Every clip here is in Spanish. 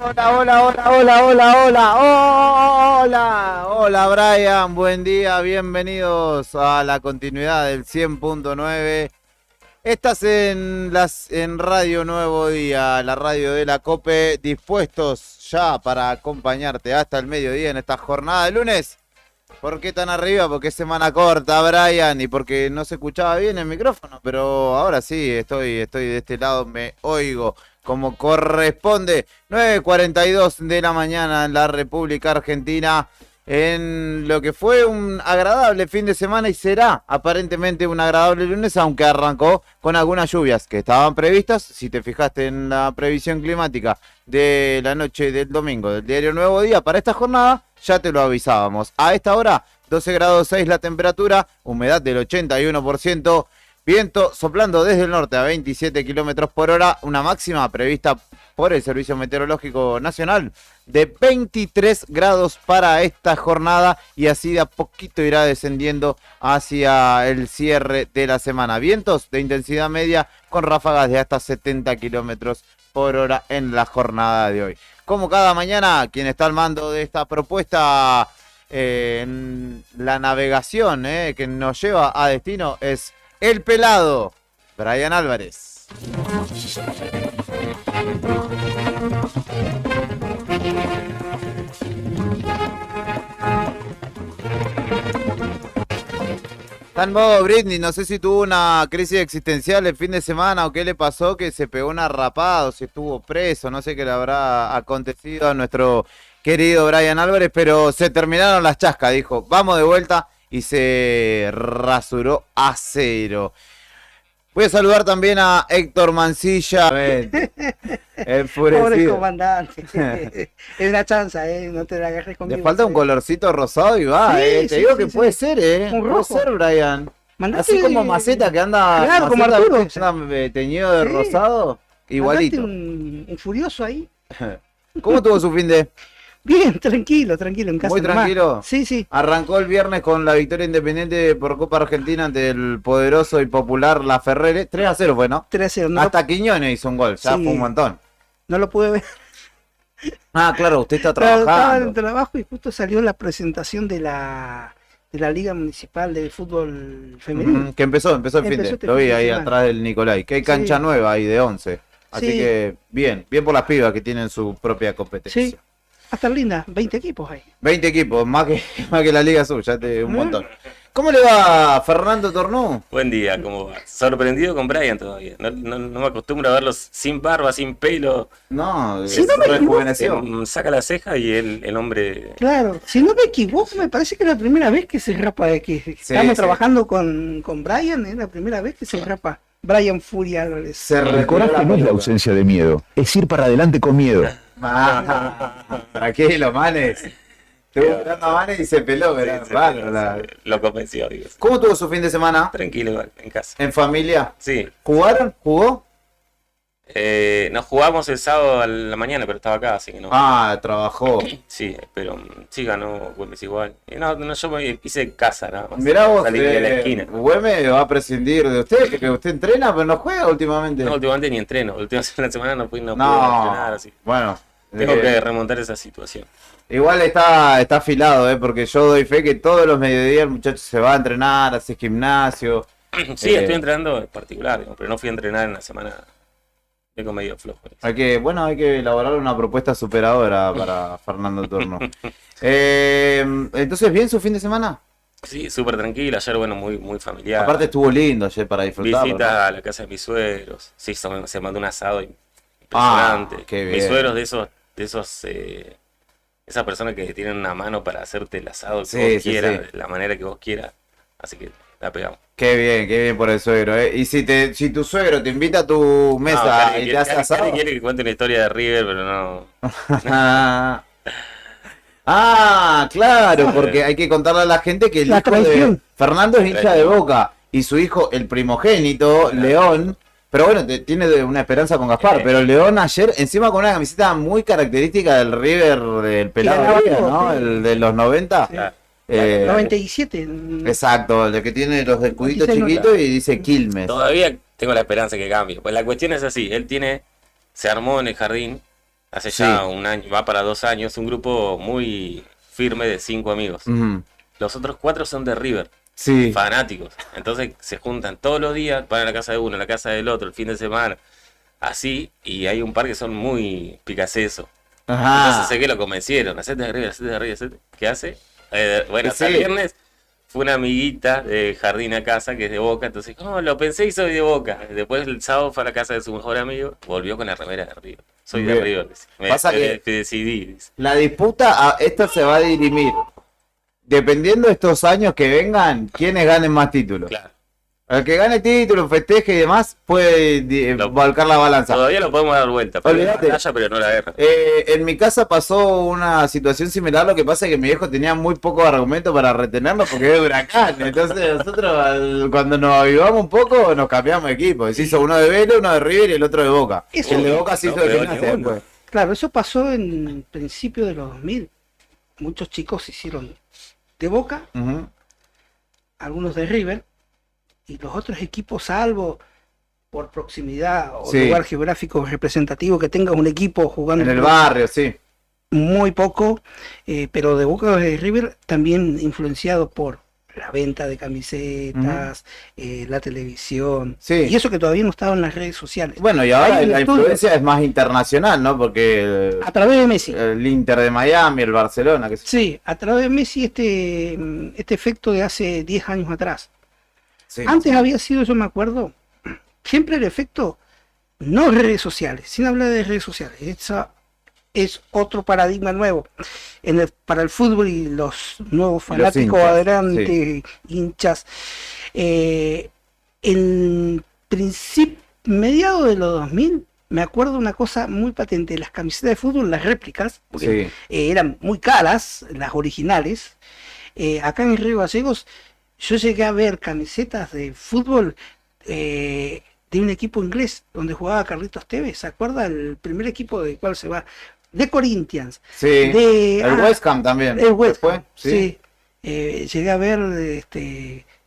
Hola, hola, hola, hola, hola, hola, hola, hola Brian, buen día, bienvenidos a la continuidad del 100.9. Estás en Radio Nuevo Día, la radio de la COPE, dispuestos ya para acompañarte hasta el mediodía en esta jornada de lunes. ¿Por qué tan arriba? Porque es semana corta, Brian, y porque no se escuchaba bien el micrófono, pero ahora sí, estoy de este lado, me oigo como corresponde. 9:42 de la mañana en la República Argentina, en lo que fue un agradable fin de semana y será aparentemente un agradable lunes, aunque arrancó con algunas lluvias que estaban previstas. Si te fijaste en la previsión climática de la noche del domingo del diario Nuevo Día para esta jornada, ya te lo avisábamos. A esta hora, 12 grados 6 la temperatura, humedad del 81%, viento soplando desde el norte a 27 kilómetros por hora, una máxima prevista por el Servicio Meteorológico Nacional de 23 grados para esta jornada, y así de a poquito irá descendiendo hacia el cierre de la semana. Vientos de intensidad media con ráfagas de hasta 70 kilómetros por hora en la jornada de hoy. Como cada mañana, quien está al mando de esta propuesta en la navegación que nos lleva a destino es el pelado, Brian Álvarez. Está en modo Britney, no sé si tuvo una crisis existencial el fin de semana o qué le pasó, que se pegó una rapada o si estuvo preso, no sé qué le habrá acontecido a nuestro querido Brian Álvarez, pero se terminaron las chascas, dijo, vamos de vuelta, y se rasuró a cero. Voy a saludar también a Héctor Mancilla. Pobre comandante. Es una chanza, no te la agarres conmigo. Le falta un colorcito rosado y va, sí, te digo que sí. Puede ser, Un rojo. Puede ser, Brian. Mandate, así como Maceta que anda, claro, Maceta, como Arturo, anda teñido de rosado, igualito. Un furioso ahí. ¿Cómo tuvo su fin de? Bien, tranquilo, en casa. Muy tranquilo. Nomás. Sí. Arrancó el viernes con la victoria independiente por Copa Argentina ante el poderoso y popular La Ferrere. 3-0 fue, ¿no? 3-0. No hasta Quiñones hizo un gol, ya sí, fue un montón. No lo pude ver. Ah, claro, usted está trabajando. Estaba en trabajo y justo salió la presentación de la Liga Municipal de Fútbol Femenino. Que empezó el fin de. Lo vi ahí atrás del Nicolai. Que hay cancha nueva ahí de 11. Así que bien por las pibas que tienen su propia competencia. Sí. Hasta linda, 20 equipos ahí. 20 equipos, más que la Liga Sur, ya te un montón. ¿Cómo le va Fernando Tornú? Buen día, ¿cómo va? Sorprendido con Brian todavía. No me acostumbro a verlos sin barba, sin pelo. No, si no me rejuveneció. Saca la ceja y el hombre... Claro, si no me equivoco, me parece que es la primera vez que se rapa, estamos trabajando con Brian, es la primera vez que se rapa. Brian Fury Álvarez. El coraje no es la ausencia de miedo, es ir para adelante con miedo. Tranquilo, Manes. Estuvo esperando a Manes y se peló, ¿verdad? Lo convenció, digo. ¿Cómo tuvo su fin de semana? Tranquilo, igual, en casa. ¿En familia? Sí. ¿Jugaron? ¿Jugó? Nos jugamos el sábado a la mañana, pero estaba acá, así que no. Ah, trabajó. Sí, pero sí ganó Güemes igual. No, yo me hice casa nada más. Mirá vos, salí de la esquina. Güemes va a prescindir de usted, que usted entrena, pero no juega últimamente. No, últimamente ni entreno. La última semana no pude entrenar, así. Bueno. Tengo que remontar esa situación. Igual está afilado, porque yo doy fe que todos los mediodías el muchacho se va a entrenar, hace gimnasio. Sí, estoy entrenando en particular, pero no fui a entrenar en la semana. Vengo medio flojo. Hay que elaborar una propuesta superadora para Fernando Torno. Entonces, ¿bien su fin de semana? Sí, súper tranquilo. Ayer, muy familiar. Aparte estuvo lindo ayer para disfrutar. Visita a la casa de mis suegros. Sí, se mandó un asado impresionante. Qué bien. Mis suegros esas personas que tienen una mano para hacerte el asado que vos quieras, de la manera que vos quieras. Así que la pegamos. Qué bien por el suegro, Y si tu suegro te invita a tu mesa y te hace asado. Quiere que cuente una historia de River, pero no. Claro, porque hay que contarle a la gente que el hijo de Fernando es hincha de Boca y su hijo, el primogénito, León. Pero bueno, tiene una esperanza con Gaspar, pero León ayer, encima con una camiseta muy característica del River, del pelado River, ¿no? El de los 90. Sí. 97. Exacto, el de que tiene los escuditos chiquitos y dice Quilmes. Todavía tengo la esperanza que cambie. Pues la cuestión es así, se armó en el jardín hace ya un año, va para 2 años, un grupo muy firme de 5 amigos. Los otros 4 son de River, fanáticos. Entonces se juntan todos los días, van a la casa de uno, a la casa del otro, el fin de semana, así, y hay un par que son muy picacesos. Entonces sé que lo convencieron, hacete de River, hacete. ¿Qué hace? Bueno, hasta el viernes fue una amiguita de jardín a casa que es de Boca, entonces, lo pensé y soy de Boca. Después el sábado fue a la casa de su mejor amigo, volvió con la remera de River. Soy de River, Pasa que decidí. Dice. La disputa, esta se va a dirimir. Dependiendo de estos años que vengan, quiénes ganen más títulos. Claro. El que gane título, festeje y demás, puede volcar la balanza. Todavía lo podemos dar vuelta, pero la batalla, pero no la guerra. En mi casa pasó una situación similar, lo que pasa es que mi viejo tenía muy poco argumento para retenerlo porque es Huracán. Entonces nosotros cuando nos avivamos un poco nos cambiamos de equipo. Se hizo uno de Vélez, uno de River y el otro de Boca. El de Boca se hizo de Gimnasia después. Claro, eso pasó en principio de los 2000. Muchos chicos se hicieron de Boca, algunos de River, y los otros equipos, salvo por proximidad o lugar geográfico representativo que tenga un equipo jugando en el barrio, muy poco, pero de Boca o de River también influenciado por la venta de camisetas, la televisión, y eso que todavía no estaba en las redes sociales. Bueno, y ahora la influencia es más internacional, ¿no? Porque a través de Messi, el Inter de Miami, el Barcelona, a través de Messi este efecto de hace 10 años atrás. Antes había sido, yo me acuerdo, siempre el efecto, no redes sociales, sin hablar de redes sociales, esa es otro paradigma nuevo para el fútbol y los nuevos fanáticos adelante, hinchas. En principio, mediados de los 2000, me acuerdo una cosa muy patente, las camisetas de fútbol, las réplicas, porque eran muy caras, las originales, acá en Río Gallegos, yo llegué a ver camisetas de fútbol de un equipo inglés donde jugaba Carlitos Tevez. ¿Se acuerda? El primer equipo de cuál se va. De Corinthians. El West Ham también. El West Ham, llegué a ver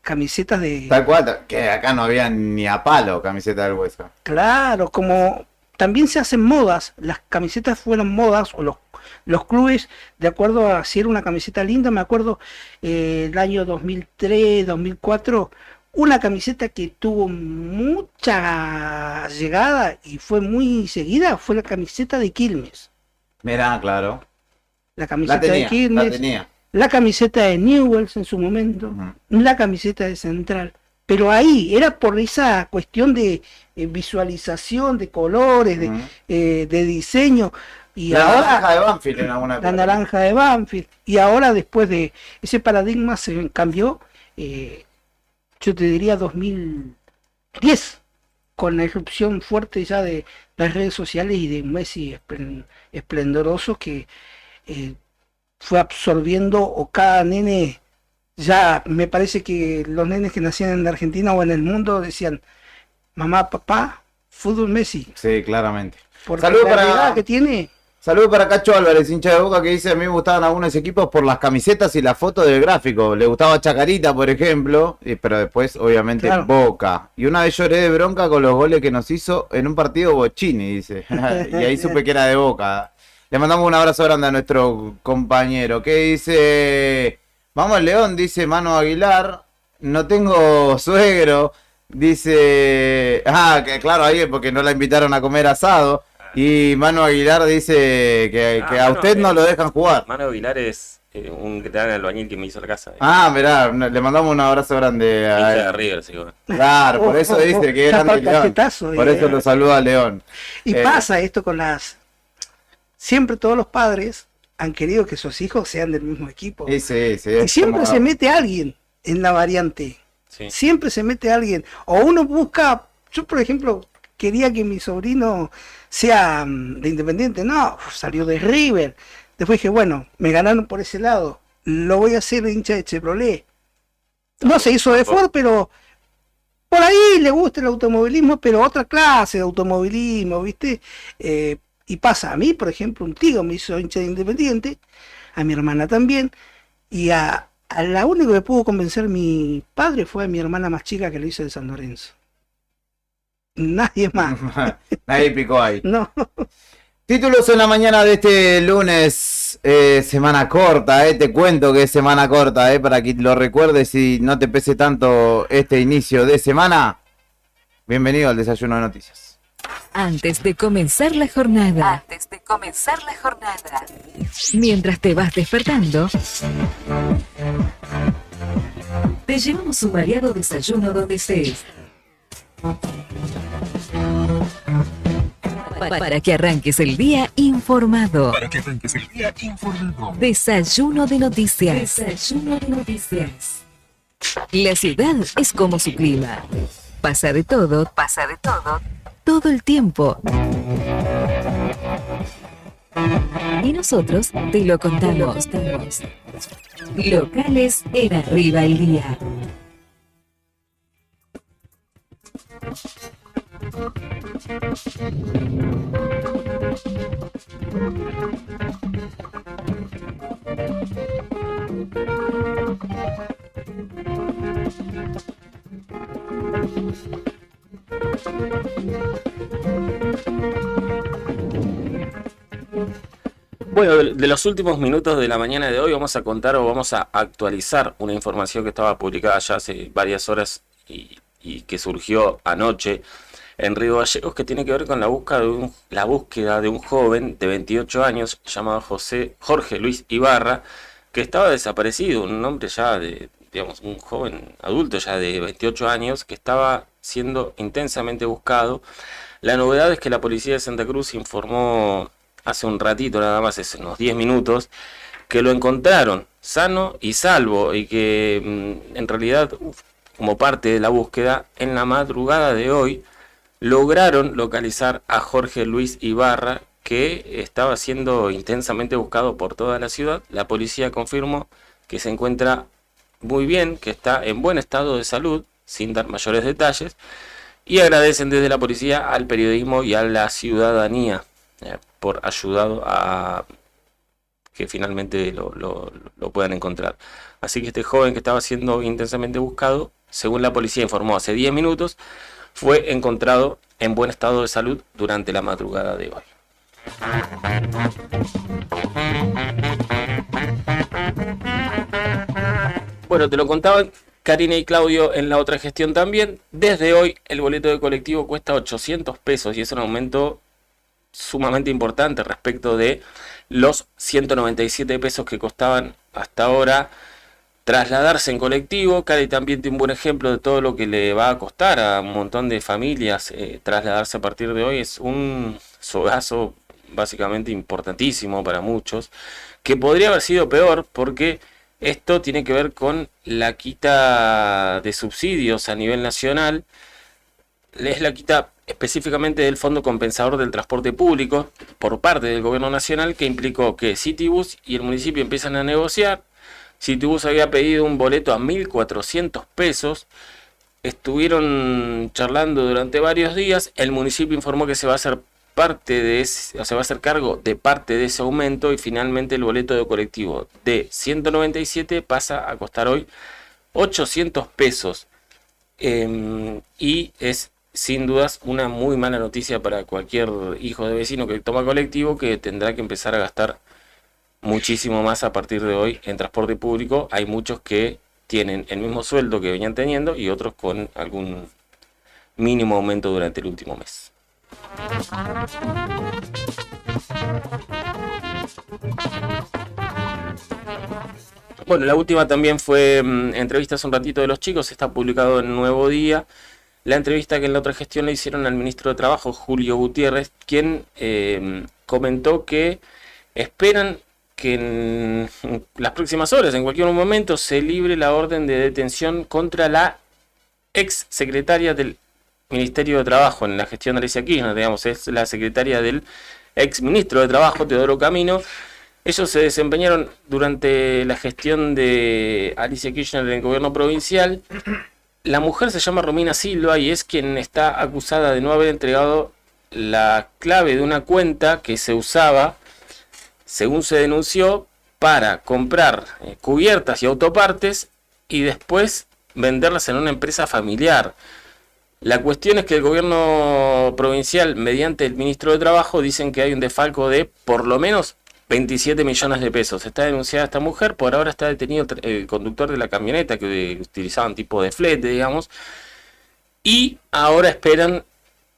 camisetas de... Tal cual, que acá no había ni a palo camisetas del West Ham. Claro, como también se hacen modas, las camisetas fueron modas, o los clubes, de acuerdo a si era una camiseta linda, me acuerdo el año 2003, 2004, una camiseta que tuvo mucha llegada y fue muy seguida, fue la camiseta de Quilmes. Mirá, claro. La camiseta de Quilmes, la camiseta de Newell's en su momento, la camiseta de Central. Pero ahí era por esa cuestión de visualización, de colores, de diseño. Y la ahora, naranja de Banfield en alguna la naranja de Banfield. Y ahora, después de ese paradigma, se cambió, yo te diría 2010, con la irrupción fuerte ya de las redes sociales y de Messi esplendoroso que fue absorbiendo, o cada nene, ya me parece que los nenes que nacían en la Argentina o en el mundo decían, mamá, papá, fútbol Messi. Sí, claramente. Por la calidad que tiene. Saludos para Cacho Álvarez, hincha de Boca, que dice: a mí me gustaban algunos equipos por las camisetas y la foto del gráfico. Le gustaba Chacarita, por ejemplo, pero después, obviamente, Boca. Y una vez lloré de bronca con los goles que nos hizo en un partido Bocchini, dice. Y ahí supe que era de Boca. Le mandamos un abrazo grande a nuestro compañero, que dice: vamos León, dice Mano Aguilar. No tengo suegro, dice. Que claro, ahí porque no la invitaron a comer asado. Y Mano Aguilar dice que a usted no lo dejan jugar. Mano Aguilar es un gran albañil que me hizo la casa. Mirá, le mandamos un abrazo grande a él. De River, sí, bueno. Claro, por eso dice que es grande León. Por eso lo saluda a León. Y pasa esto con las... Siempre todos los padres han querido que sus hijos sean del mismo equipo. Sí, y siempre se mete alguien en la variante. Sí. Siempre se mete alguien. O uno busca... Yo, por ejemplo, quería que mi sobrino sea de Independiente, no, salió de River. Después dije, bueno, me ganaron por ese lado, lo voy a hacer hincha de Chevrolet. No se hizo de Ford, pero por ahí le gusta el automovilismo, pero otra clase de automovilismo, ¿viste? Y pasa a mí, por ejemplo, un tío me hizo hincha de Independiente, a mi hermana también, y a la única que pudo convencer mi padre fue a mi hermana más chica, que lo hizo de San Lorenzo. Nadie más. Nadie picó ahí. No. Títulos en la mañana de este lunes, semana corta, te cuento que es semana corta, para que lo recuerdes y no te pese tanto este inicio de semana. Bienvenido al Desayuno de Noticias. Antes de comenzar la jornada. Mientras te vas despertando, te llevamos un variado desayuno donde estés. Para que arranques el día informado. Desayuno de noticias. La ciudad es como su clima. Pasa de todo, todo el tiempo. Y nosotros te lo contamos. Locales en Arriba el Día. Bueno, de los últimos minutos de la mañana de hoy vamos a contar o vamos a actualizar una información que estaba publicada ya hace varias horas y que surgió anoche en Río Gallegos, que tiene que ver con la búsqueda de un joven de 28 años llamado Jorge Luis Ibarra, que estaba desaparecido, un hombre ya un joven adulto ya de 28 años que estaba siendo intensamente buscado. La novedad es que la policía de Santa Cruz informó hace un ratito, nada más, hace unos 10 minutos, que lo encontraron sano y salvo y que en realidad, como parte de la búsqueda, en la madrugada de hoy lograron localizar a Jorge Luis Ibarra, que estaba siendo intensamente buscado por toda la ciudad. La policía confirmó que se encuentra muy bien, que está en buen estado de salud, sin dar mayores detalles, y agradecen desde la policía al periodismo y a la ciudadanía por ayudado a que finalmente lo puedan encontrar. Así que este joven que estaba siendo intensamente buscado, según la policía informó hace 10 minutos, fue encontrado en buen estado de salud durante la madrugada de hoy. Bueno, te lo contaban Karina y Claudio en la otra gestión también. Desde hoy el boleto de colectivo cuesta 800 pesos y es un aumento sumamente importante respecto de los 197 pesos que costaban hasta ahora trasladarse en colectivo. Cari también tiene un buen ejemplo de todo lo que le va a costar a un montón de familias trasladarse a partir de hoy. Es un sogazo básicamente importantísimo para muchos, que podría haber sido peor porque esto tiene que ver con la quita de subsidios a nivel nacional. Es la quita específicamente del Fondo Compensador del Transporte Público por parte del Gobierno Nacional, que implicó que Citibus y el municipio empiezan a negociar. Citibus había pedido un boleto a 1.400 pesos, estuvieron charlando durante varios días, el municipio informó que se va a hacer cargo de parte de ese aumento y finalmente el boleto de colectivo de 197 pasa a costar hoy 800 pesos. Y es sin dudas una muy mala noticia para cualquier hijo de vecino que toma colectivo, que tendrá que empezar a gastar muchísimo más a partir de hoy en transporte público. Hay muchos que tienen el mismo sueldo que venían teniendo y otros con algún mínimo aumento durante el último mes. Bueno, la última también fue entrevista hace un ratito de los chicos, está publicado en Nuevo Día. La entrevista que en la otra gestión le hicieron al ministro de Trabajo, Julio Gutiérrez, quien comentó que esperan que en las próximas horas, en cualquier momento, se libre la orden de detención contra la ex secretaria del Ministerio de Trabajo en la gestión de Alicia Kirchner, digamos, es la secretaria del ex ministro de Trabajo, Teodoro Camino. Ellos se desempeñaron durante la gestión de Alicia Kirchner en el gobierno provincial. La mujer se llama Romina Silva y es quien está acusada de no haber entregado la clave de una cuenta que se usaba, según se denunció, para comprar cubiertas y autopartes y después venderlas en una empresa familiar. La cuestión es que el gobierno provincial, mediante el ministro de Trabajo, dicen que hay un desfalco de por lo menos 27 millones de pesos. Está denunciada esta mujer, por ahora está detenido el conductor de la camioneta que utilizaban tipo de flete, digamos, y ahora esperan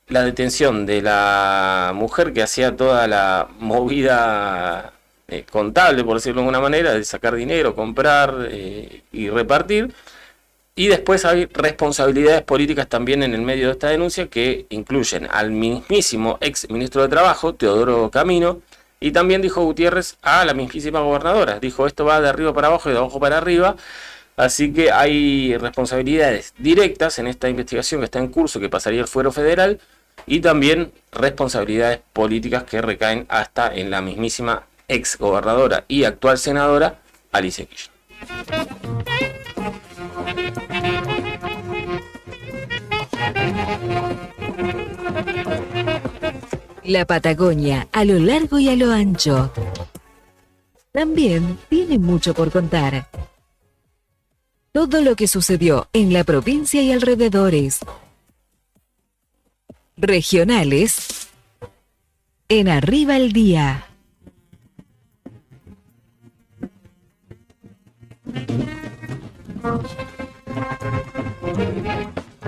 la detención de la mujer que hacía toda la movida contable, por decirlo de alguna manera, de sacar dinero, comprar y repartir. Y después hay responsabilidades políticas también en el medio de esta denuncia que incluyen al mismísimo ex ministro de Trabajo, Teodoro Camino, y también dijo Gutiérrez a la mismísima gobernadora. Dijo, esto va de arriba para abajo y de abajo para arriba. Así que hay responsabilidades directas en esta investigación que está en curso, que pasaría al fuero federal, y también responsabilidades políticas que recaen hasta en la mismísima ex gobernadora y actual senadora Alicia Kirchner. La Patagonia, a lo largo y a lo ancho, también tiene mucho por contar. Todo lo que sucedió en la provincia y alrededores. Regionales en Arriba el Día.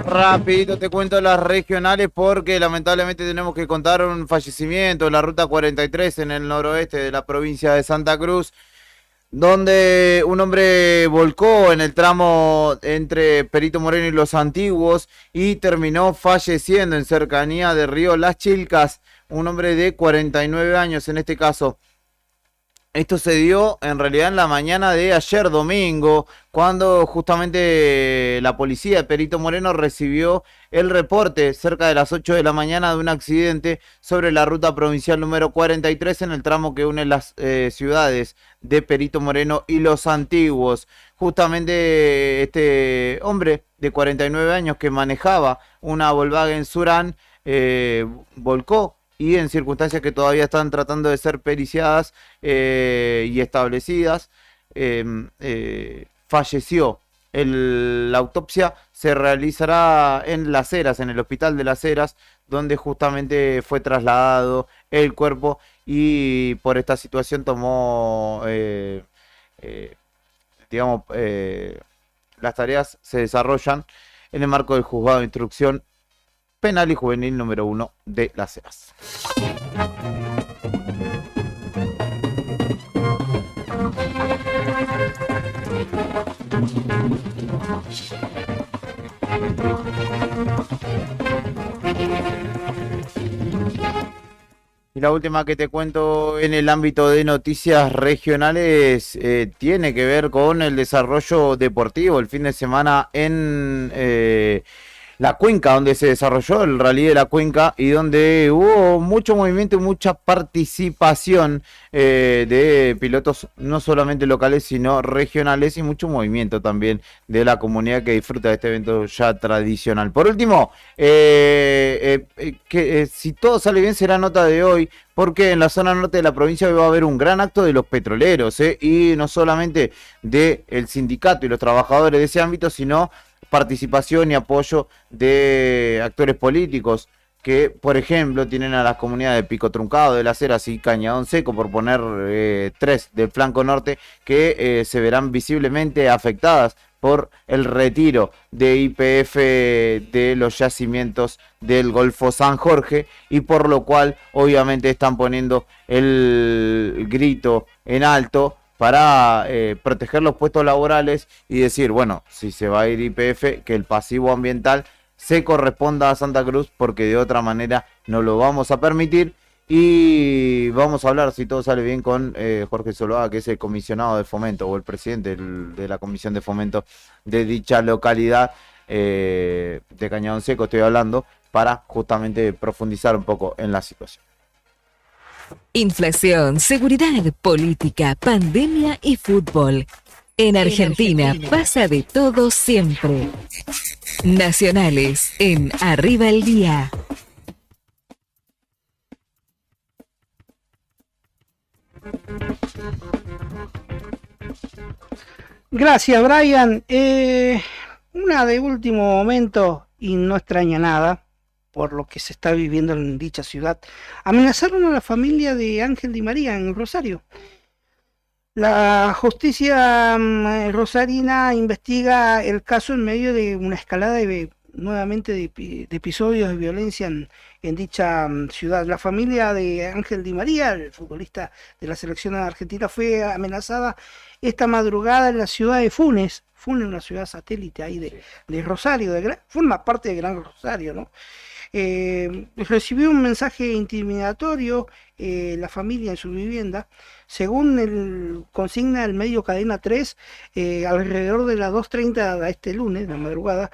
Rapidito te cuento las regionales porque lamentablemente tenemos que contar un fallecimiento en la ruta 43 en el noroeste de la provincia de Santa Cruz, donde un hombre volcó en el tramo entre Perito Moreno y Los Antiguos y terminó falleciendo en cercanía de Río Las Chilcas, un hombre de 49 años en este caso. Esto se dio en realidad en la mañana de ayer domingo, cuando justamente la policía de Perito Moreno recibió el reporte cerca de las 8 de la mañana de un accidente sobre la ruta provincial número 43 en el tramo que une las ciudades de Perito Moreno y Los Antiguos. Justamente este hombre de 49 años que manejaba una Volkswagen Surán volcó, y en circunstancias que todavía están tratando de ser periciadas y establecidas, falleció. La autopsia se realizará en Las Heras, en el hospital de Las Heras, donde justamente fue trasladado el cuerpo y por esta situación tomó, las tareas se desarrollan en el marco del juzgado de instrucción penal y juvenil número 1 de Las Heras. Y la última que te cuento en el ámbito de noticias regionales tiene que ver con el desarrollo deportivo. El fin de semana en La Cuenca, donde se desarrolló el Rally de La Cuenca y donde hubo mucho movimiento y mucha participación de pilotos no solamente locales sino regionales, y mucho movimiento también de la comunidad que disfruta de este evento ya tradicional. Por último, si todo sale bien será nota de hoy, porque en la zona norte de la provincia hoy va a haber un gran acto de los petroleros, y no solamente del sindicato y los trabajadores de ese ámbito, sino participación y apoyo de actores políticos que, por ejemplo, tienen a las comunidades de Pico Truncado, de Las Heras y Cañadón Seco, por poner tres del flanco norte, que se verán visiblemente afectadas por el retiro de YPF de los yacimientos del Golfo San Jorge, y por lo cual obviamente están poniendo el grito en alto para proteger los puestos laborales y decir, bueno, si se va a ir YPF, que el pasivo ambiental se corresponda a Santa Cruz, porque de otra manera no lo vamos a permitir. Y vamos a hablar, si todo sale bien, con Jorge Zuluaga, que es el comisionado de fomento, o el presidente de la comisión de fomento de dicha localidad, de Cañadón Seco estoy hablando, para justamente profundizar un poco en la situación. Inflación, seguridad, política, pandemia y fútbol. En Argentina pasa de todo siempre. Nacionales en Arriba el Día. Gracias, Brian. Una de último momento y no extraña nada por lo que se está viviendo en dicha ciudad. Amenazaron a la familia de Ángel Di María en Rosario. La justicia rosarina investiga el caso en medio de una escalada nuevamente de episodios de violencia en dicha ciudad. La familia de Ángel Di María, el futbolista de la selección argentina, fue amenazada esta madrugada en la ciudad de Funes. Funes, una ciudad satélite ahí de Rosario, forma parte de Gran Rosario, ¿no? Recibió un mensaje intimidatorio la familia en su vivienda. Según consigna el medio Cadena 3, alrededor de las 2:30 de este lunes, de la madrugada,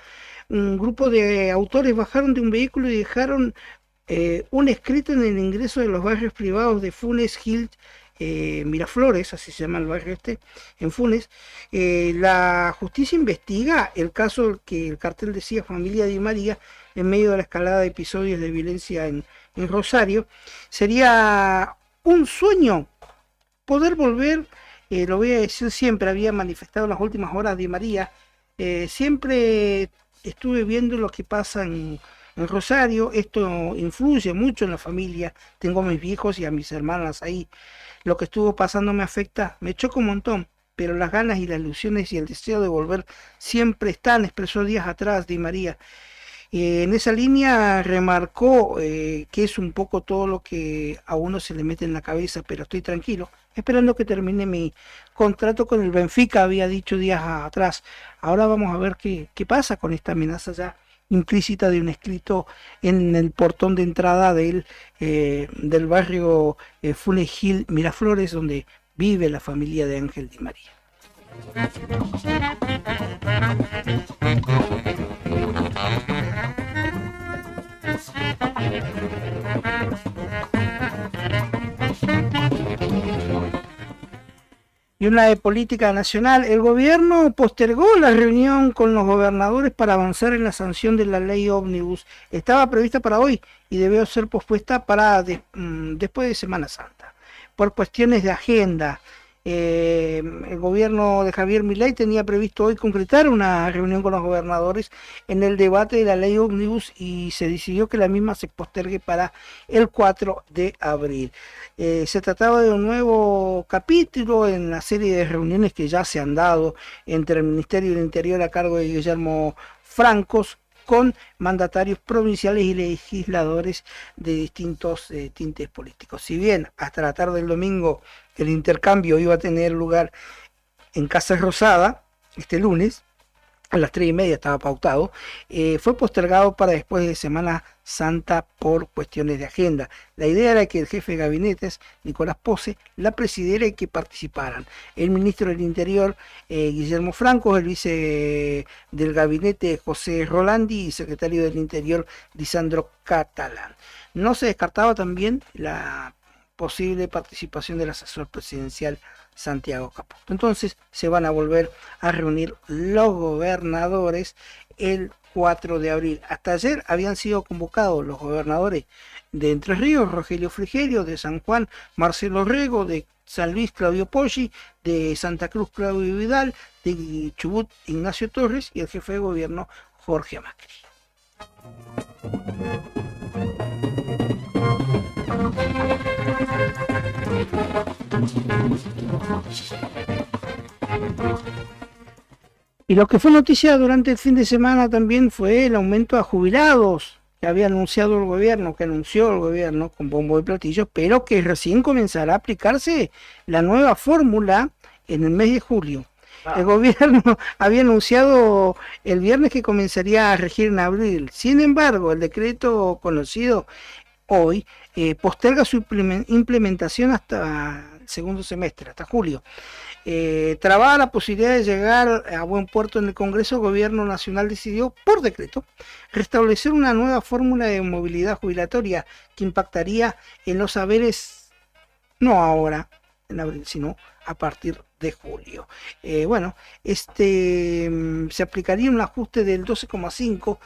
un grupo de autores bajaron de un vehículo y dejaron un escrito en el ingreso de los barrios privados de Funes, Gil, Miraflores, así se llama el barrio en Funes. La justicia investiga el caso que el cartel decía familia Di María en medio de la escalada de episodios de violencia en Rosario. Sería un sueño poder volver, lo voy a decir siempre, había manifestado en las últimas horas Di María, siempre estuve viendo lo que pasa en Rosario, esto influye mucho en la familia, tengo a mis viejos y a mis hermanas ahí, lo que estuvo pasando me afecta, me choca un montón, pero las ganas y las ilusiones y el deseo de volver siempre están, expresó días atrás Di María. En esa línea remarcó que es un poco todo lo que a uno se le mete en la cabeza, pero estoy tranquilo, esperando que termine mi contrato con el Benfica, había dicho días atrás. Ahora vamos a ver qué pasa con esta amenaza ya implícita de un escrito en el portón de entrada del barrio Funes Gil Miraflores, donde vive la familia de Ángel Di María. Y una de política nacional, el gobierno postergó la reunión con los gobernadores para avanzar en la sanción de la ley ómnibus. Estaba prevista para hoy y debió ser pospuesta para después de Semana Santa, por cuestiones de agenda. El gobierno de Javier Milei tenía previsto hoy concretar una reunión con los gobernadores en el debate de la ley ómnibus y se decidió que la misma se postergue para el 4 de abril. Se trataba de un nuevo capítulo en la serie de reuniones que ya se han dado entre el Ministerio del Interior a cargo de Guillermo Francos con mandatarios provinciales y legisladores de distintos tintes políticos. Si bien hasta la tarde del domingo el intercambio iba a tener lugar en Casa Rosada, este lunes, a las 3:30 estaba pautado, fue postergado para después de Semana Santa por cuestiones de agenda. La idea era que el jefe de gabinetes, Nicolás Pose, la presidiera y que participaran el ministro del Interior, Guillermo Franco, el vice del gabinete, José Rolandi, y secretario del Interior, Lisandro Catalán. No se descartaba también la posible participación del asesor presidencial Santiago Caputo. Entonces se van a volver a reunir los gobernadores el 4 de abril. Hasta ayer habían sido convocados los gobernadores de Entre Ríos, Rogelio Frigerio, de San Juan, Marcelo Rego, de San Luis, Claudio Poggi, de Santa Cruz, Claudio Vidal, de Chubut, Ignacio Torres, y el jefe de gobierno, Jorge Macri. Y lo que fue noticia durante el fin de semana también fue el aumento a jubilados que había anunciado el gobierno, que anunció el gobierno con bombo y platillos, pero que recién comenzará a aplicarse la nueva fórmula en el mes de julio. El gobierno había anunciado el viernes que comenzaría a regir en abril. Sin embargo, el decreto conocido hoy posterga su implementación hasta el segundo semestre, hasta julio. Trabada la posibilidad de llegar a buen puerto en el Congreso, el Gobierno Nacional decidió, por decreto, restablecer una nueva fórmula de movilidad jubilatoria que impactaría en los saberes, no ahora, en abril, sino a partir de julio. Se aplicaría un ajuste del 12,5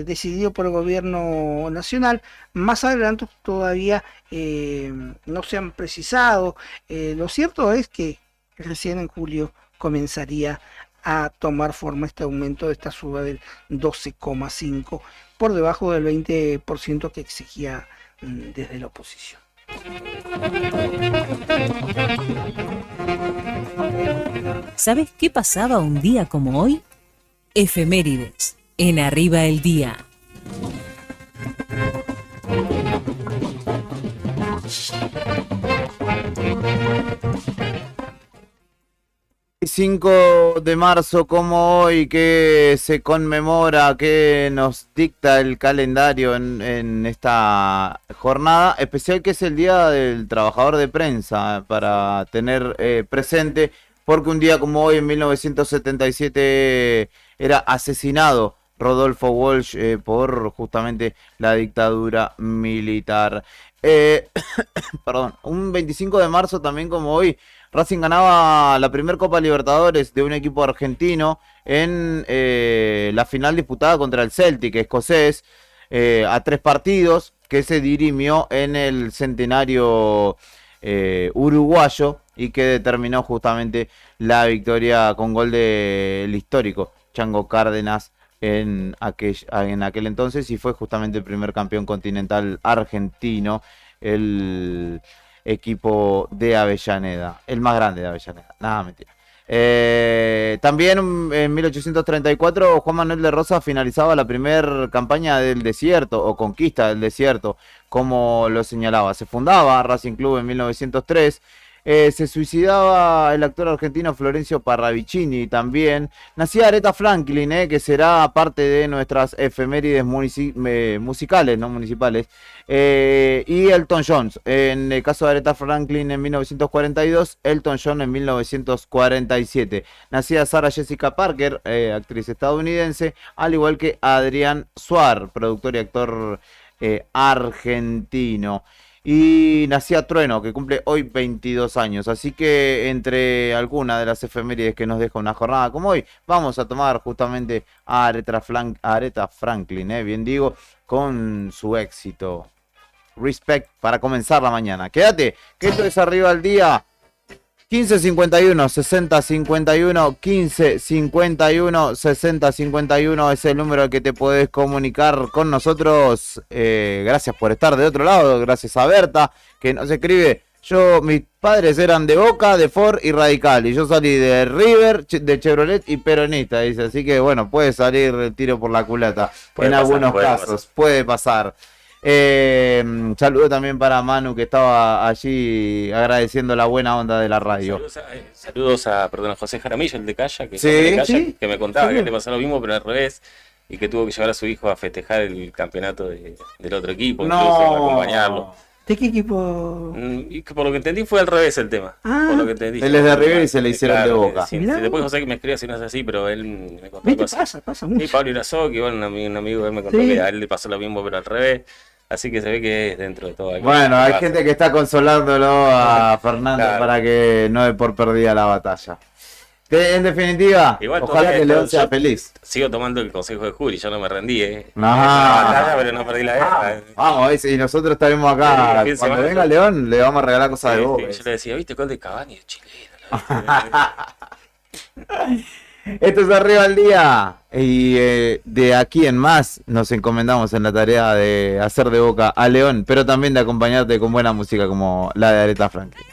decidido por el gobierno nacional. Más adelante todavía no se han precisado. Lo cierto es que recién en julio comenzaría a tomar forma este aumento de esta suba del 12,5 por debajo del 20% que exigía desde la oposición. ¿Sabes qué pasaba un día como hoy? Efemérides, en Arriba el Día. 5 de marzo como hoy, que se conmemora, que nos dicta el calendario en esta jornada especial, que es el Día del Trabajador de Prensa, para tener presente, porque un día como hoy, en 1977, era asesinado Rodolfo Walsh por justamente la dictadura militar. Perdón, un 25 de marzo también como hoy, Racing ganaba la primer Copa Libertadores de un equipo argentino en la final disputada contra el Celtic escocés, a 3 partidos, que se dirimió en el centenario uruguayo y que determinó justamente la victoria con gol del histórico Chango Cárdenas en aquel entonces, y fue justamente el primer campeón continental argentino, el equipo de Avellaneda, el más grande de Avellaneda, nada, mentira. También en 1834 Juan Manuel de Rosas finalizaba la primera campaña del desierto, o conquista del desierto, como lo señalaba. Se fundaba Racing Club en 1903. Se suicidaba el actor argentino Florencio Parravicini también. Nacía Aretha Franklin, que será parte de nuestras efemérides musicales, no municipales. Y Elton John. En el caso de Aretha Franklin en 1942, Elton John en 1947. Nacía Sarah Jessica Parker, actriz estadounidense, al igual que Adrián Suar, productor y actor argentino. Y nacía Trueno, que cumple hoy 22 años. Así que entre algunas de las efemérides que nos deja una jornada como hoy, vamos a tomar justamente a Aretha Franklin, bien digo, con su éxito Respect, para comenzar la mañana. Quédate, que esto es Arriba al Día. 1551 6051, 1551 6051 es el número al que te podés comunicar con nosotros. Gracias por estar de otro lado, gracias a Berta, que nos escribe: mis padres eran de Boca, de Ford y Radical, y yo salí de River, de Chevrolet y peronista, dice. Así que bueno, puede salir el tiro por la culata en algunos casos, puede pasar. Saludo también para Manu, que estaba allí agradeciendo la buena onda de la radio. Saludos a José Jaramillo, el de Calla, que me contaba que le pasó lo mismo, pero al revés, y que tuvo que llevar a su hijo a festejar el campeonato del otro equipo, incluso para acompañarlo. ¿De qué equipo? Y que por lo que entendí fue al revés el tema. Por lo que entendí. Él es de River y se le hicieron de Boca. Sí, después José que me escribía si no es así, pero él me contó algo así. Pasa mucho. Y Pablo Irazó, que bueno, un amigo él me contó que a él le pasó lo mismo, pero al revés. Así que se ve que es dentro de todo. Bueno, hay gente que está consolándolo a Fernando para que no dé por perdida la batalla. En definitiva, igual ojalá que León sea feliz. Sigo tomando el consejo de Juli, yo no me rendí, No. La batalla, pero no perdí la guerra. Vamos, y nosotros estaremos acá. Cuando venga León, le vamos a regalar cosas de vos. Yo le decía, ¿viste gol de Cavani de chileno? Esto es Arriba al Día. Y de aquí en más nos encomendamos en la tarea de hacer de Boca a León, pero también de acompañarte con buena música como la de Aretha Franklin.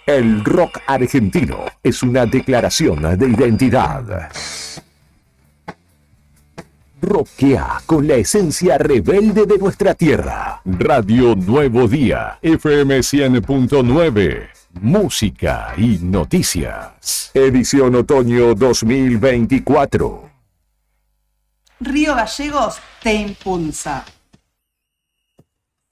El rock argentino es una declaración de identidad. Rockea con la esencia rebelde de nuestra tierra. Radio Nuevo Día, FM 100.9. Música y noticias. Edición Otoño 2024. Río Gallegos te impulsa.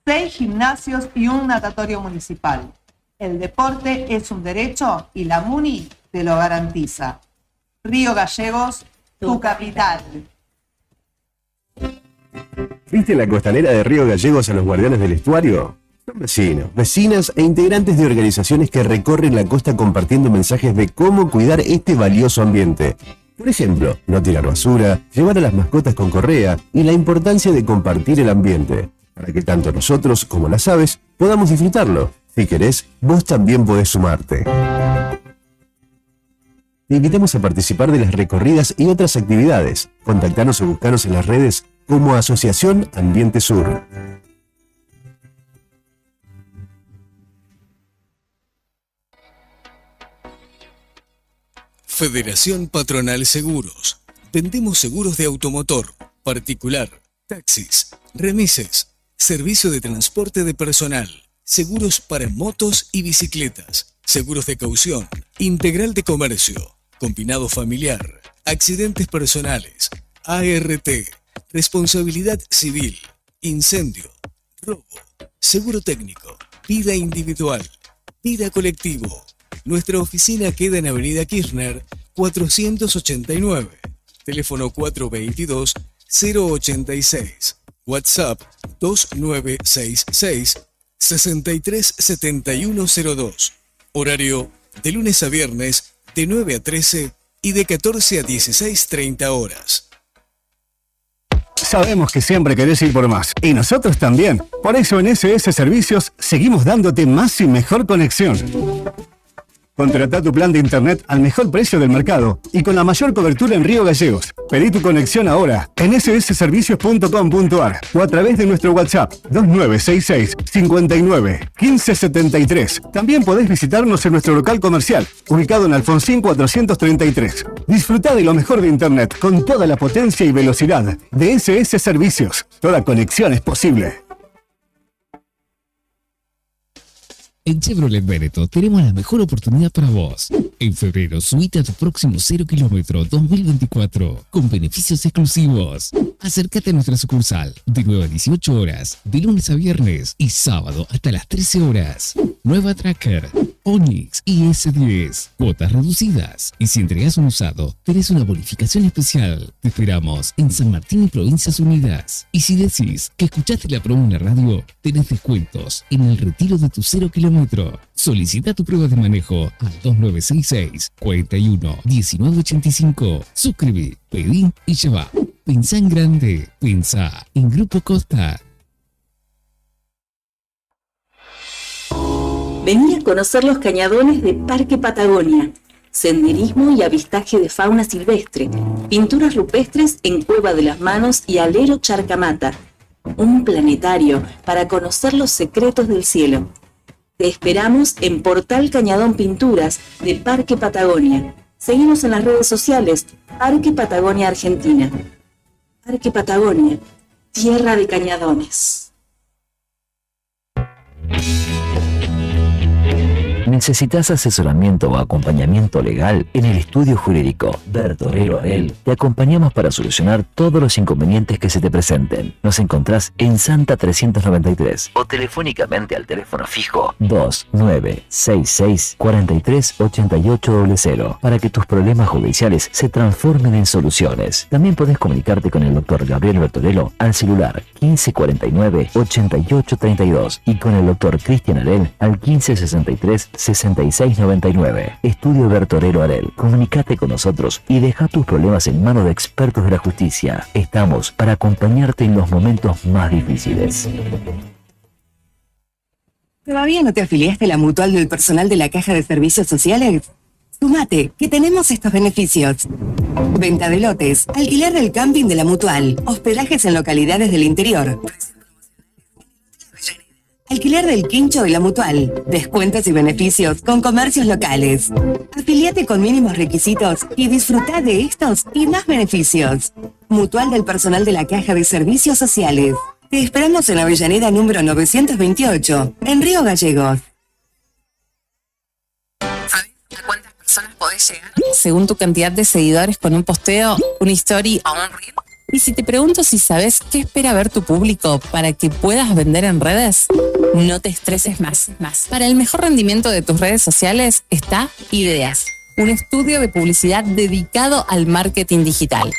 6 gimnasios y un natatorio municipal. El deporte es un derecho y la MUNI te lo garantiza. Río Gallegos, tu capital. ¿Viste la costanera de Río Gallegos a los guardianes del estuario? Son vecinos, vecinas e integrantes de organizaciones que recorren la costa compartiendo mensajes de cómo cuidar este valioso ambiente. Por ejemplo, no tirar basura, llevar a las mascotas con correa y la importancia de compartir el ambiente, para que tanto nosotros como las aves podamos disfrutarlo. Si querés, vos también podés sumarte. Te invitamos a participar de las recorridas y otras actividades. Contactanos o buscanos en las redes como Asociación Ambiente Sur. Federación Patronal Seguros. Vendemos seguros de automotor, particular, taxis, remises, servicio de transporte de personal, seguros para motos y bicicletas, seguros de caución, integral de comercio, combinado familiar, accidentes personales, ART, responsabilidad civil, incendio, robo, seguro técnico, vida individual, vida colectivo. Nuestra oficina queda en Avenida Kirchner, 489, teléfono 422-086, WhatsApp 2966-637102, horario de lunes a viernes de 9 a 13 y de 14 a 16:30 horas. Sabemos que siempre querés ir por más, y nosotros también. Por eso en SS Servicios seguimos dándote más y mejor conexión. Contratá tu plan de internet al mejor precio del mercado y con la mayor cobertura en Río Gallegos. Pedí tu conexión ahora en ssservicios.com.ar o a través de nuestro WhatsApp 2966 59 1573. También podés visitarnos en nuestro local comercial, ubicado en Alfonsín 433. Disfrutá de lo mejor de internet con toda la potencia y velocidad de SS Servicios. Toda conexión es posible. En Chevrolet Veneto tenemos la mejor oportunidad para vos. En febrero, subite a tu próximo 0 kilómetro 2024 con beneficios exclusivos. Acércate a nuestra sucursal de 9 a 18 horas, de lunes a viernes y sábado hasta las 13 horas. Nueva Tracker, Onix y S10. Cuotas reducidas. Y si entregas un usado, tenés una bonificación especial. Te esperamos en San Martín y Provincias Unidas. Y si decís que escuchaste la promo en la radio, tenés descuentos en el retiro de tu 0 kilómetro. Solicita tu prueba de manejo al 2966 41 1985. Suscribí, pedí y lleva. Pensá en grande. Pensá en Grupo Costa. Vení a conocer los cañadones de Parque Patagonia. Senderismo y avistaje de fauna silvestre. Pinturas rupestres en Cueva de las Manos y Alero Charcamata. Un planetario para conocer los secretos del cielo. Te esperamos en Portal Cañadón Pinturas de Parque Patagonia. Seguimos en las redes sociales, Parque Patagonia Argentina. Parque Patagonia, tierra de cañadones. ¿Necesitas asesoramiento o acompañamiento legal? En el estudio jurídico Bertorello Arel te acompañamos para solucionar todos los inconvenientes que se te presenten. Nos encontrás en Santa 393 o telefónicamente al teléfono fijo 2966 438800 para que tus problemas judiciales se transformen en soluciones. También podés comunicarte con el doctor Gabriel Bertorello al celular 1549 8832 y con el doctor Cristian Arel al 1563 6699. Estudio Bertorello Arel. Comunicate con nosotros y deja tus problemas en manos de expertos de la justicia. Estamos para acompañarte en los momentos más difíciles. ¿Todavía no te afiliaste a la mutual del personal de la Caja de Servicios Sociales? Sumate, que tenemos estos beneficios. Venta de lotes, alquiler del camping de la mutual, hospedajes en localidades del interior, alquiler del quincho de la mutual, descuentos y beneficios con comercios locales. Afiliate con mínimos requisitos y disfruta de estos y más beneficios. Mutual del personal de la Caja de Servicios Sociales. Te esperamos en Avellaneda número 928, en Río Gallegos. ¿Sabes a cuántas personas podés llegar según tu cantidad de seguidores con un posteo, una story o un reel? Y si te pregunto si sabes qué espera ver tu público para que puedas vender en redes, no te estreses más. Para el mejor rendimiento de tus redes sociales está Ideas, un estudio de publicidad dedicado al marketing digital.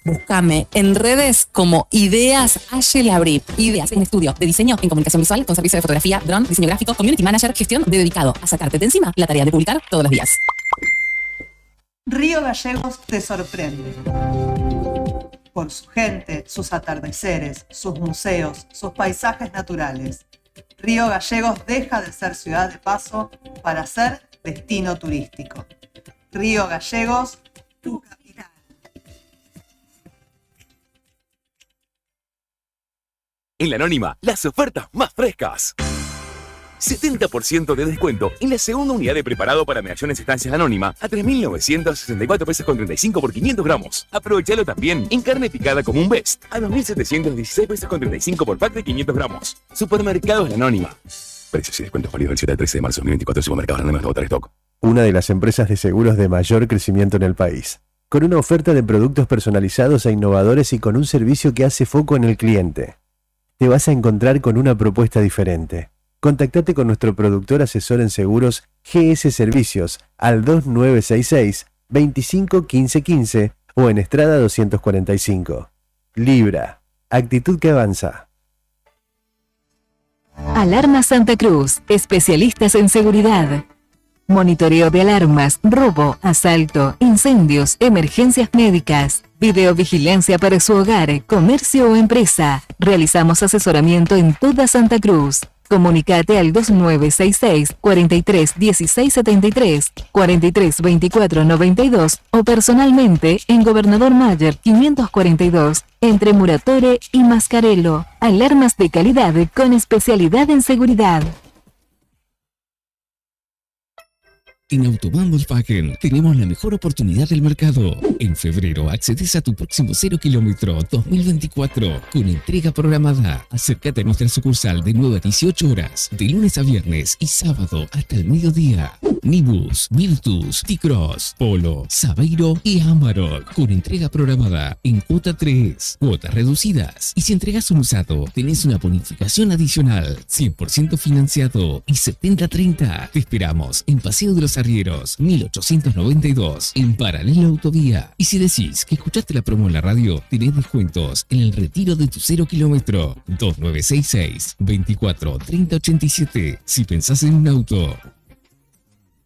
Búscame en redes como Ideas Ayelabrip. Ideas, un estudio de diseño en comunicación visual con servicio de fotografía, drone, diseño gráfico, community manager, gestión dedicado a sacarte de encima la tarea de publicar todos los días. Río Gallegos te sorprende. Por su gente, sus atardeceres, sus museos, sus paisajes naturales. Río Gallegos deja de ser ciudad de paso para ser destino turístico. Río Gallegos, tu capital. En La Anónima, las ofertas más frescas. 70% de descuento en la segunda unidad de preparado para medallones estancias Anónima a 3.964 pesos con 35 por 500 gramos. Aprovechalo también en carne picada como un Best a 2.716 pesos con 35 por pack de 500 gramos. Supermercados La Anónima. Precios y descuentos válidos del 7 al 13 de marzo de 2024 en Supermercados La Anónima hasta agotar stock. Una de las empresas de seguros de mayor crecimiento en el país, con una oferta de productos personalizados e innovadores y con un servicio que hace foco en el cliente. Te vas a encontrar con una propuesta diferente. Contactate con nuestro productor asesor en seguros GS Servicios al 2966 25 15 15 o en Estrada 245. Libra, actitud que avanza. Alarma Santa Cruz, especialistas en seguridad. Monitoreo de alarmas, robo, asalto, incendios, emergencias médicas, videovigilancia para su hogar, comercio o empresa. Realizamos asesoramiento en toda Santa Cruz. Comunicate al 2966 43 16 73, 43 24 92 o personalmente en Gobernador Mayer 542, entre Muratore y Mascarello. Alarmas de calidad con especialidad en seguridad. En Autobahn Volkswagen tenemos la mejor oportunidad del mercado. En febrero accedes a tu próximo 0 kilómetro 2024 con entrega programada. Acércate a nuestra sucursal de 9 a 18 horas, de lunes a viernes y sábado hasta el mediodía. Nibus, Virtus, T-Cross, Polo, Sabeiro y Amarok con entrega programada en cuota 3, cuotas reducidas. Y si entregas un usado, tenés una bonificación adicional, 100% financiado y 70-30. Te esperamos en Paseo de los Arrieros, 1892, en Paralela Autovía. Y si decís que escuchaste la promo en la radio, tenés descuentos en el retiro de tu 0 kilómetro. 2966 24 30 87. Si pensás en un auto,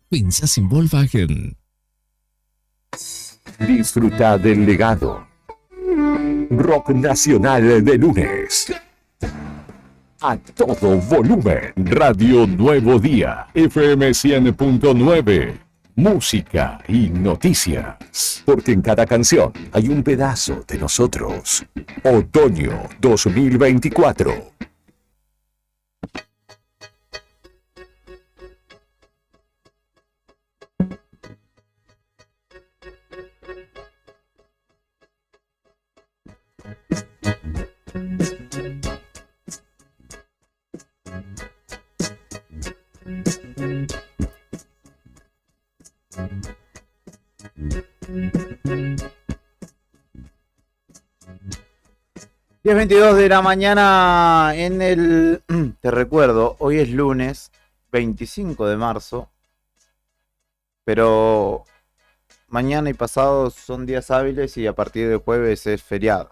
pensás en Volkswagen. Disfruta del legado. Rock nacional de lunes. A todo volumen. Radio Nuevo Día. FM 100.9. Música y noticias. Porque en cada canción hay un pedazo de nosotros. Otoño 2024. 10:22 de la mañana en el... Te recuerdo, hoy es lunes 25 de marzo, pero mañana y pasado son días hábiles y a partir de jueves es feriado.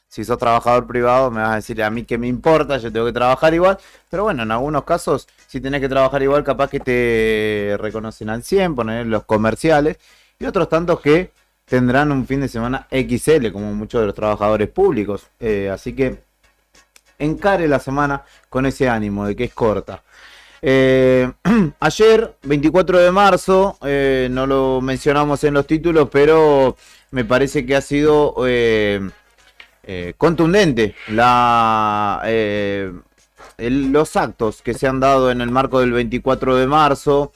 Si sos trabajador privado me vas a decir, a mí qué me importa, yo tengo que trabajar igual. Pero bueno, en algunos casos, si tenés que trabajar igual, capaz que te reconocen al 100, poner los comerciales. Y otros tantos que tendrán un fin de semana XL, como muchos de los trabajadores públicos. Así que encare la semana con ese ánimo de que es corta. Ayer, 24 de marzo, no lo mencionamos en los títulos, pero me parece que ha sido... contundente los actos que se han dado en el marco del 24 de marzo,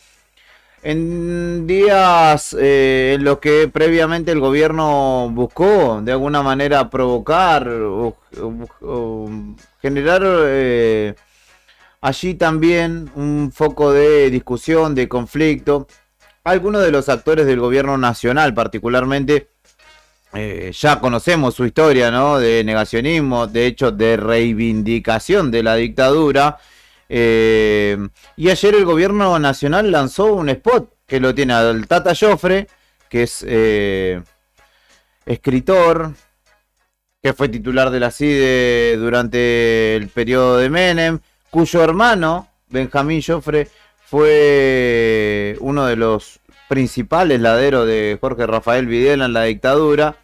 en días en los que previamente el gobierno buscó de alguna manera provocar o generar allí también un foco de discusión, de conflicto. Algunos de los actores del gobierno nacional particularmente ya conocemos su historia, ¿no? De negacionismo, de hecho de reivindicación de la dictadura. Y ayer el gobierno nacional lanzó un spot que lo tiene al Tata Joffre, que es escritor, que fue titular de la CIDE durante el periodo de Menem, cuyo hermano, Benjamín Joffre, fue uno de los principales laderos de Jorge Rafael Videla en la dictadura.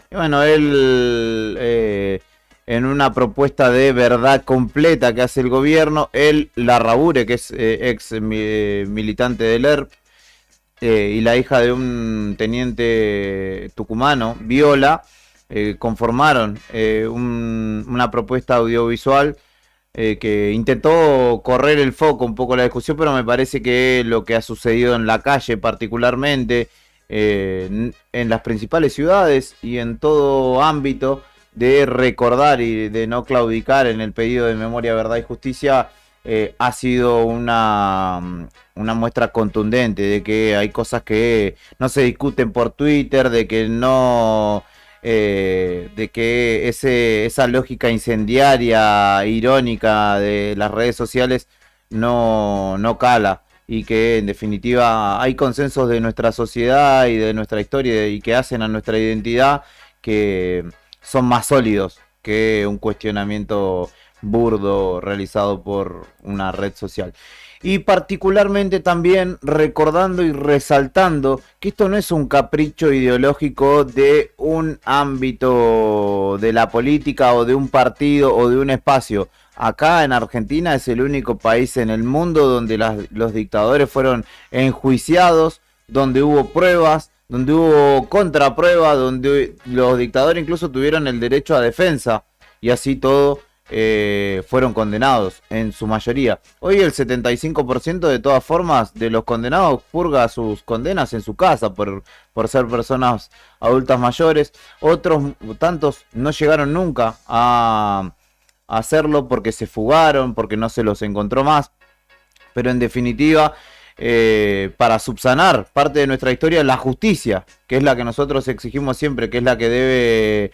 Y bueno, él en una propuesta de verdad completa que hace el gobierno, él, Larrabure, que es ex militante del ERP, y la hija de un teniente tucumano, Viola, conformaron una propuesta audiovisual que intentó correr el foco un poco la discusión, pero me parece que lo que ha sucedido en la calle particularmente, en las principales ciudades y en todo ámbito, de recordar y de no claudicar en el pedido de memoria, verdad y justicia, ha sido una muestra contundente de que hay cosas que no se discuten por Twitter, de que no... de que esa lógica incendiaria, irónica de las redes sociales no cala, y que en definitiva hay consensos de nuestra sociedad y de nuestra historia y que hacen a nuestra identidad que son más sólidos que un cuestionamiento burdo realizado por una red social. Y particularmente también recordando y resaltando que esto no es un capricho ideológico de un ámbito de la política o de un partido o de un espacio. Acá en Argentina es el único país en el mundo donde los dictadores fueron enjuiciados, donde hubo pruebas, donde hubo contrapruebas, donde los dictadores incluso tuvieron el derecho a defensa, y así todo fueron condenados en su mayoría. Hoy el 75% de todas formas de los condenados purga sus condenas en su casa por ser personas adultas mayores. Otros tantos no llegaron nunca a hacerlo porque se fugaron, porque no se los encontró más. Pero en definitiva, para subsanar parte de nuestra historia, la justicia, que es la que nosotros exigimos siempre, que es la que debe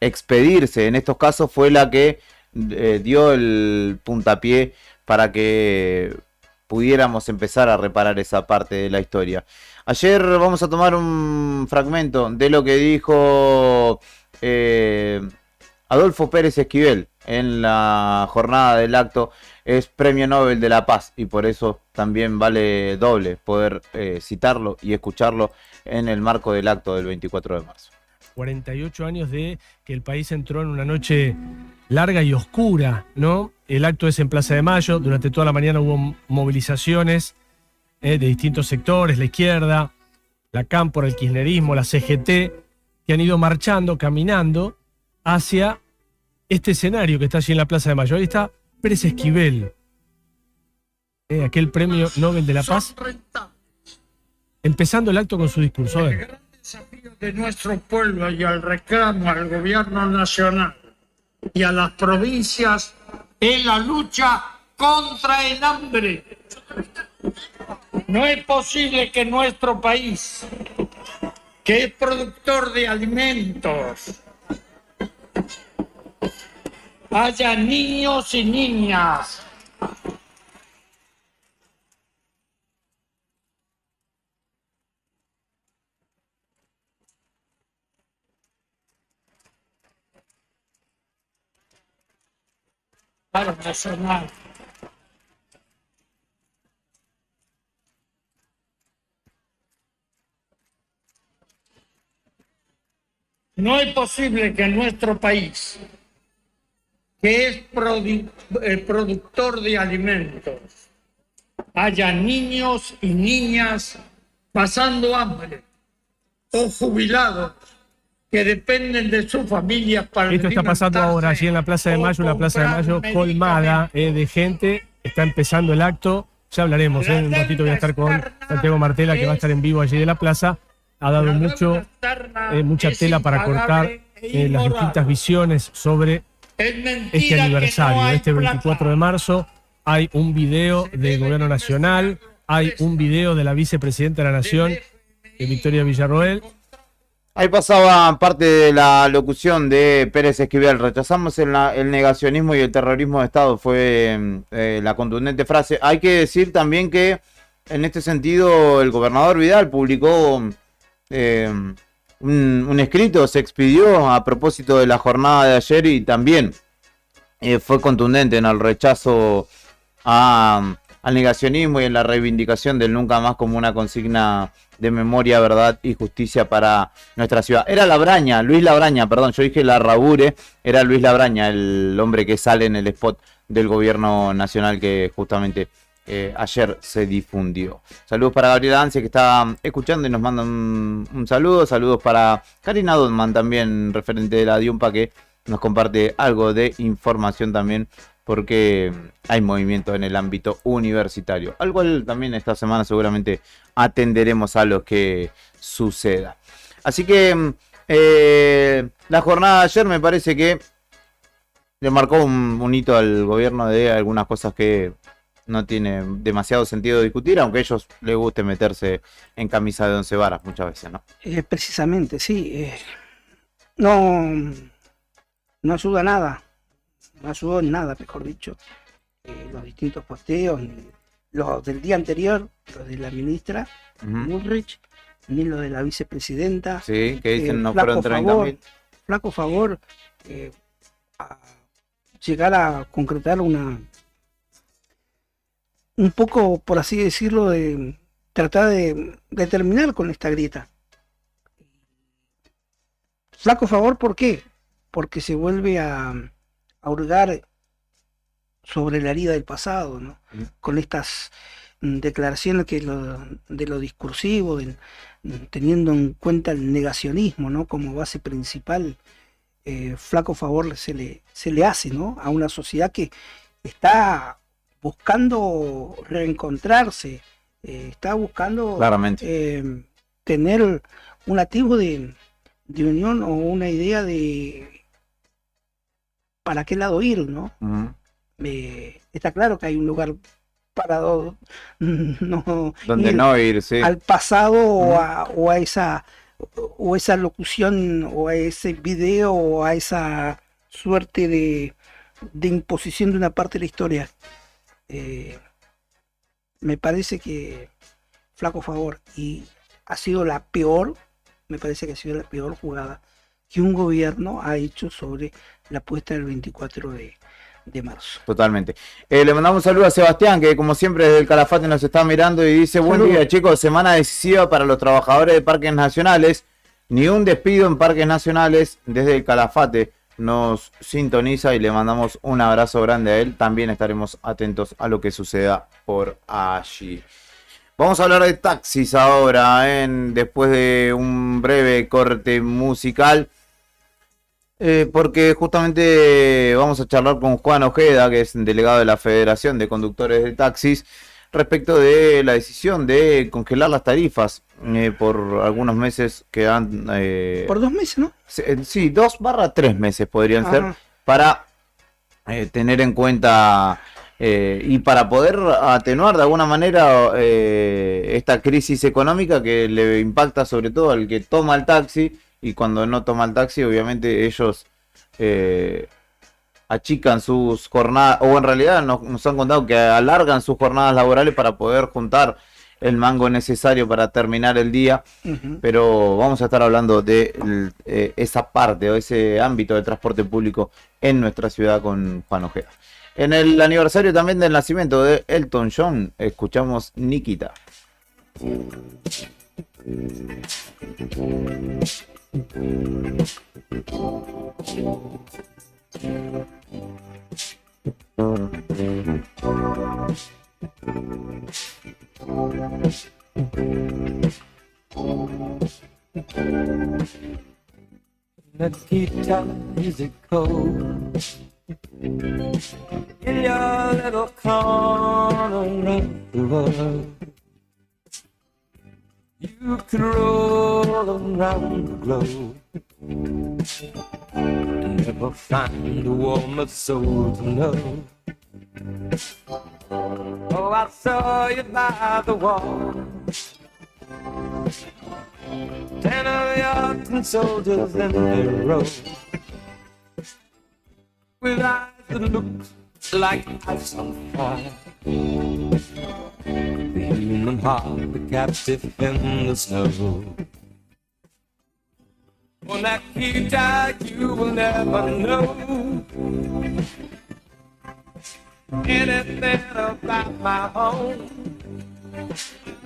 expedirse en estos casos, fue la que dio el puntapié para que pudiéramos empezar a reparar esa parte de la historia. Ayer vamos a tomar un fragmento de lo que dijo Adolfo Pérez Esquivel en la jornada del acto. Es Premio Nobel de la Paz y por eso también vale doble poder citarlo y escucharlo en el marco del acto del 24 de marzo. 48 años de que el país entró en una noche larga y oscura, ¿no? El acto es en Plaza de Mayo, durante toda la mañana hubo movilizaciones de distintos sectores, la izquierda, la Cámpora, el kirchnerismo, la CGT, que han ido marchando, caminando hacia este escenario que está allí en la Plaza de Mayo. Ahí está Pérez Esquivel, aquel Premio Nobel de la Paz, empezando el acto con su discurso. A ver. Desafío de nuestro pueblo y al reclamo al gobierno nacional y a las provincias es la lucha contra el hambre. No es posible que nuestro país, que es productor de alimentos, haya niños y niñas. Paro nacional. No es posible que en nuestro país, que es productor de alimentos, haya niños y niñas pasando hambre o jubilados que dependen de sus familias para Esto está pasando ahora allí en la Plaza de Mayo, una Plaza de Mayo colmada de gente. Está empezando el acto. Ya hablaremos, en un ratito voy a estar con Santiago Martela, que va a estar en vivo allí de la plaza. Ha dado mucha tela para cortar las distintas visiones sobre este aniversario, este 24 de marzo. Hay un video del Gobierno Nacional, hay un video de la Vicepresidenta de la Nación, Victoria Villarroel. Ahí pasaba parte de la locución de Pérez Esquivel. Rechazamos el negacionismo y el terrorismo de Estado, fue la contundente frase. Hay que decir también que en este sentido el gobernador Vidal publicó un escrito, se expidió a propósito de la jornada de ayer y también fue contundente en el rechazo al negacionismo y en la reivindicación del nunca más como una consigna de memoria, verdad y justicia para nuestra ciudad. Era Labraña, Luis Labraña, perdón, yo dije Larrabure, era Luis Labraña, el hombre que sale en el spot del gobierno nacional que justamente ayer se difundió. Saludos para Gabriela Ancia, que está escuchando y nos manda un saludo. Saludos para Karina Dodman, también referente de la Diumpa, que nos comparte algo de información también, porque hay movimiento en el ámbito universitario, al cual también esta semana seguramente atenderemos a lo que suceda. Así que la jornada de ayer me parece que le marcó un hito al gobierno de algunas cosas que no tiene demasiado sentido discutir, aunque a ellos les guste meterse en camisa de 11 varas muchas veces, ¿no? Precisamente, sí. No ayuda a nada. No ayudó en nada, mejor dicho. Los distintos posteos, ni los del día anterior, los de la ministra Bullrich, ni los de la vicepresidenta. Sí, que dicen no fueron 30.000. Flaco favor a llegar a concretar un poco, por así decirlo, de tratar de terminar con esta grieta. Flaco favor, ¿por qué? Porque se vuelve a hurgar sobre la herida del pasado, ¿no? Con estas declaraciones de lo discursivo, teniendo en cuenta el negacionismo, ¿no? Como base principal. Flaco favor se le hace, ¿no? A una sociedad que está buscando reencontrarse, está buscando tener un atisbo de unión o una idea de para qué lado ir, ¿no? Está claro que hay un lugar para donde no ir, sí, al pasado o a esa locución o a ese video o a esa suerte de imposición de una parte de la historia. Me parece que flaco favor, y ha sido la peor, me parece que ha sido la peor jugada que un gobierno ha hecho sobre la puesta del 24 de marzo. Totalmente. Le mandamos un saludo a Sebastián, que como siempre desde el Calafate nos está mirando y dice: buen día, chicos, semana decisiva para los trabajadores de parques nacionales, ni un despido en parques nacionales. Desde el Calafate nos sintoniza y le mandamos un abrazo grande a él. También estaremos atentos a lo que suceda por allí. Vamos a hablar de taxis ahora, después de un breve corte musical. Porque justamente vamos a charlar con Juan Ojeda, que es delegado de la Federación de Conductores de Taxis, respecto de la decisión de congelar las tarifas por algunos meses que han... por 2 meses, ¿no? Sí, 2/3 meses podrían ser, para tener en cuenta y para poder atenuar de alguna manera esta crisis económica que le impacta sobre todo al que toma el taxi. Y cuando no toma el taxi, obviamente ellos achican sus jornadas, o en realidad nos han contado que alargan sus jornadas laborales para poder juntar el mango necesario para terminar el día, pero vamos a estar hablando de esa parte o ese ámbito de transporte público en nuestra ciudad con Juan Ojeda. En el aniversario también del nacimiento de Elton John, escuchamos Nikita. Nikita, is it cold in your little corner of the world? You could roll around the globe and never find a warmer soul to know. Oh, I saw you by the wall, 10 of your tin soldiers in their row, with eyes that looked like ice on fire. The human heart, the captive in the snow. Oh, Nikita, you will never know anything about my home.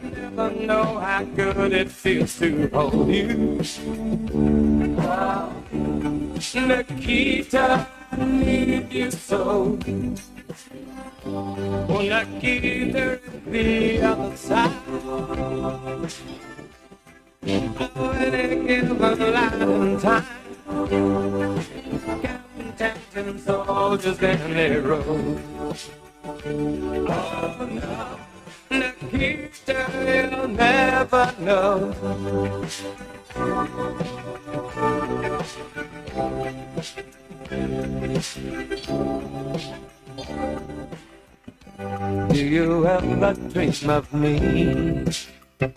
Never know how good it feels to hold you. Oh, Nikita, I need you so. Oh, Nikita, the other side. Oh, any given light time, counting tempting soldiers in their row. Oh, no, Nikita, you'll never know. Do you ever dream of me? Do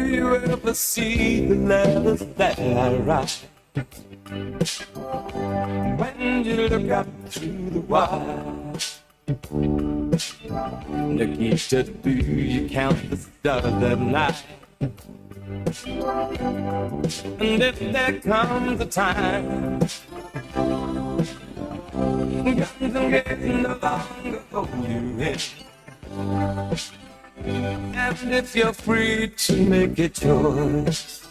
you ever see the letters that I write? When you look up through the wire, Nikita, do you count the stars at night? And if there comes a time guns and gates no longer hold you in, and if you're free to make a choice,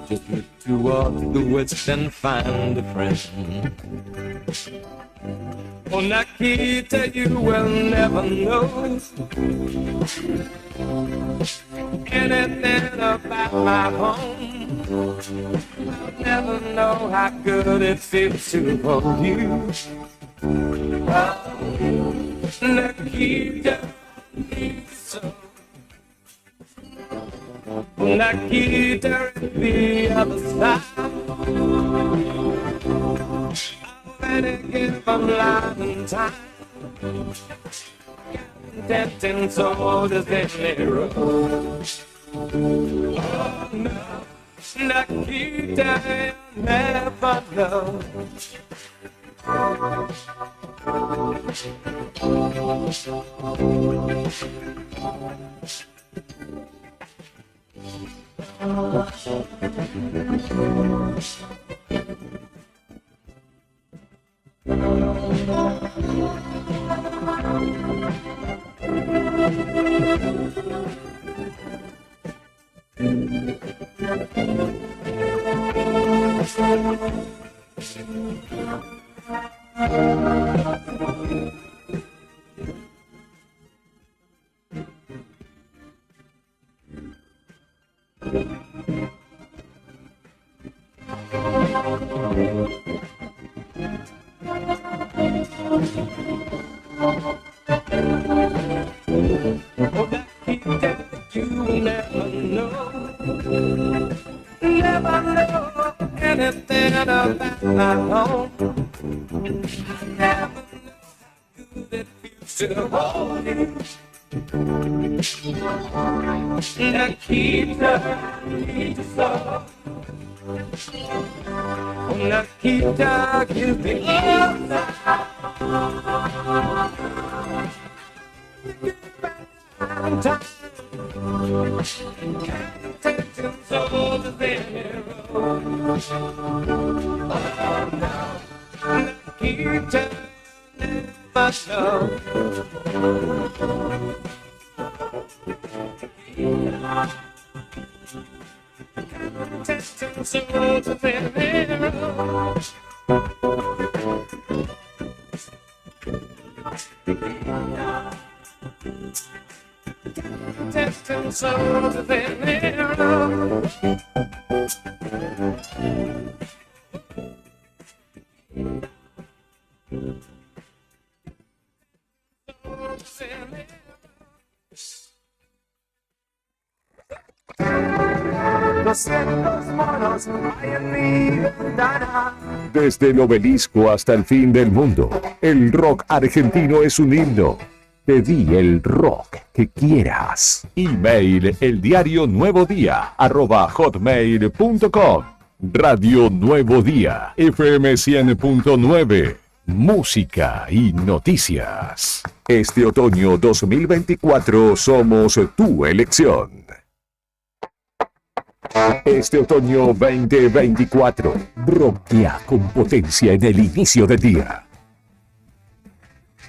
just look towards the west and find a friend. Oh, Nikita, you will never know anything about my home. I'll never know how good it feels to hold you. Oh, Nikita, need so. Nikita, the other side. Any given life and time, tempting soldiers in their row. Oh no, Nikita, you'll never know. Nikita, give me love now. Time. Intentions of the narrow. Oh no, Nikita, never know. Intentions of the narrow. Distance over the narrow. Desde el obelisco hasta el fin del mundo, el rock argentino es un himno. Pedí el rock que quieras. Email eldiarionuevodía@hotmail.com. Radio Nuevo Día, FM 100.9. Música y noticias. Este otoño 2024 somos tu elección. Este otoño 2024, rockea con potencia en el inicio del día.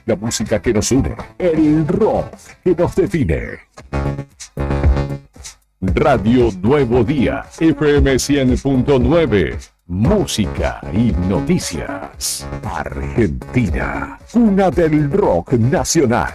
La música que nos une, el rock que nos define. Radio Nuevo Día, FM 100.9. Música y noticias. Argentina, cuna del rock nacional.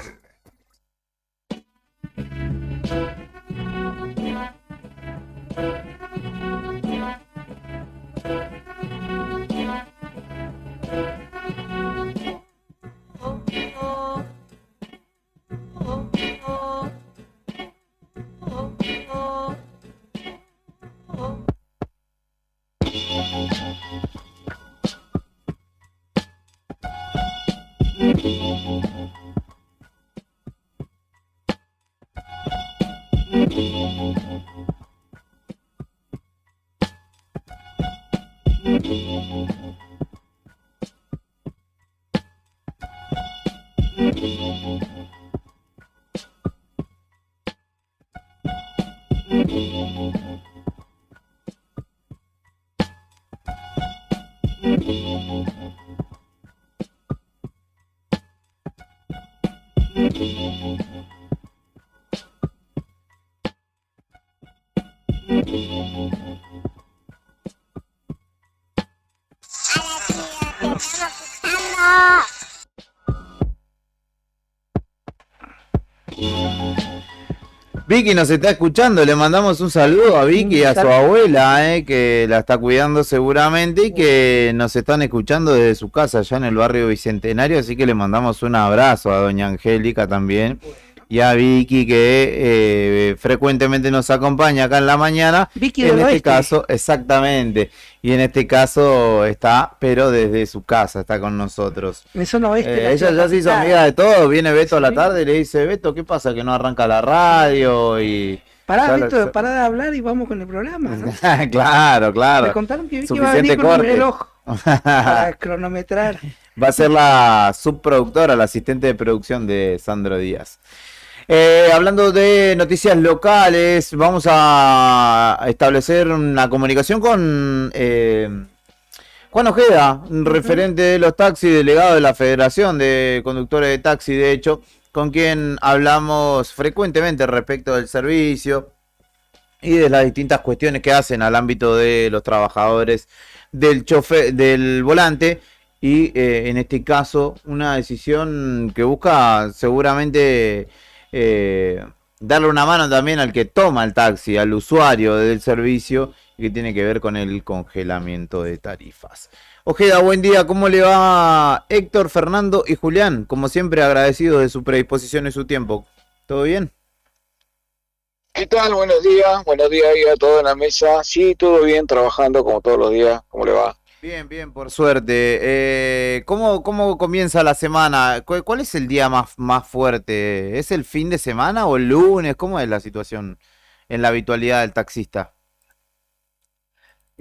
Vicky nos está escuchando, le mandamos un saludo a Vicky y a su abuela, que la está cuidando seguramente y que nos están escuchando desde su casa allá en el barrio Bicentenario, así que le mandamos un abrazo a doña Angélica también y a Vicky que frecuentemente nos acompaña acá en la mañana. Vicky en del este Oeste. caso, exactamente, y en este caso está, pero desde su casa, está con nosotros. En zona oeste. Ella ya se hizo amiga de todo, viene Beto a la tarde y le dice, Beto, ¿qué pasa? Que no arranca la radio y... Pará, Beto, pará de hablar y vamos con el programa, ¿no? Claro. Me contaron que Vicky Suficiente va a venir con un corte. reloj para cronometrar. Va a ser la subproductora, la asistente de producción de Sandro Díaz. Hablando de noticias locales, vamos a establecer una comunicación con Juan Ojeda, referente de los taxis, delegado de la Federación de Conductores de Taxi, de hecho, con quien hablamos frecuentemente respecto del servicio y de las distintas cuestiones que hacen al ámbito de los trabajadores del chofer, del volante. Y en este caso, una decisión que busca seguramente darle una mano también al que toma el taxi, al usuario del servicio, y que tiene que ver con el congelamiento de tarifas. Ojeda, buen día, ¿cómo le va Héctor, Fernando y Julián? Como siempre, agradecido de su predisposición y su tiempo. ¿Todo bien? ¿Qué tal? Buenos días ahí a todos en la mesa. Sí, todo bien, trabajando como todos los días. ¿Cómo le va? Bien, por suerte. ¿Cómo comienza la semana? ¿Cuál es el día más fuerte? ¿Es el fin de semana o el lunes? ¿Cómo es la situación en la habitualidad del taxista?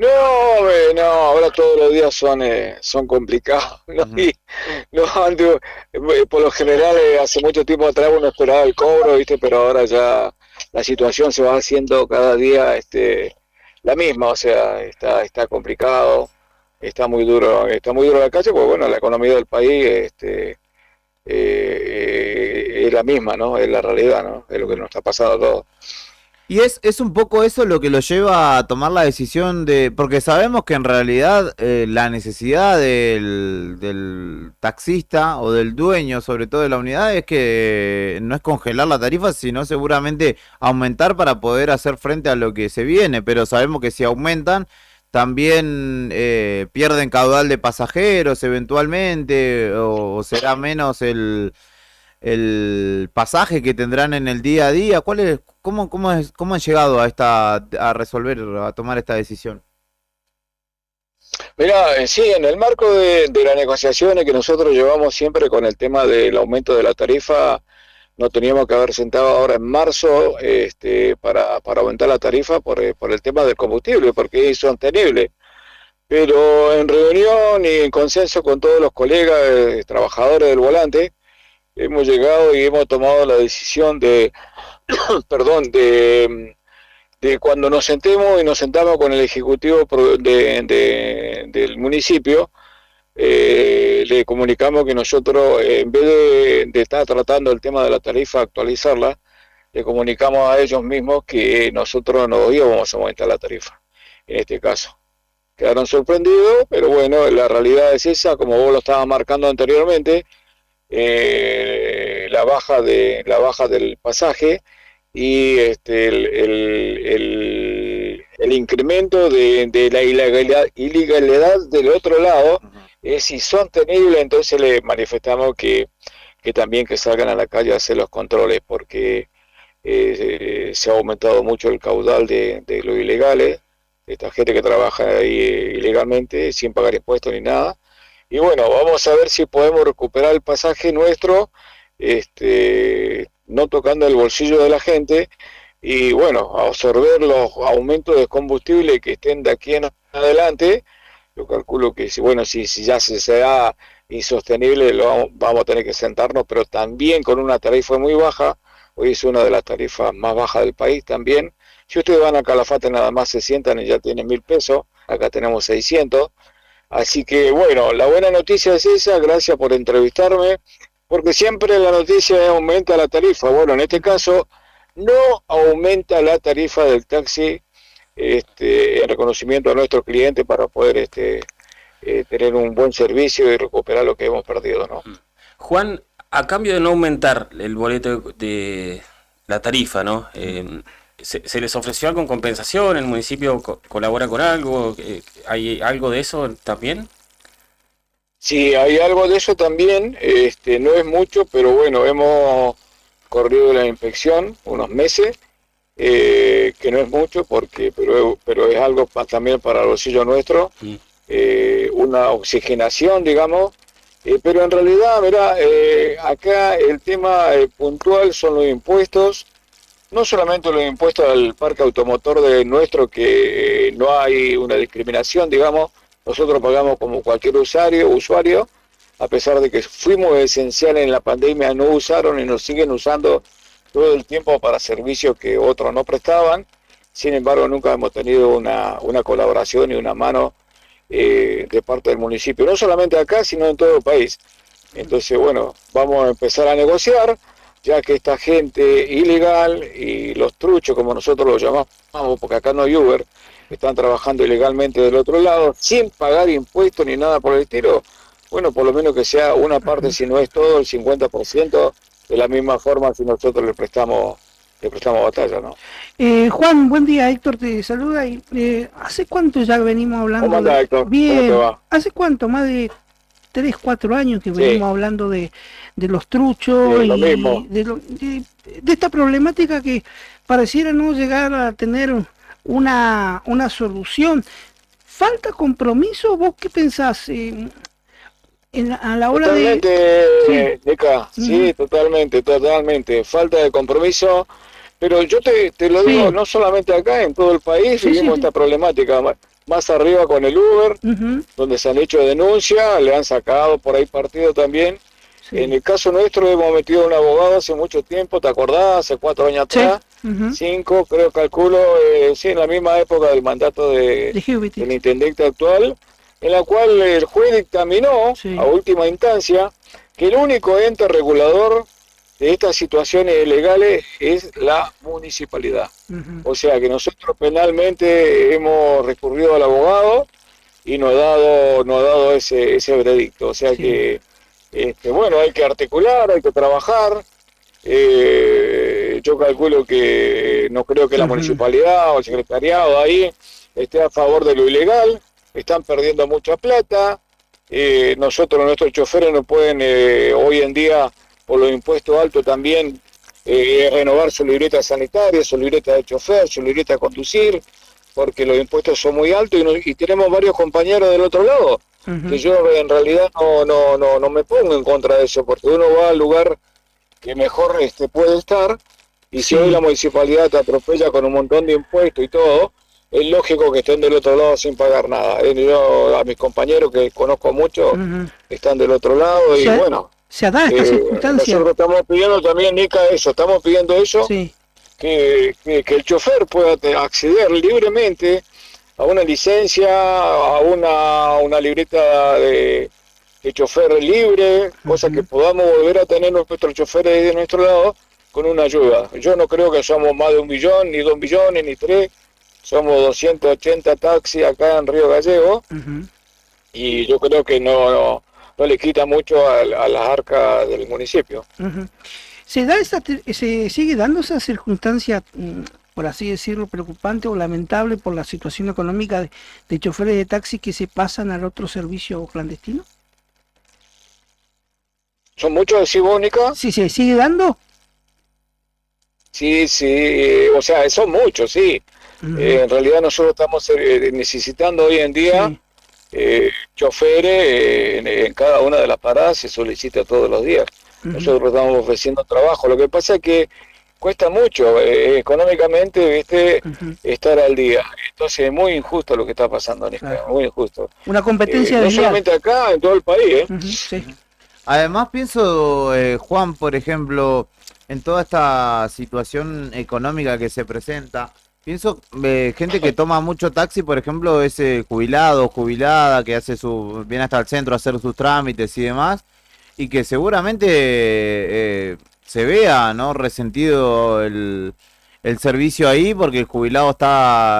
No, ahora todos los días son complicados, ¿no? Y antes, por lo general, hace mucho tiempo atrás uno esperaba el cobro, ¿viste? Pero ahora ya la situación se va haciendo cada día la misma, o sea, está complicado, está muy duro la calle, porque bueno, la economía del país es la misma, ¿no? Es la realidad, ¿no? Es lo que nos está pasando a todos. Y es un poco eso lo que lo lleva a tomar la decisión porque sabemos que en realidad la necesidad del taxista o del dueño, sobre todo de la unidad, es que no es congelar la tarifa, sino seguramente aumentar para poder hacer frente a lo que se viene, pero sabemos que si aumentan, también pierden caudal de pasajeros eventualmente, o será menos el pasaje que tendrán en el día a día. ¿Cómo han llegado a tomar esta decisión? Mira, sí, en el marco de las negociaciones que nosotros llevamos siempre con el tema del aumento de la tarifa, nos teníamos que haber sentado ahora en marzo para aumentar la tarifa por el tema del combustible, porque es insostenible. Pero en reunión y en consenso con todos los colegas trabajadores del volante, hemos llegado y hemos tomado la decisión de cuando nos sentamos con el ejecutivo del municipio, le comunicamos que nosotros, en vez de estar tratando el tema de la tarifa, actualizarla, le comunicamos a ellos mismos que nosotros no íbamos a aumentar la tarifa, en este caso. Quedaron sorprendidos, pero bueno, la realidad es esa, como vos lo estabas marcando anteriormente, la baja del pasaje y el incremento de la ilegalidad del otro lado es insostenible. Entonces le manifestamos que también que salgan a la calle a hacer los controles, porque se ha aumentado mucho el caudal de los ilegales, de esta gente que trabaja ahí ilegalmente sin pagar impuestos ni nada. Y bueno, vamos a ver si podemos recuperar el pasaje nuestro, no tocando el bolsillo de la gente, y bueno, absorber los aumentos de combustible que estén de aquí en adelante. Yo calculo que si ya se da insostenible, vamos a tener que sentarnos, pero también con una tarifa muy baja. Hoy es una de las tarifas más bajas del país también. Si ustedes van a Calafate nada más se sientan y ya tienen 1.000 pesos, acá tenemos 600. Así que bueno, la buena noticia es esa, gracias por entrevistarme, porque siempre la noticia es aumenta la tarifa. Bueno, en este caso no aumenta la tarifa del taxi en reconocimiento a nuestros clientes para poder tener un buen servicio y recuperar lo que hemos perdido, ¿no? Juan, a cambio de no aumentar el boleto de la tarifa, ¿no? ¿Se les ofreció algo en compensación? ¿El municipio colabora con algo? ¿Hay algo de eso también? Sí, hay algo de eso también. No es mucho, pero bueno, hemos corrido la inspección unos meses, que no es mucho, pero es algo también para el bolsillo nuestro, una oxigenación, digamos. Pero en realidad, mirá, acá el tema puntual son los impuestos. No solamente los impuestos al parque automotor de nuestro, que no hay una discriminación, digamos, nosotros pagamos como cualquier usuario, a pesar de que fuimos esenciales en la pandemia, no usaron y nos siguen usando todo el tiempo para servicios que otros no prestaban. Sin embargo, nunca hemos tenido una colaboración y una mano de parte del municipio, no solamente acá, sino en todo el país. Entonces, bueno, vamos a empezar a negociar, ya que esta gente ilegal y los truchos, como nosotros los llamamos, porque acá no hay Uber, están trabajando ilegalmente del otro lado, sin pagar impuestos ni nada por el estilo. Bueno, por lo menos que sea una parte, si no es todo, el 50%, de la misma forma si nosotros le prestamos batalla, ¿no? Juan, buen día, Héctor te saluda. ¿Hace cuánto ya venimos hablando? ¿Cómo anda, Héctor? Bien. ¿Cómo te va? ¿Hace cuánto? Más de 3, 4 años que venimos hablando de los truchos y de esta problemática que pareciera no llegar a tener una solución. ¿Falta compromiso? ¿Vos qué pensás a la hora de... Nica, sí, totalmente. Falta de compromiso, pero yo te lo digo, no solamente acá, en todo el país vivimos esta problemática. más arriba con el Uber, donde se han hecho denuncias, le han sacado por ahí partido también. Sí. En el caso nuestro hemos metido a un abogado hace mucho tiempo, ¿te acordás? Hace 4 años atrás, 5, creo, calculo, sí, en la misma época del mandato del intendente actual, en la cual el juez dictaminó, a última instancia, que el único ente regulador de estas situaciones ilegales es la municipalidad. O sea que nosotros penalmente hemos recurrido al abogado y nos ha dado ese veredicto. O sea que, bueno, hay que articular, hay que trabajar. Yo calculo que no creo que la municipalidad o el secretariado ahí esté a favor de lo ilegal. Están perdiendo mucha plata. Nuestros choferes no pueden hoy en día, por los impuestos altos también, renovar su libreta sanitaria, su libreta de chofer, su libreta de conducir, porque los impuestos son muy altos y tenemos varios compañeros del otro lado, que yo en realidad no me pongo en contra de eso, porque uno va al lugar que mejor puede estar, y si hoy la municipalidad te atropella con un montón de impuestos y todo, es lógico que estén del otro lado sin pagar nada. Yo a mis compañeros que conozco mucho están del otro lado y bueno. Se da esta circunstancia. Nosotros estamos pidiendo también, Nica, estamos pidiendo eso, que el chofer pueda acceder libremente a una licencia, a una libreta de chofer libre, cosa que podamos volver a tener nuestros choferes de nuestro lado con una ayuda. Yo no creo que somos más de 1 millón, ni 2 millones, ni 3, somos 280 taxis acá en Río Gallegos, y yo creo que no le quita mucho a las arcas del municipio. ¿Se sigue dando esa circunstancia, por así decirlo, preocupante o lamentable por la situación económica de choferes de taxi que se pasan al otro servicio clandestino? ¿Son muchos, decís, Bónica? Sí, ¿se sigue dando? Sí, o sea, son muchos, sí. En realidad nosotros estamos necesitando hoy en día choferes en cada una de las paradas, se solicita todos los días. Nosotros estamos ofreciendo trabajo. Lo que pasa es que cuesta mucho económicamente, ¿viste? Estar al día. Entonces es muy injusto lo que está pasando, Nica, muy injusto. Una competencia no solamente acá, en todo el país. Además pienso, Juan, por ejemplo, en toda esta situación económica que se presenta, pienso gente que toma mucho taxi, por ejemplo, ese jubilado o jubilada que viene hasta el centro a hacer sus trámites y demás, y que seguramente se vea, ¿no?, resentido el servicio ahí, porque el jubilado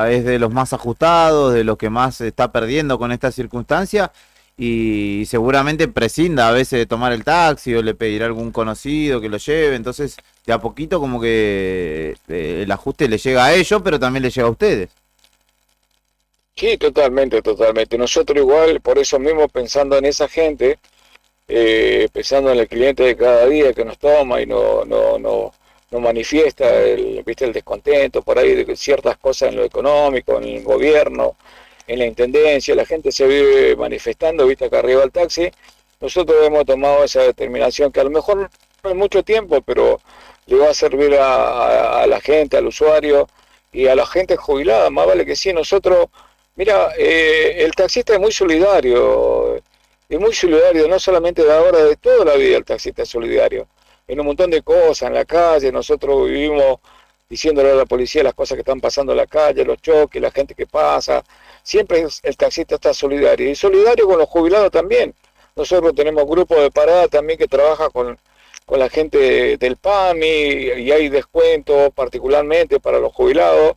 es de los más ajustados, de los que más está perdiendo con esta circunstancia, y seguramente prescinda a veces de tomar el taxi o le pedirá a algún conocido que lo lleve. Entonces de a poquito como que el ajuste le llega a ellos, pero también le llega a ustedes. Sí, totalmente. Nosotros igual, por eso mismo, pensando en esa gente, pensando en el cliente de cada día que nos toma y no manifiesta el descontento por ahí de ciertas cosas en lo económico, en el gobierno, en la intendencia, la gente se vive manifestando, viste, acá arriba del taxi. Nosotros hemos tomado esa determinación que a lo mejor no es mucho tiempo, pero le va a servir a la gente, al usuario y a la gente jubilada, más vale que sí. Nosotros, mira, el taxista es muy solidario, no solamente de ahora, de toda la vida el taxista es solidario, en un montón de cosas, en la calle. Nosotros vivimos diciéndole a la policía las cosas que están pasando en la calle, los choques, la gente que pasa. Siempre el taxista está solidario, y solidario con los jubilados también. Nosotros tenemos grupos de parada también que trabaja con la gente del PAMI, y hay descuentos particularmente para los jubilados,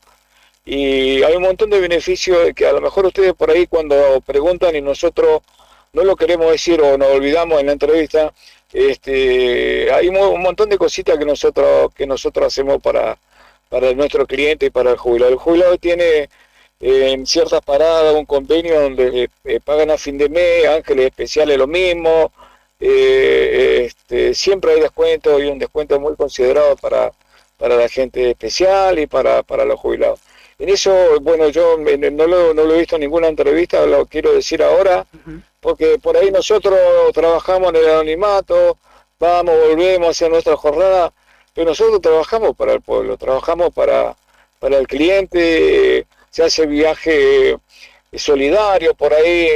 y hay un montón de beneficios que a lo mejor ustedes por ahí cuando preguntan y nosotros no lo queremos decir o nos olvidamos en la entrevista, hay un montón de cositas que nosotros hacemos para nuestro cliente y para el jubilado. El jubilado tiene en ciertas paradas un convenio donde pagan a fin de mes, Ángeles Especiales lo mismo, siempre hay descuentos, y un descuento muy considerado para la gente especial y para los jubilados. En eso, bueno, yo no lo he visto en ninguna entrevista, lo quiero decir ahora, porque por ahí nosotros trabajamos en el anonimato, volvemos a hacer nuestra jornada, pero nosotros trabajamos para el pueblo, trabajamos para el cliente. Se hace viaje solidario por ahí,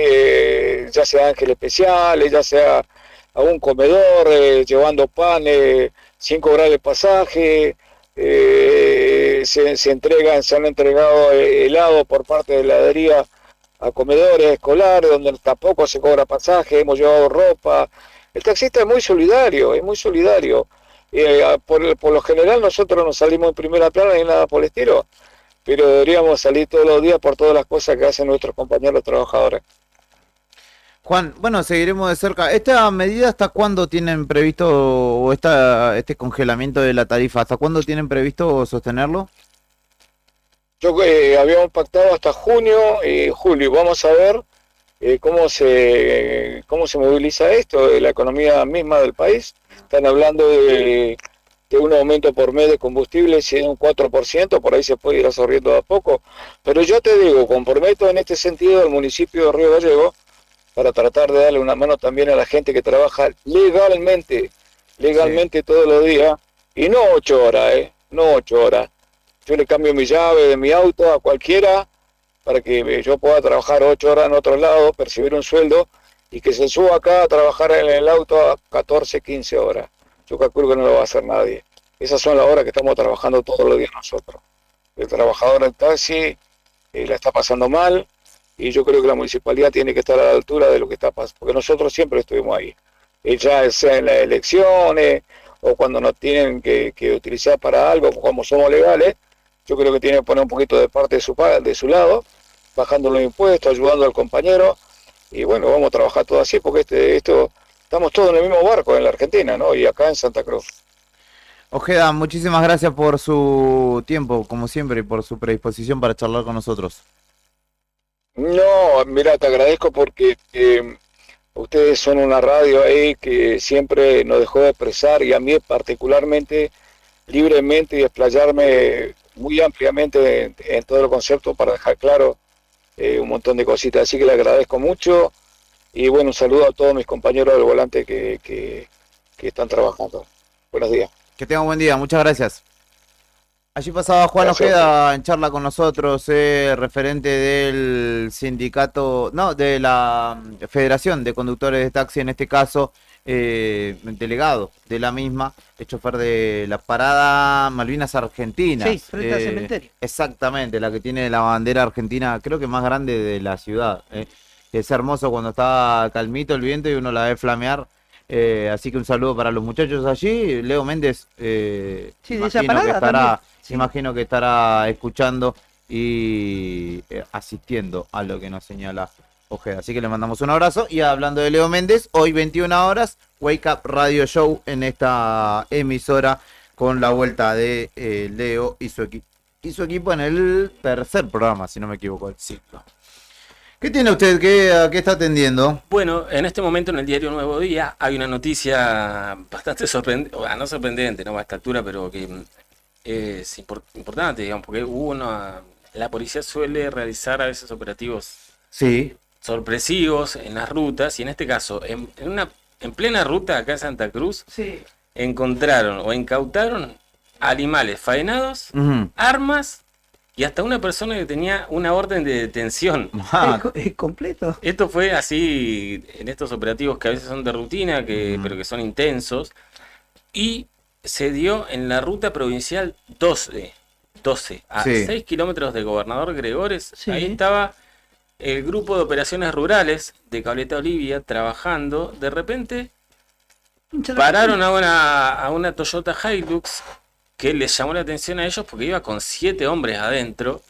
ya sea ángeles especiales, ya sea a un comedor, llevando pan, sin cobrar el pasaje, se han entregado helado por parte de la heladería a comedores escolares donde tampoco se cobra pasaje, hemos llevado ropa. El taxista es muy solidario, por lo general nosotros no salimos en primera plana ni nada por el estilo, pero deberíamos salir todos los días por todas las cosas que hacen nuestros compañeros trabajadores. Juan, bueno, seguiremos de cerca. ¿Esta medida hasta cuándo tienen previsto, o este congelamiento de la tarifa, hasta cuándo tienen previsto sostenerlo? Habíamos pactado hasta junio y julio. Vamos a ver cómo se moviliza esto, la economía misma del país. Están hablando de un aumento por mes de combustible, si es un 4%, por ahí se puede ir absorbiendo de a poco. Pero yo te digo, comprometo en este sentido al municipio de Río Gallegos para tratar de darle una mano también a la gente que trabaja legalmente todos los días, y no 8 horas, no 8 horas. Yo le cambio mi llave de mi auto a cualquiera para que yo pueda trabajar 8 horas en otro lado, percibir un sueldo, y que se suba acá a trabajar en el auto a 14, 15 horas. Yo calculo que no lo va a hacer nadie. Esas son las horas que estamos trabajando todos los días nosotros. El trabajador del taxi la está pasando mal, y yo creo que la municipalidad tiene que estar a la altura de lo que está pasando, porque nosotros siempre estuvimos ahí. Ya sea en las elecciones, o cuando nos tienen que utilizar para algo, como somos legales, yo creo que tiene que poner un poquito de parte de su lado, bajando los impuestos, ayudando al compañero, y bueno, vamos a trabajar todo así, porque estamos todos en el mismo barco en la Argentina, ¿no? Y acá en Santa Cruz. Ojeda, muchísimas gracias por su tiempo, como siempre, y por su predisposición para charlar con nosotros. No, mira, te agradezco porque ustedes son una radio ahí que siempre nos dejó de expresar, y a mí particularmente, libremente, y explayarme muy ampliamente en todo el concepto para dejar claro un montón de cositas. Así que le agradezco mucho, y bueno, un saludo a todos mis compañeros del volante que están trabajando. Buenos días. Que tengan un buen día, muchas gracias. Allí pasaba Juan Ojeda en charla con nosotros, referente del sindicato, no, de la Federación de Conductores de Taxi, en este caso, delegado de la misma, el chofer de la parada Malvinas Argentinas. Sí, frente al cementerio. Exactamente, la que tiene la bandera argentina, creo que más grande de la ciudad. Es hermoso cuando está calmito el viento y uno la ve flamear. Así que un saludo para los muchachos allí. Leo Méndez, imagino que estará escuchando y asistiendo a lo que nos señala Ojeda. Así que le mandamos un abrazo. Y hablando de Leo Méndez, hoy 21 horas, Wake Up Radio Show en esta emisora, con la vuelta de Leo y su equipo en el tercer programa, si no me equivoco, del ciclo. ¿Qué tiene usted? ¿Qué está atendiendo? Bueno, en este momento en el diario Nuevo Día hay una noticia bastante sorprendente, no sorprendente, no a esta altura, pero que es importante, digamos, porque la policía suele realizar a veces operativos sorpresivos en las rutas, y en este caso, en plena ruta acá en Santa Cruz, encontraron o incautaron animales faenados, armas, y hasta una persona que tenía una orden de detención. ¿Es completo? Esto fue así en estos operativos que a veces son de rutina, pero que son intensos. Y se dio en la ruta provincial 12 a 6 kilómetros de Gobernador Gregores. Ahí estaba el grupo de operaciones rurales de Caleta Olivia trabajando. De repente pararon a una Toyota Hilux, que les llamó la atención a ellos porque iba con 7 hombres adentro,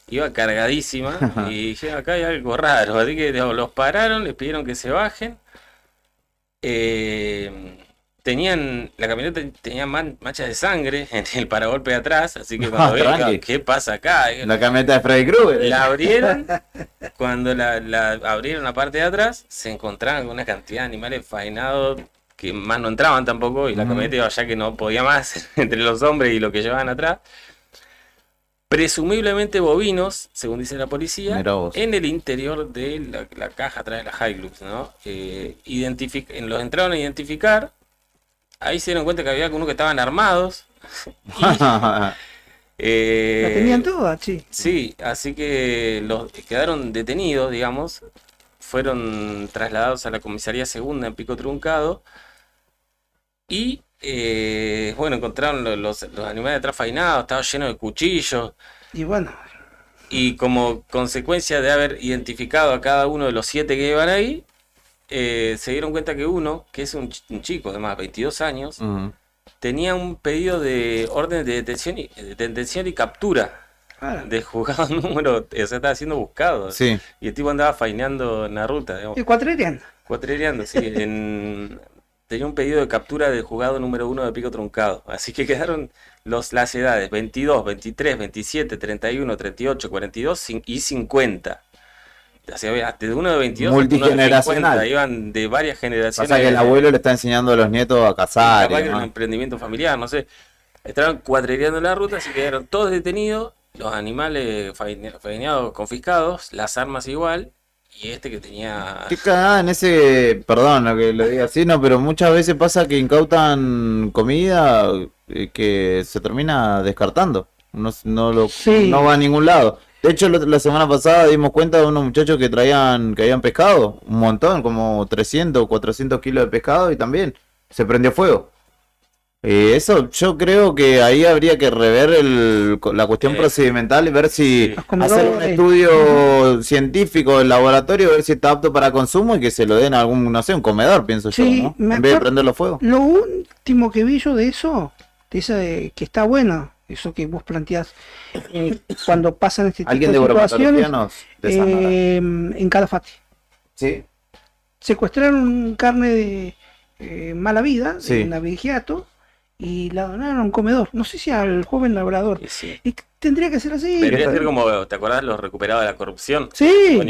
iba cargadísima, y dijeron, acá hay algo raro, así que los pararon, les pidieron que se bajen. La camioneta tenía manchas de sangre en el paragolpe de atrás, así que cuando vieron, ¿qué pasa acá? La camioneta de Freddy Krueger. La abrieron, cuando la abrieron la parte de atrás, se encontraban con una cantidad de animales faenados, que más no entraban tampoco, y la camioneta iba ya que no podía más entre los hombres y lo que llevaban atrás. Presumiblemente bovinos, según dice la policía, en el interior de la caja atrás de la Hilux, ¿no? Los entraron a identificar, ahí se dieron cuenta que había algunos que estaban armados, La tenían todas, sí. Sí, así que los quedaron detenidos, digamos, fueron trasladados a la comisaría segunda en Pico Truncado y, bueno, encontraron los animales atrás fainados, estaba lleno de cuchillos. Y bueno. Y como consecuencia de haber identificado a cada uno de los 7 que iban ahí, se dieron cuenta que uno, que es un chico de más de 22 años, tenía un pedido de orden de detención y captura de juzgado número, o sea, estaba siendo buscado. Sí. Y el tipo andaba faineando en la ruta, digamos. ¿Y cuatreriando? Cuatreriando, sí. Tenía un pedido de captura del juzgado número 1 de Pico Truncado. Así que quedaron las edades 22, 23, 27, 31, 38, 42 y 50. O sea, desde uno de 22 multigeneracional. 50, iban de varias generaciones. Pasa que el abuelo le está enseñando a los nietos a cazar. Capaz que era un emprendimiento familiar, no sé. Estaban cuadrileando la ruta, así que quedaron todos detenidos, los animales faineados confiscados, las armas igual, y este que tenía... Qué cagada en ese... Perdón lo que lo diga así, no, pero muchas veces pasa que incautan comida que se termina descartando. No va a ningún lado. De hecho, la semana pasada dimos cuenta de unos muchachos que habían pescado, un montón, como 300, 400 kilos de pescado y también se prendió fuego. Eso yo creo que ahí habría que rever la cuestión procedimental y ver si hacer un estudio científico del laboratorio, ver si está apto para consumo y que se lo den a algún, no sé, un comedor, pienso yo, ¿no? En vez de prenderlo fuego. Lo último que vi yo de eso, que está bueno, eso que vos planteás, cuando pasan este tipo de situaciones, en Calafate. Sí. Secuestraron carne de mala vida, de navigiato, y la donaron a un comedor. No sé si al joven labrador. Sí. Y tendría que ser así. Debería ser como, ¿te acordás los recuperados de la corrupción? Sí,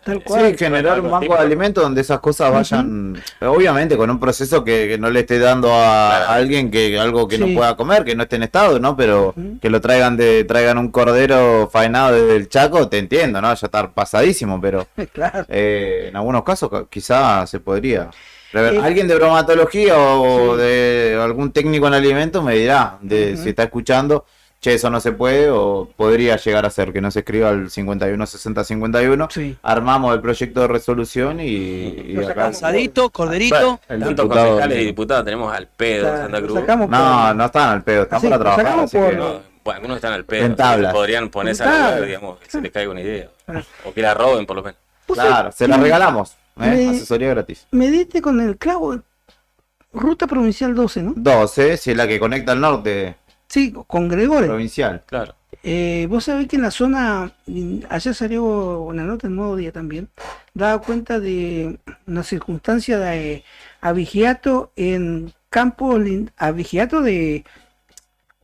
tal cual. Sí, generar un banco de alimentos donde esas cosas vayan, obviamente con un proceso que no le esté dando a alguien algo que no pueda comer, que no esté en estado, ¿no? Pero que lo traigan un cordero faenado desde el Chaco, te entiendo, ¿no? Ya está pasadísimo, pero en algunos casos quizás se podría. Alguien de bromatología o de algún técnico en alimentos me dirá si está escuchando, che, eso no se puede o podría llegar a ser, que nos escriba al 516051. Armamos el proyecto de resolución y acá Cansadito, corderito. Tanto concejales y diputados tenemos al pedo de Santa Cruz. No están al pedo, están para trabajar. Así que bueno, algunos están al pedo. En tablas. Podrían ponerse a lugar, digamos, que se les caiga una idea. O que la roben, por lo menos. Claro, se la regalamos. Asesoría gratis. Me diste con el clavo. Ruta provincial 12, ¿no? 12, si es la que conecta al norte. Sí, con Gregores. Provincial. Claro. Vos sabés que en la zona, ayer salió una nota en Nuevo Día también, daba cuenta de una circunstancia de avigiato en campo, avigiato de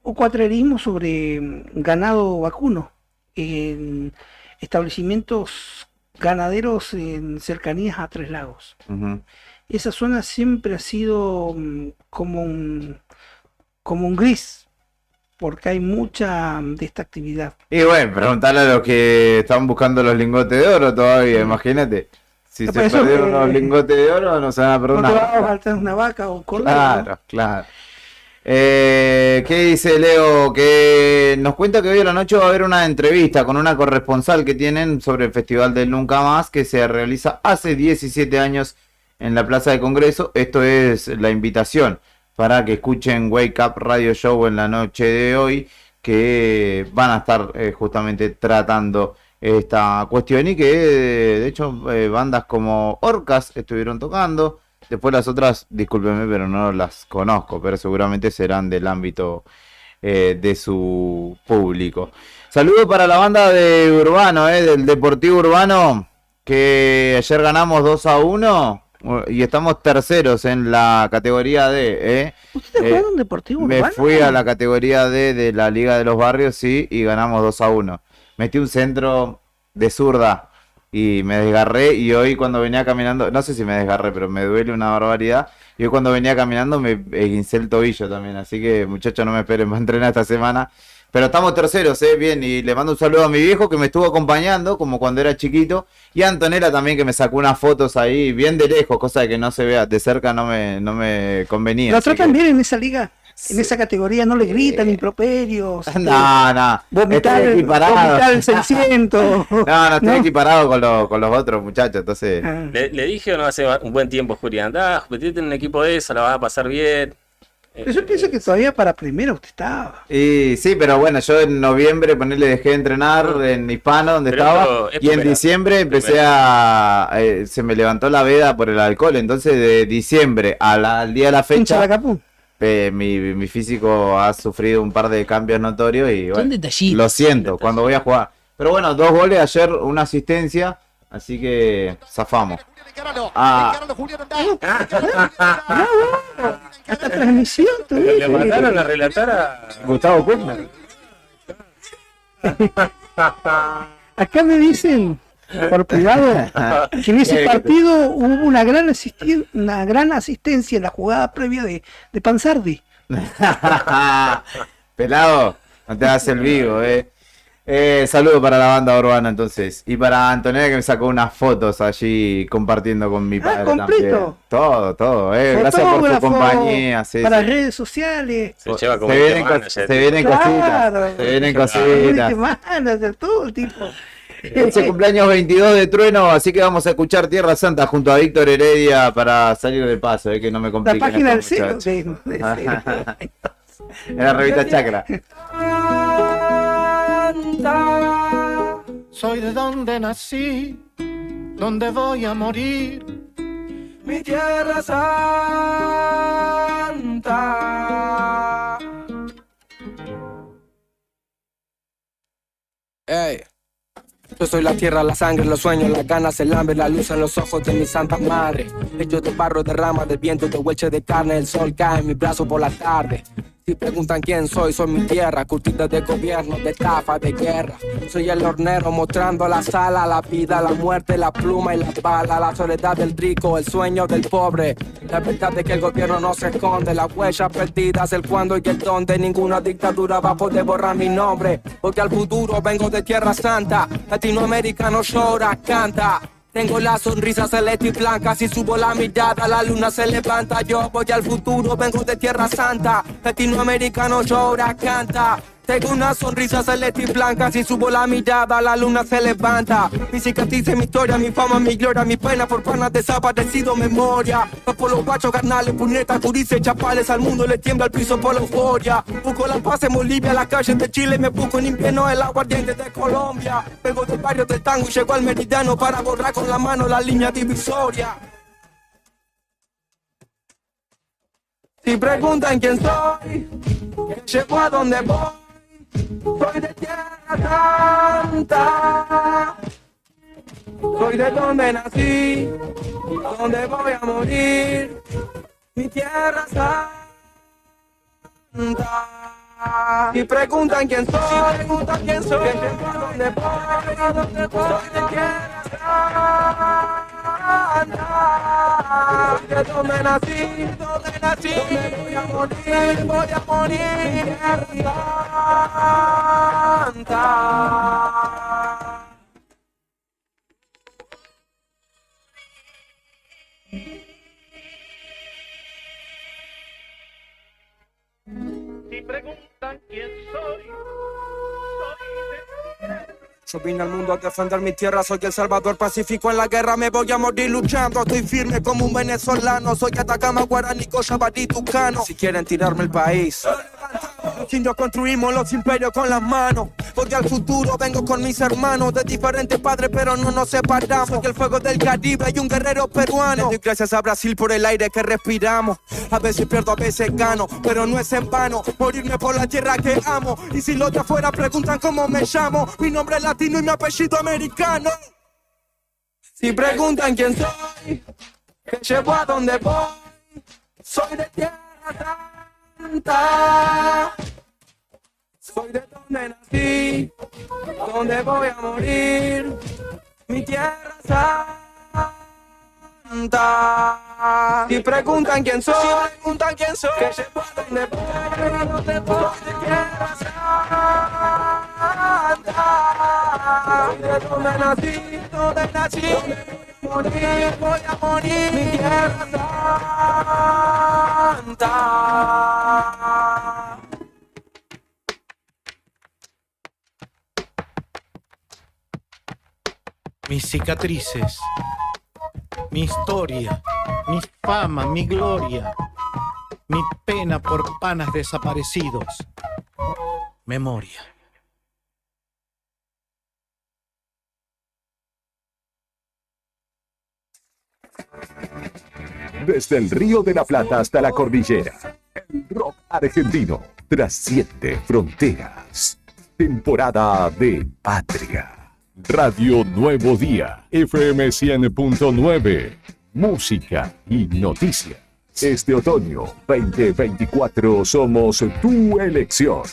cuatrerismo sobre ganado vacuno, en establecimientos ganaderos en cercanías a Tres Lagos. Esa zona siempre ha sido como un gris, porque hay mucha de esta actividad. Y bueno, preguntarle a los que están buscando los lingotes de oro todavía, imagínate. Si se perdieron los lingotes de oro, no se van a perder nada. No te va a faltar una vaca o un cordero. Claro, ¿no? Claro. ¿Qué dice Leo? Que nos cuenta que hoy a la noche va a haber una entrevista con una corresponsal que tienen sobre el Festival del Nunca Más, que se realiza hace 17 años en la Plaza de Congreso. Esto es la invitación para que escuchen Wake Up Radio Show en la noche de hoy, que van a estar justamente tratando esta cuestión y que de hecho bandas como Orcas estuvieron tocando. Después las otras, discúlpenme, pero no las conozco, pero seguramente serán del ámbito de su público. Saludo para la banda de Urbano, del Deportivo Urbano, que ayer ganamos 2-1 y estamos terceros en la categoría D. ¿Usted te juega un Deportivo Urbano? Me fui a la categoría D de la Liga de los Barrios, sí, y ganamos 2-1. Metí un centro de zurda y me desgarré, y hoy cuando venía caminando, no sé si me desgarré, pero me duele una barbaridad, y hoy cuando venía caminando me esguincé el tobillo también, así que muchachos no me esperen, voy a entrenar esta semana, pero estamos terceros, bien, y le mando un saludo a mi viejo que me estuvo acompañando, como cuando era chiquito, y a Antonella también, que me sacó unas fotos ahí, bien de lejos, cosa de que no se vea, de cerca no me convenía. ¿Lo tratan bien en esa liga? en esa categoría no le gritan improperios. No. Vomitar el 600. No, estoy equiparado con los otros muchachos, entonces. Le dije hace un buen tiempo, Julián, metete en un equipo de eso, la vas a pasar bien. Pero yo pienso que todavía para primera usted estaba. Y sí, pero bueno, yo en noviembre dejé de entrenar en Hispano, donde estaba, y en diciembre empecé se me levantó la veda por el alcohol, entonces de diciembre al día de la fecha, mi físico ha sufrido un par de cambios notorios y bueno, lo siento cuando voy a jugar. Pero bueno, 2 goles ayer, una asistencia, así que zafamos. Esta transmisión le mandaron a relatar a Gustavo Kuttner. Acá me dicen por privado que en ese partido hubo una gran asistencia en la jugada previa de Panzardi. Pelado, no te hagas el vivo, saludo para la banda urbana entonces. Y para Antonella, que me sacó unas fotos allí compartiendo con mi padre completo. También. Todo, Gracias por tu compañía. Para redes sociales. Se vienen cositas. Manager, todo el tipo. Ese cumpleaños 22 de Trueno, así que vamos a escuchar Tierra Santa junto a Víctor Heredia para salir de paso, que no me compliquen. La página del cero. En la revista Chacra. Soy de donde nací, donde voy a morir, mi tierra santa. Hey. Yo soy la tierra, la sangre, los sueños, las ganas, el hambre, la luz en los ojos de mi santa madre. Hecho de barro, de ramas, de viento, de hueche de carne, el sol cae en mi brazo por la tarde. Si preguntan quién soy mi tierra, curtida de gobierno, de estafa, de guerra. Soy el hornero mostrando la sala, la vida, la muerte, la pluma y la bala, la soledad del rico, el sueño del pobre. La verdad de que el gobierno no se esconde, las huellas perdidas, el cuándo y el dónde. Ninguna dictadura va a poder borrar mi nombre, porque al futuro vengo de Tierra Santa. Latinoamericano llora, canta. Tengo la sonrisa celeste y blanca, si subo la mirada la luna se levanta. Yo voy al futuro, vengo de Tierra Santa. Latinoamericano llora, canta. Tengo una sonrisa celeste y blanca, si subo la mirada la luna se levanta. Mi cicatriz, mi historia, mi fama, mi gloria, mi pena por panas desaparecido, memoria. Va por los guachos, carnales, puñetas, curices, chapales, al mundo le tiembla el piso por la euforia. Busco la paz en Bolivia, las calles de Chile, me busco en invierno el aguardiente de Colombia. Vengo del barrio del tango y llego al meridiano para borrar con la mano la línea divisoria. Si preguntan quién soy, llego a donde voy. Soy de Tierra Santa, soy de donde nací, donde voy a morir, mi Tierra Santa. Si preguntan quién soy, que llego a donde voy, soy de Tierra Santa, soy de donde nací, donde voy a morir, mi Tierra Santa. Si preguntan quién soy de... Yo vine al mundo a defender mi tierra, soy el salvador pacífico en la guerra, me voy a morir luchando, estoy firme como un venezolano, soy Atacama, Guaraní, Cochabamba, Tucano. Si quieren tirarme el país, los indios construimos los imperios con las manos. Voy al futuro, vengo con mis hermanos de diferentes padres, pero no nos separamos. Soy el fuego del Caribe y un guerrero peruano. Y gracias a Brasil por el aire que respiramos. A veces pierdo, a veces gano, pero no es en vano morirme por la tierra que amo. Y si los de afuera preguntan cómo me llamo, mi nombre es latino y mi apellido americano. Si preguntan quién soy, que llevo a donde voy, soy de Tierra Santa. Soy de donde nací, donde voy a morir, mi Tierra Santa. Si preguntan quién soy, que llevo a donde voy, soy de Tierra Santa. Soy de donde nací, voy a morir, mi Tierra Santa. mis cicatrices, mi historia, mi fama, mi gloria, mi pena por panas desaparecidos. Memoria. Desde el Río de la Plata hasta la cordillera, el rock argentino trasciende fronteras. Temporada de Patria. Radio Nuevo Día, FM 100.9. Música y noticias. Este otoño 2024 somos tu elección.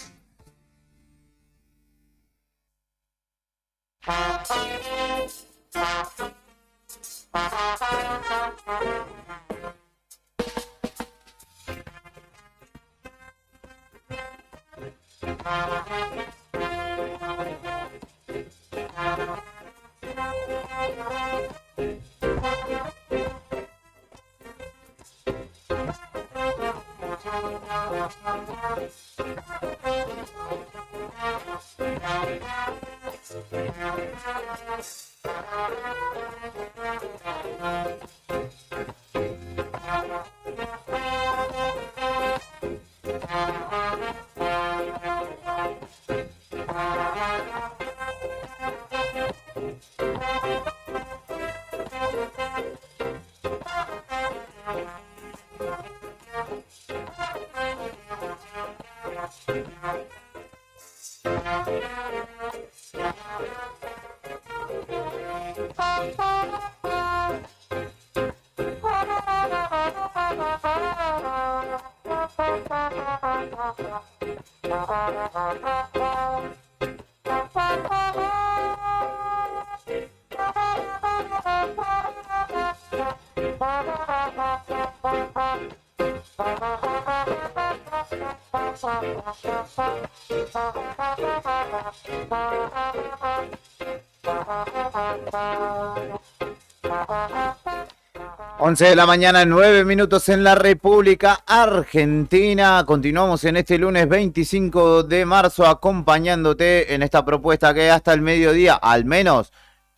Once de la mañana, 9 minutos en la República Argentina. Continuamos en este lunes 25 de marzo acompañándote en esta propuesta que hasta el mediodía, al menos,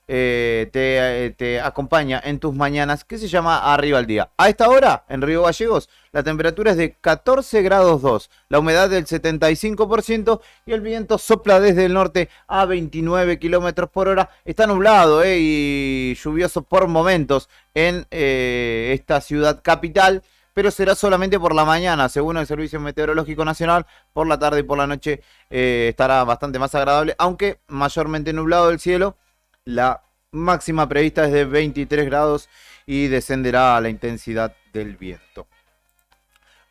te acompaña en tus mañanas, que se llama Arriba al Día. A esta hora, en Río Gallegos, la temperatura es de 14 grados 2, la humedad del 75% y el viento sopla desde el norte a 29 kilómetros por hora. Está nublado y lluvioso por momentos en esta ciudad capital, pero será solamente por la mañana, según el Servicio Meteorológico Nacional. Por la tarde y por la noche estará bastante más agradable, aunque mayormente nublado el cielo. La máxima prevista es de 23 grados y descenderá la intensidad del viento.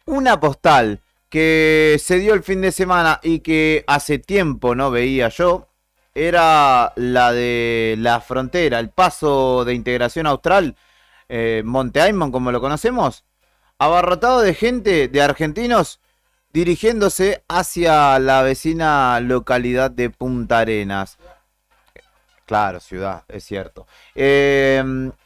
Una postal que se dio el fin de semana y que hace tiempo no veía yo era la de la frontera, el paso de integración austral, Monte Aymon, como lo conocemos, abarrotado de gente, de argentinos, dirigiéndose hacia la vecina localidad de Punta Arenas. Claro, ciudad, es cierto.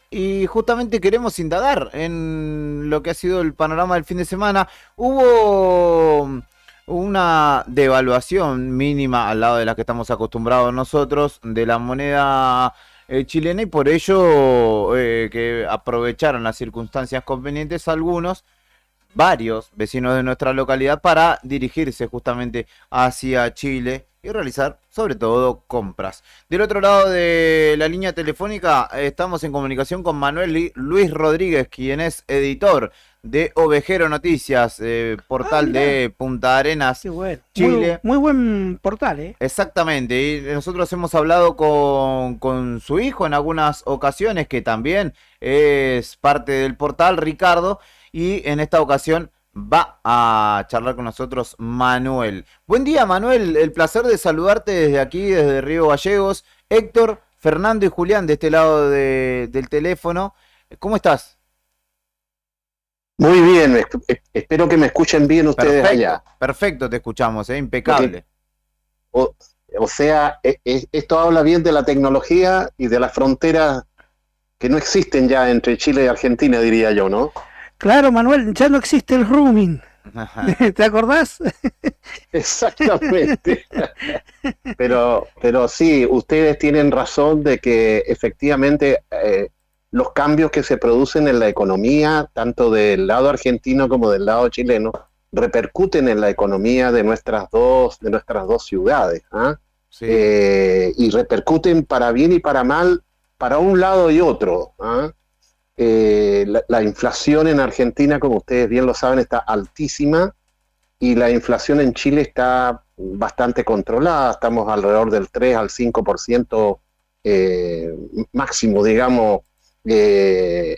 Y justamente queremos indagar en lo que ha sido el panorama del fin de semana. Hubo una devaluación mínima al lado de la que estamos acostumbrados nosotros de la moneda chilena, y por ello que aprovecharon las circunstancias convenientes varios vecinos de nuestra localidad para dirigirse justamente hacia Chile y realizar sobre todo compras. Del otro lado de la línea telefónica estamos en comunicación con Manuel Luis Rodríguez, quien es editor de Ovejero Noticias, portal de Punta Arenas, bueno. Chile. Muy buen portal, ¿eh? Exactamente, y nosotros hemos hablado con su hijo en algunas ocasiones, que también es parte del portal, Ricardo, y en esta ocasión va a charlar con nosotros Manuel. Buen día, Manuel, el placer de saludarte desde aquí, desde Río Gallegos. Héctor, Fernando y Julián de este lado del teléfono. ¿Cómo estás? Muy bien, espero que me escuchen bien ustedes allá. Perfecto, te escuchamos, impecable. O sea, esto habla bien de la tecnología y de las fronteras que no existen ya entre Chile y Argentina, diría yo, ¿no? Claro, Manuel, ya no existe el roaming. ¿Te acordás? Exactamente. Pero sí, ustedes tienen razón de que efectivamente los cambios que se producen en la economía, tanto del lado argentino como del lado chileno, repercuten en la economía de nuestras dos ciudades, ¿ah? Sí. Y repercuten para bien y para mal, para un lado y otro, ¿ah? La inflación en Argentina, como ustedes bien lo saben, está altísima, y la inflación en Chile está bastante controlada. Estamos alrededor del 3 al 5% máximo, digamos,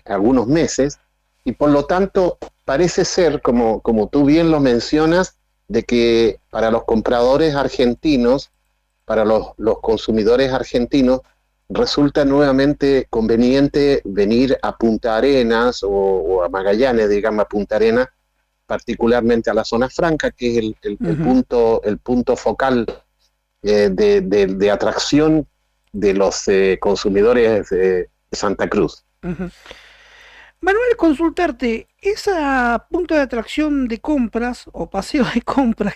algunos meses, y por lo tanto parece ser, como tú bien lo mencionas, de que para los compradores argentinos, para los consumidores argentinos, resulta nuevamente conveniente venir a Punta Arenas o a Magallanes, digamos, a Punta Arenas, particularmente a la zona franca, que es el punto focal de atracción de los consumidores de Santa Cruz. Manuel, consultarte, ese punto de atracción de compras o paseo de compras,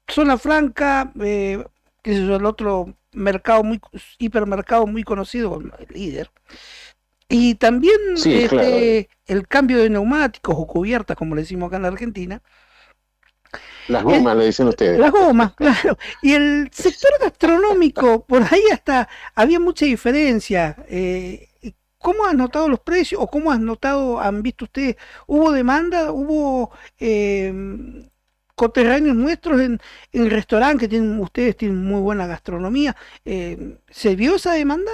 zona franca, qué sé yo, el otro mercado, hipermercado muy conocido, el líder, y también sí, claro, el cambio de neumáticos o cubiertas, como le decimos acá en la Argentina. Las gomas, le dicen ustedes. Las gomas, claro. Y el sector gastronómico, por ahí hasta había mucha diferencia. ¿Cómo has notado los precios? ¿O cómo han visto ustedes? ¿Hubo demanda? ¿Hubo coterráneos nuestros en restaurantes que ustedes tienen muy buena gastronomía? ¿Se vio esa demanda?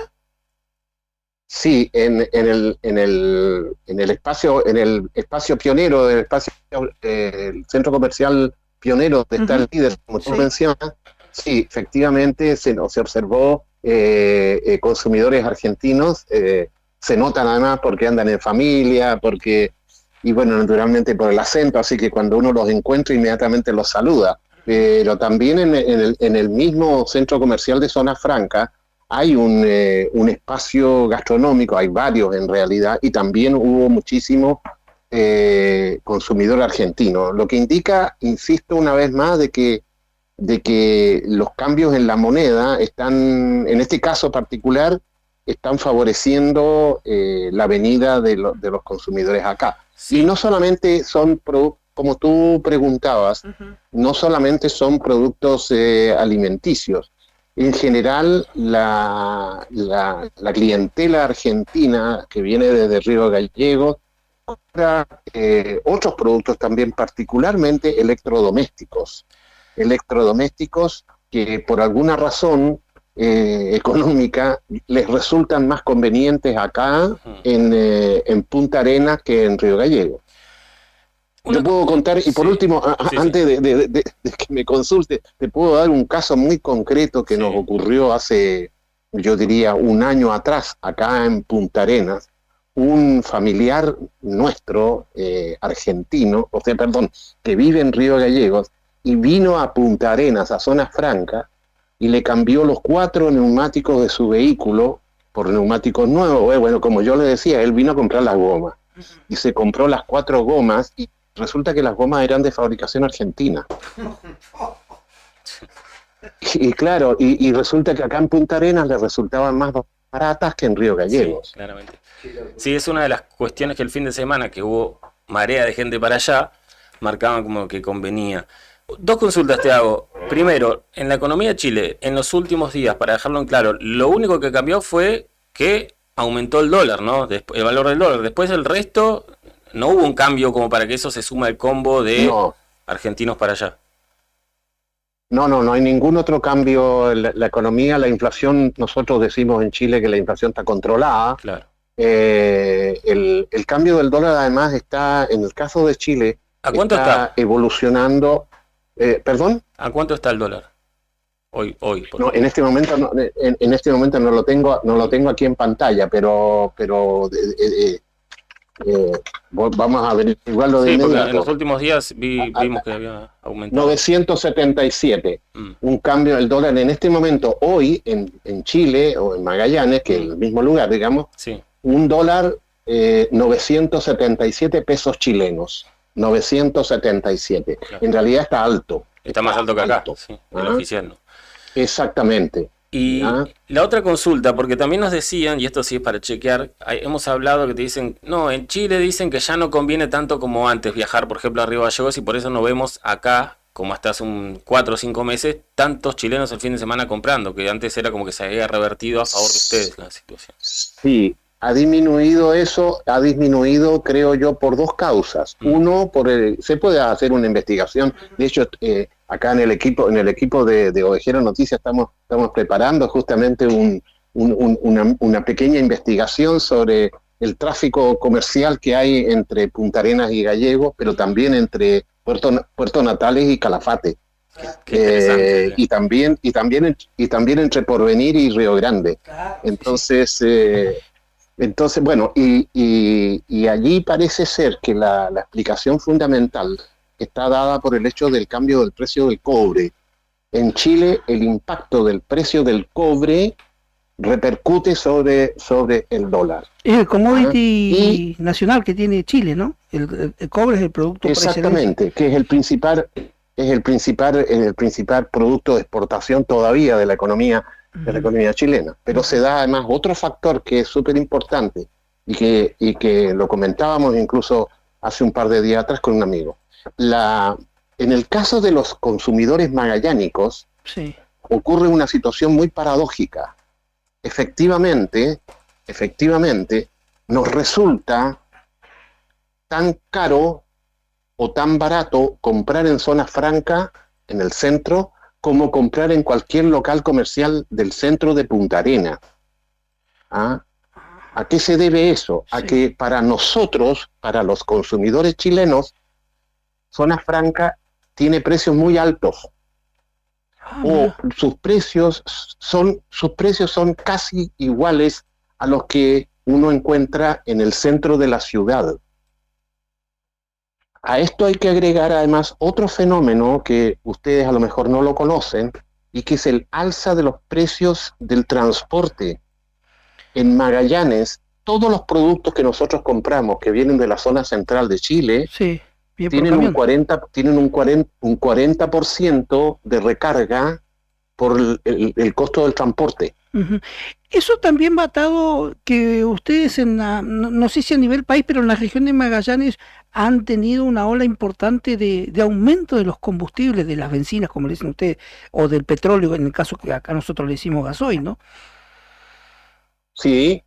Sí, en el espacio pionero, el centro comercial pionero de está el líder, como tú mencionas, sí, efectivamente se observó consumidores argentinos. Se notan además porque andan en familia, y bueno, naturalmente por el acento, así que cuando uno los encuentra inmediatamente los saluda. Pero también en el mismo centro comercial de Zona Franca hay un espacio gastronómico, hay varios en realidad, y también hubo muchísimo consumidor argentino, lo que indica, insisto una vez más, de que los cambios en la moneda están, en este caso particular, están favoreciendo la venida de los consumidores acá. Sí. Y no solamente son productos, como tú preguntabas, no solamente son productos alimenticios. En general, la clientela argentina que viene desde Río Gallegos compra otros productos también, particularmente electrodomésticos que por alguna razón económica les resultan más convenientes acá en Punta Arenas que en Río Gallegos. Te puedo contar, y por último, antes de que me consulte, te puedo dar un caso muy concreto que nos ocurrió hace, yo diría, un año atrás, acá en Punta Arenas. Un familiar nuestro, argentino, que vive en Río Gallegos, y vino a Punta Arenas, a Zona Franca, y le cambió los 4 neumáticos de su vehículo por neumáticos nuevos. Bueno, como yo le decía, él vino a comprar las gomas, y se compró las 4 gomas, y resulta que las gomas eran de fabricación argentina. Y claro, y resulta que acá en Punta Arenas le resultaban más baratas que en Río Gallegos. Sí, claramente. Sí, es una de las cuestiones que el fin de semana, que hubo marea de gente para allá, marcaban como que convenía. 2 consultas te hago. Primero, en la economía de Chile, en los últimos días, para dejarlo en claro, lo único que cambió fue que aumentó el dólar, ¿no? El valor del dólar. Después el resto, no hubo un cambio como para que eso se suma al combo de argentinos para allá. No hay ningún otro cambio en la economía. La inflación, nosotros decimos en Chile que la inflación está controlada. Claro. El cambio del dólar además está, en el caso de Chile, ¿a cuánto está evolucionando? ¿Perdón? ¿A cuánto está el dólar? Hoy. No, en este momento no lo tengo aquí en pantalla, pero vamos a averiguarlo de inmediato. Porque en los últimos días vimos que había aumentado. 977, un cambio del dólar en este momento. Hoy en Chile o en Magallanes, que es el mismo lugar, digamos, un dólar 977 pesos chilenos. 977. Claro. En realidad está alto. Está más alto que acá, sí, el oficial no. Exactamente. Y la otra consulta, porque también nos decían, y esto sí es para chequear, hemos hablado que te dicen, no, en Chile dicen que ya no conviene tanto como antes viajar, por ejemplo, a Río Gallegos, y por eso no vemos acá, como hasta hace 4 o 5 meses, tantos chilenos el fin de semana comprando, que antes era como que se había revertido a favor de ustedes la situación. Sí, ha disminuido eso, creo yo, por 2 causas. Uno, se puede hacer una investigación, de hecho, acá en el equipo de Ovejero Noticias estamos preparando justamente una pequeña investigación sobre el tráfico comercial que hay entre Punta Arenas y Gallegos, pero también entre Puerto Natales y Calafate. Y también entre Porvenir y Río Grande. Entonces, bueno, y allí parece ser que la explicación fundamental está dada por el hecho del cambio del precio del cobre. En Chile, el impacto del precio del cobre repercute sobre el dólar. Es el commodity nacional que tiene Chile, ¿no? El cobre es el producto. Exactamente, que es el principal producto de exportación todavía de la economía chilena. Pero se da además otro factor que es súper importante y que lo comentábamos incluso hace un par de días atrás con un amigo. En el caso de los consumidores magallánicos, ocurre una situación muy paradójica. Efectivamente, nos resulta tan caro o tan barato comprar en zona franca, en el centro, como comprar en cualquier local comercial del centro de Punta Arenas. ¿A qué se debe eso? A que para nosotros, para los consumidores chilenos, zona franca tiene precios muy altos. O sus precios son casi iguales a los que uno encuentra en el centro de la ciudad. A esto hay que agregar además otro fenómeno que ustedes a lo mejor no lo conocen, y que es el alza de los precios del transporte. En Magallanes, todos los productos que nosotros compramos que vienen de la zona central de Chile tienen un 40% de recarga por el costo del transporte. Eso también va atado que ustedes no sé si a nivel país, pero en la región de Magallanes han tenido una ola importante de aumento de los combustibles, de las bencinas, como le dicen ustedes, o del petróleo, en el caso que acá nosotros le decimos gasoil, ¿no? Sí,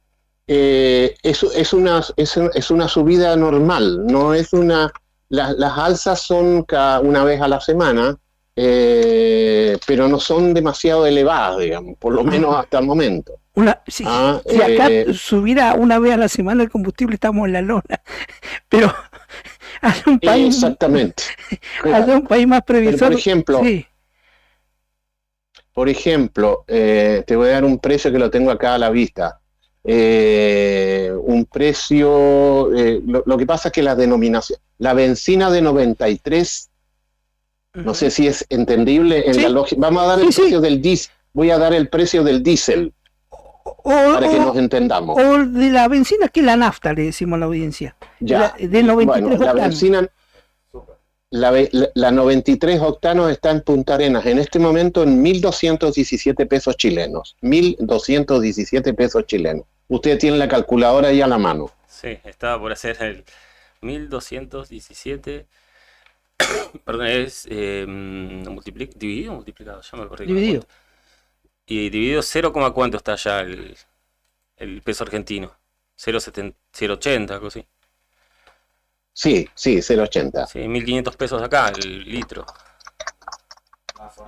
es una subida normal, no es una... Las alzas son una vez a la semana, pero no son demasiado elevadas, digamos, por lo menos hasta el momento. Si acá subiera una vez a la semana el combustible, estamos en la lona, pero hay un país... Exactamente. Hay un país más previsor. Por ejemplo, te voy a dar un precio que lo tengo acá a la vista. Un precio, lo que pasa es que la denominación, la bencina de 93, no sé si es entendible en la lógica. Vamos a dar el precio del diésel. Voy a dar el precio del diésel para que nos entendamos. O de la bencina, que es la nafta, le decimos a la audiencia. De 93 la bencina, la 93 octanos está en Punta Arenas en este momento en 1.217 pesos chilenos. 1.217 pesos chilenos. Usted tiene la calculadora ahí a la mano. Sí, estaba por hacer el 1.217. Perdón, es dividido o multiplicado, ya me acordé. Dividido. Y dividido 0, ¿cuánto está ya el peso argentino? 0.80, algo así. Sí, 0.80. Sí, 1.500 pesos acá, el litro.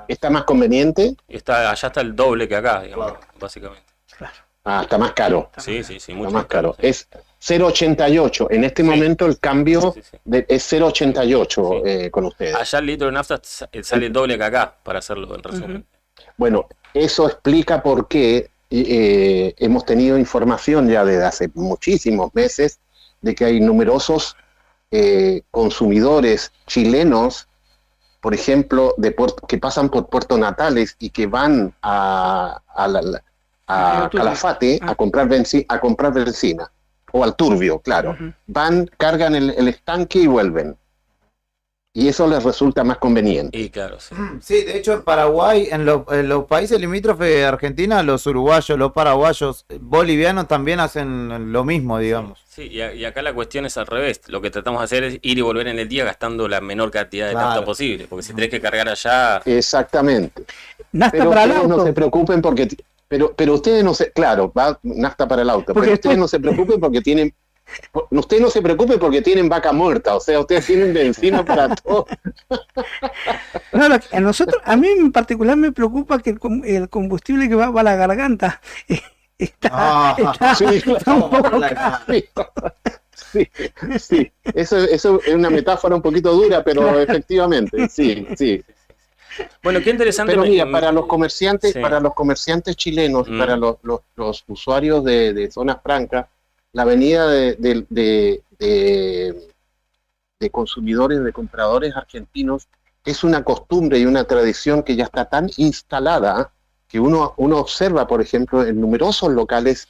¿Está más conveniente? Allá está el doble que acá, digamos, básicamente. Claro. Está más caro. Sí, mucho más caro. Es 0.88. En este momento el cambio es 0.88 con ustedes. Allá el litro de nafta sale el doble que acá, para hacerlo en resumen. Bueno, eso explica por qué hemos tenido información ya desde hace muchísimos meses de que hay numerosos consumidores chilenos, por ejemplo, que pasan por Puerto Natales y que van a Calafate a comprar benzina, o al Turbio, claro. Van, cargan el estanque y vuelven. y eso les resulta más conveniente. Y claro, sí. Sí, de hecho en Paraguay, en los países limítrofes de Argentina, los uruguayos, los paraguayos, bolivianos también hacen lo mismo, digamos. Sí, y acá la cuestión es al revés. Lo que tratamos de hacer es ir y volver en el día gastando la menor cantidad de nafta posible, porque si tenés que cargar allá... Exactamente. Nafta pero para el ustedes auto. no se preocupen porque... Pero ustedes no se... Claro, va nafta para el auto, Porque pero ustedes no se preocupen porque tienen... Ustedes no se preocupen porque tienen vaca muerta, o sea, ustedes tienen benzina para todo. No, a mí en particular me preocupa que el combustible que va a la garganta está un poco Sí. Eso es una metáfora un poquito dura, pero efectivamente, sí. Bueno, qué interesante. Pero mira, para los comerciantes chilenos, para los usuarios de zonas francas, la venida de consumidores, de compradores argentinos, es una costumbre y una tradición que ya está tan instalada que uno observa, por ejemplo, en numerosos locales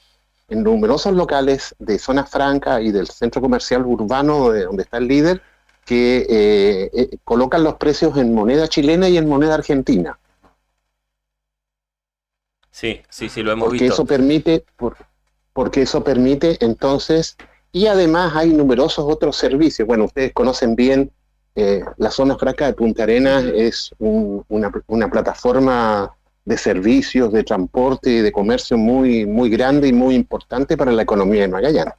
de zona franca y del centro comercial urbano donde está el líder, que colocan los precios en moneda chilena y en moneda argentina. Sí, lo hemos visto. Porque eso permite entonces, y además hay numerosos otros servicios. Bueno, ustedes conocen bien la zona franca de Punta Arenas, es una plataforma de servicios, de transporte y de comercio muy, muy grande y muy importante para la economía de Magallanes.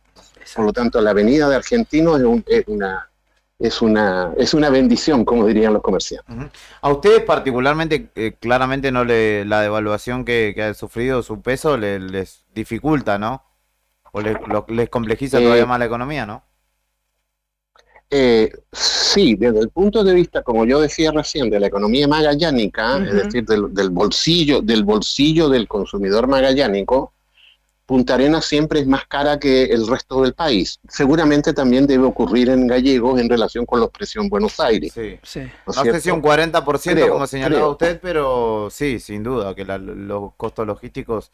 Por lo tanto, la venida de argentinos es una bendición, como dirían los comerciantes. A ustedes particularmente, claramente la devaluación que ha sufrido su peso les dificulta, ¿no? O les complejiza todavía más la economía, ¿no? Sí, desde el punto de vista, como yo decía recién, de la economía magallánica, es decir, del bolsillo del consumidor magallánico, Punta Arenas siempre es más cara que el resto del país. Seguramente también debe ocurrir en gallegos en relación con los precios en Buenos Aires. Sí. No sé si un 40% como señalaba usted, pero sí, sin duda, que los costos logísticos,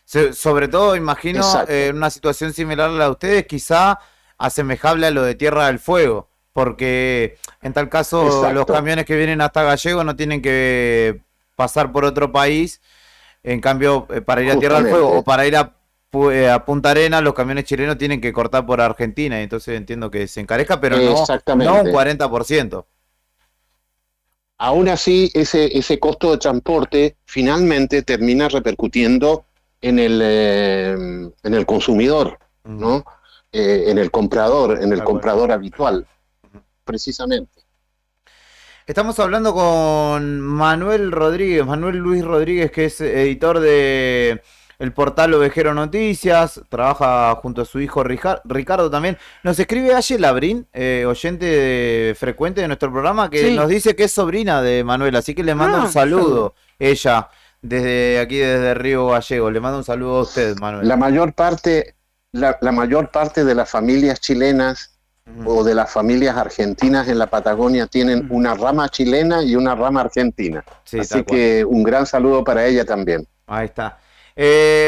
sobre todo imagino en una situación similar a la de ustedes, quizá asemejable a lo de Tierra del Fuego, porque en tal caso los camiones que vienen hasta Gallego no tienen que pasar por otro país, en cambio para ir a Tierra del Fuego o para ir a Punta Arenas, los camiones chilenos tienen que cortar por Argentina, y entonces entiendo que se encarezca, pero no un 40%. Aún así, ese costo de transporte finalmente termina repercutiendo en el consumidor, ¿no? En el comprador habitual, precisamente. Estamos hablando con Manuel Luis Rodríguez, que es editor de el portal Ovejero Noticias, trabaja junto a su hijo Ricardo también. Nos escribe Aye Labrín, oyente frecuente de nuestro programa, que nos dice que es sobrina de Manuel, así que le manda un saludo, ella, desde Río Gallegos. Le manda un saludo a usted, Manuel. La mayor parte de las familias chilenas o de las familias argentinas en la Patagonia tienen una rama chilena y una rama argentina. Sí, así que un gran saludo para ella también. Ahí está.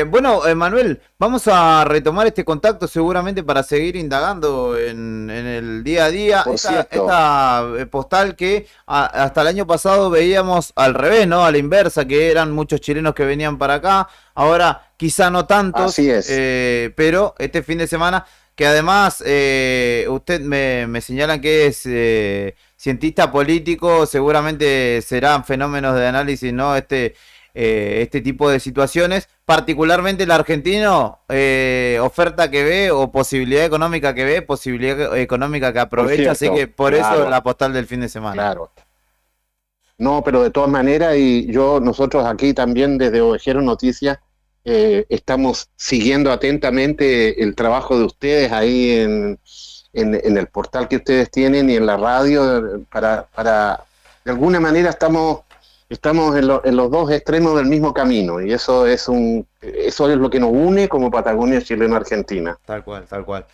Bueno, Manuel, vamos a retomar este contacto seguramente para seguir indagando en el día a día. Esta postal que hasta el año pasado veíamos al revés, ¿no? A la inversa, que eran muchos chilenos que venían para acá. Ahora quizá no tantos. Así es. Pero este fin de semana, que además usted me señalan que es cientista político, seguramente serán fenómenos de análisis, ¿no? Este tipo de situaciones, particularmente el argentino, oferta que ve o posibilidad económica que ve, posibilidad económica que aprovecha, así que por eso la postal del fin de semana. Claro. No, pero de todas maneras, nosotros aquí también desde Ovejero Noticias estamos siguiendo atentamente el trabajo de ustedes ahí en el portal que ustedes tienen y en la radio, para de alguna manera estamos en los dos extremos del mismo camino, y eso es lo que nos une como Patagonia Chileno-Argentina. Tal cual.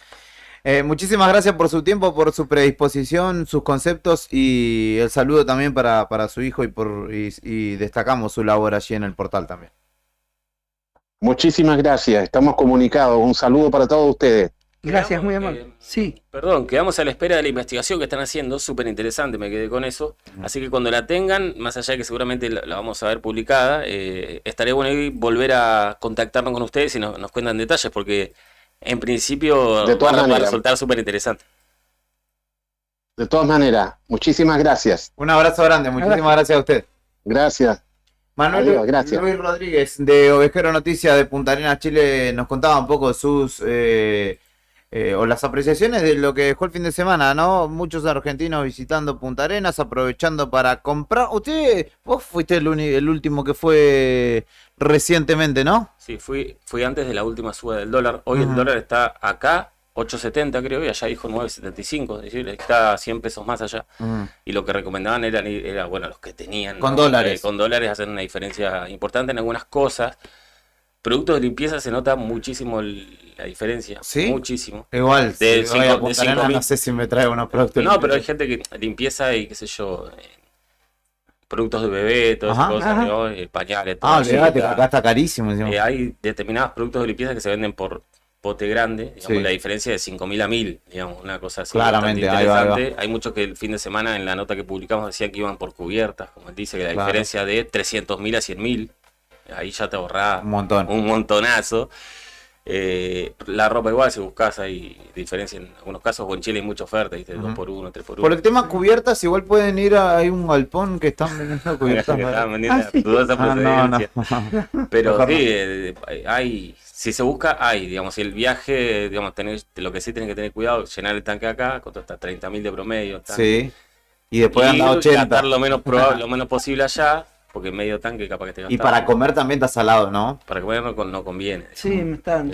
Muchísimas gracias por su tiempo, por su predisposición, sus conceptos, y el saludo también para su hijo, y destacamos su labor allí en el portal también. Muchísimas gracias, estamos comunicados. Un saludo para todos ustedes. Gracias, muy amable. Sí. Perdón, quedamos a la espera de la investigación que están haciendo, súper interesante, me quedé con eso. Así que cuando la tengan, más allá de que seguramente la vamos a ver publicada, estaría bueno ahí volver a contactarnos con ustedes y nos cuentan detalles, porque en principio va a resultar súper interesante. De todas maneras, muchísimas gracias. Un abrazo grande, muchísimas gracias a usted. Gracias. Manuel, adiós, gracias. Luis Rodríguez de Ovejero Noticias de Punta Arenas, Chile, nos contaba un poco sus o las apreciaciones de lo que dejó el fin de semana, ¿no? Muchos argentinos visitando Punta Arenas, aprovechando para comprar. Vos fuiste el último que fue recientemente, ¿no? Sí, fui antes de la última suba del dólar. Hoy el dólar está acá 8.70 creo, y allá dijo 9.75, es decir, está 100 pesos más allá. Y lo que recomendaban era bueno, los que tenían con dólares. Con dólares hacen una diferencia importante en algunas cosas. Productos de limpieza se nota muchísimo la diferencia. ¿Sí? Muchísimo. Igual, no sé si me trae unos productos. No, pero hay gente que limpieza y qué sé yo, productos de bebé, todas esas cosas, ¿no? Pañales, todo. Olvídate, acá está carísimo. Hay determinados productos de limpieza que se venden por pote grande, digamos, la diferencia de 5.000 a 1.000, digamos, una cosa así. Claramente, interesante. ahí va. Hay muchos que el fin de semana en la nota que publicamos decían que iban por cubiertas, como él dice, que la diferencia de 300.000 a 100.000, ahí ya te ahorrás un montonazo. La ropa igual, si buscas, hay diferencia en algunos casos, o en Chile hay mucha oferta, ¿viste? 2x1, 3x1. Por el tema cubiertas, igual pueden ir hay un galpón que están vendiendo cubiertas. Que están vendiendo dudosa procedencia. No. Pero sí, hay, si se busca, hay, digamos, si el viaje, digamos, lo que sí tenés que tener cuidado, llenar el tanque acá, con hasta 30.000 de promedio. Sí, y después anda 80. Gastar lo menos posible allá, porque medio tanque capaz que te gastas. Y para comer también está salado, ¿no? Para comer no conviene. Sí, me están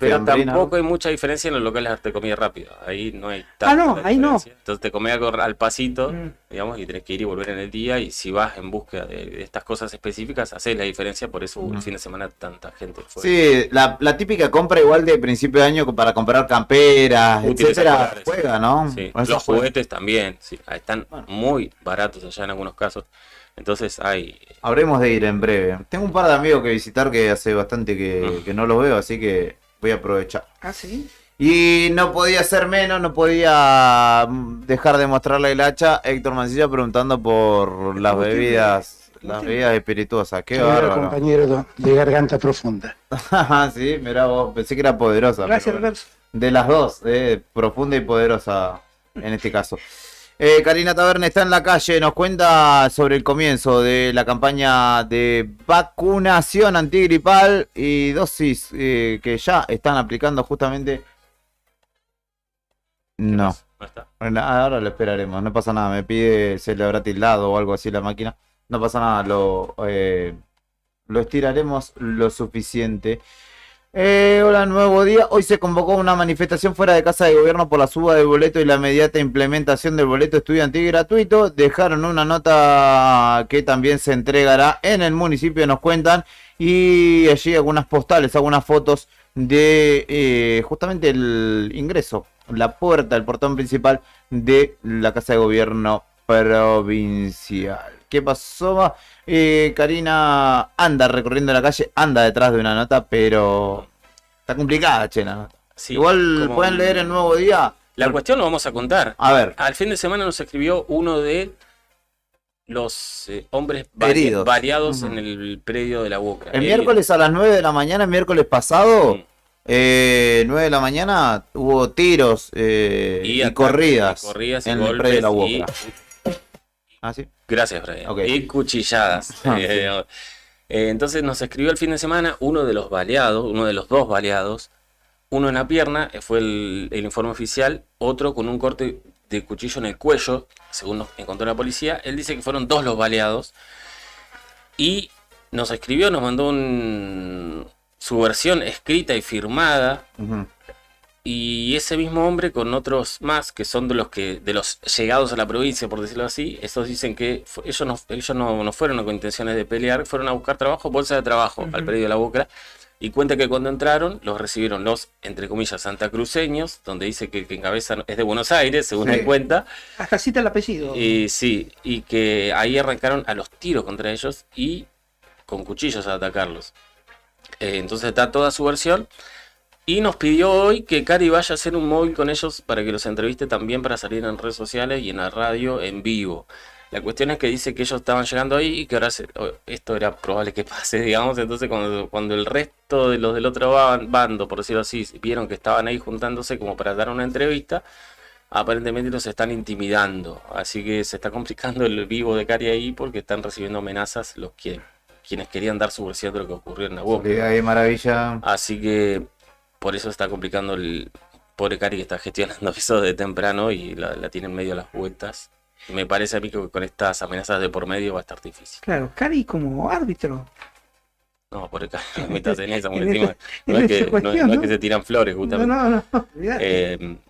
pero tampoco hay mucha diferencia en los locales de comida rápida. Ahí no hay tanta ahí no. Entonces te comés algo al pasito, digamos, y tenés que ir y volver en el día. Y si vas en búsqueda de estas cosas específicas, haces la diferencia. Por eso el fin de semana tanta gente fue. Sí, la típica compra igual de principio de año para comprar camperas, etcétera, juega, ¿no? Sí. Los juguetes también, sí, están muy baratos allá en algunos casos. Entonces habremos de ir en breve. Tengo un par de amigos que visitar que hace bastante que no los veo, así que voy a aprovechar. ¿Ah, sí? Y no podía ser menos, no podía dejar de mostrarle el hacha. Héctor Mancilla preguntando por las bebidas espirituosas. Qué bárbaro. Compañero de garganta profunda. Sí, mirá vos, pensé que era poderosa. Gracias, Verso. De las dos, profunda y poderosa en este caso. Karina Taverne está en la calle, nos cuenta sobre el comienzo de la campaña de vacunación antigripal y dosis que ya están aplicando justamente. No está. Ahora lo esperaremos, no pasa nada, me pide, se le habrá tildado o algo así la máquina. No pasa nada, lo estiraremos lo suficiente. Hola, nuevo día. Hoy se convocó una manifestación fuera de Casa de Gobierno por la suba del boleto y la inmediata implementación del boleto estudiantil gratuito. Dejaron una nota que también se entregará en el municipio, nos cuentan. Y allí algunas postales, algunas fotos de justamente el ingreso, la puerta, el portón principal de la Casa de Gobierno provincial. ¿Qué pasó? Karina anda recorriendo la calle, anda detrás de una nota, pero está complicada, la nota. Sí, igual pueden leer el nuevo día. La cuestión lo vamos a contar. A ver. Al fin de semana nos escribió uno de los hombres variados en el predio de la Boca. El miércoles a las 9 de la mañana, el miércoles pasado, 9 de la mañana, hubo tiros y corridas en el predio de la Boca. ¿Sí? Gracias, Brian. Okay. Y cuchilladas. Entonces nos escribió el fin de semana uno de los dos baleados, uno en la pierna, fue el informe oficial, otro con un corte de cuchillo en el cuello, según nos encontró la policía. Él dice que fueron dos los baleados y nos escribió, nos mandó su versión escrita y firmada. Y ese mismo hombre con otros más que son de los llegados a la provincia, por decirlo así, estos dicen que ellos no fueron con intenciones de pelear, fueron a buscar trabajo, bolsa de trabajo al predio de la Boca, y cuenta que cuando entraron los recibieron los, entre comillas, santacruceños, donde dice que el que encabeza es de Buenos Aires, según él cuenta. Hasta cita el apellido. Sí, y que ahí arrancaron a los tiros contra ellos y con cuchillos a atacarlos. Entonces está toda su versión. Y nos pidió hoy que Cari vaya a hacer un móvil con ellos para que los entreviste también para salir en redes sociales y en la radio en vivo. La cuestión es que dice que ellos estaban llegando ahí y que ahora esto era probable que pase, digamos. Entonces cuando el resto de los del otro bando, por decirlo así, vieron que estaban ahí juntándose como para dar una entrevista, aparentemente los están intimidando. Así que se está complicando el vivo de Cari ahí porque están recibiendo amenazas quienes querían dar su versión de lo que ocurrió en Nahuatl. Qué maravilla. Así que por eso está complicando el pobre Cari que está gestionando eso de temprano y la tiene en medio de las vueltas. Me parece a mí que con estas amenazas de por medio va a estar difícil. Claro, Cari como árbitro. No, por acá no metas en esa, no es que se tiran flores, justamente. No.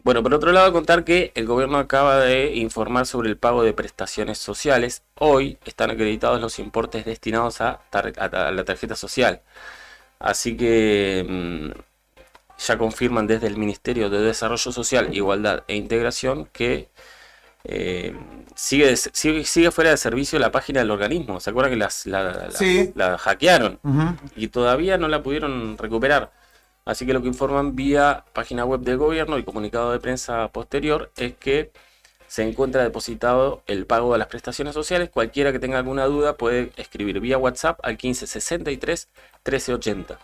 Bueno, por otro lado, contar que el gobierno acaba de informar sobre el pago de prestaciones sociales. Hoy están acreditados los importes destinados a la tarjeta social. Así que ya confirman desde el Ministerio de Desarrollo Social, Igualdad e Integración que sigue fuera de servicio la página del organismo. ¿Se acuerdan que la hackearon? Y todavía no la pudieron recuperar. Así que lo que informan vía página web del gobierno y comunicado de prensa posterior es que se encuentra depositado el pago de las prestaciones sociales. Cualquiera que tenga alguna duda puede escribir vía WhatsApp al 1563 1380.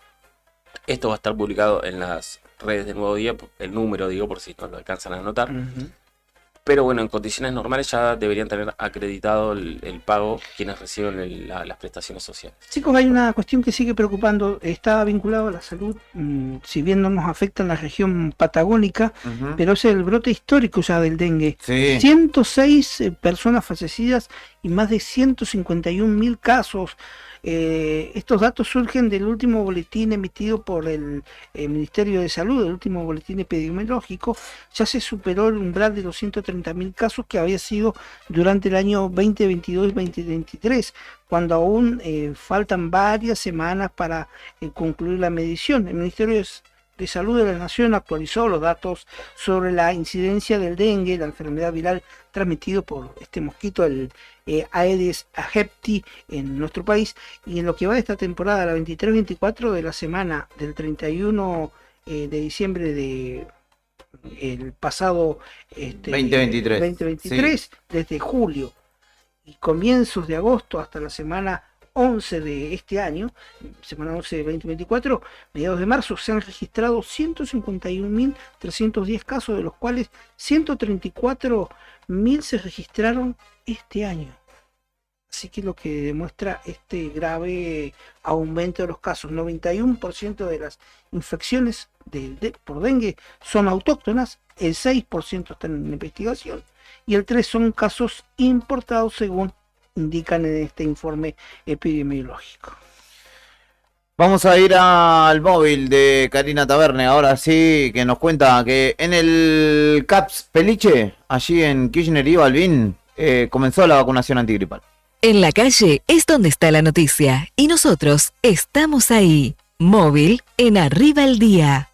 Esto va a estar publicado en las redes de Nuevo Día, el número digo por si no lo alcanzan a anotar. Pero bueno, en condiciones normales ya deberían tener acreditado el pago quienes reciben las prestaciones sociales. Chicos, hay una cuestión que sigue preocupando, está vinculado a la salud, si bien no nos afecta en la región patagónica, pero es el brote histórico ya del dengue. 106 personas fallecidas y más de 151.000 casos. Estos datos surgen del último boletín emitido por el Ministerio de Salud, el último boletín epidemiológico. Ya se superó el umbral de los 130.000 casos que había sido durante el año 2022-2023, cuando aún faltan varias semanas para concluir la medición. El Ministerio de Salud de la Nación actualizó los datos sobre la incidencia del dengue, la enfermedad viral transmitido por este mosquito, el Aedes aegypti, en nuestro país, y en lo que va de esta temporada, la 23-24 de la semana del 31 de diciembre de el pasado 2023, desde julio y comienzos de agosto hasta la semana 11 de este año, semana 11 de 2024, mediados de marzo, se han registrado 151.310 casos, de los cuales 134.000 se registraron este año. Así que lo que demuestra este grave aumento de los casos, 91% de las infecciones por dengue son autóctonas, el 6% están en investigación y el 3% son casos importados, según indican en este informe epidemiológico. Vamos a ir al móvil de Karina Taverne, ahora sí, que nos cuenta que en el CAPS Peliche, allí en Kirchner y Balbín, comenzó la vacunación antigripal. En la calle es donde está la noticia y nosotros estamos ahí. Móvil en Arriba el Día.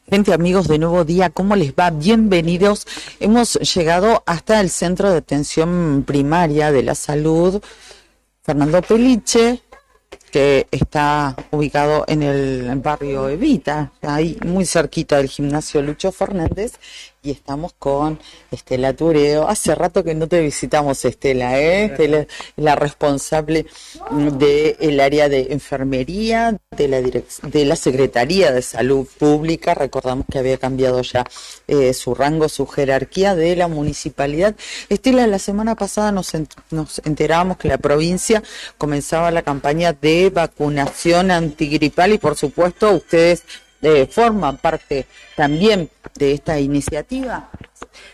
Gente, amigos de Nuevo Día, ¿cómo les va? Bienvenidos. Hemos llegado hasta el Centro de Atención Primaria de la Salud Fernando Peliche, que está ubicado en el barrio Evita, ahí muy cerquita del gimnasio Lucho Fernández, y estamos con Estela Tureo. Hace rato que no te visitamos, Estela, Estela es la responsable del área de enfermería de la Secretaría de Salud Pública. Recordamos que había cambiado ya su rango, su jerarquía de la municipalidad. Estela, la semana pasada nos enterábamos que la provincia comenzaba la campaña de vacunación antigripal y por supuesto ustedes forman parte también de esta iniciativa.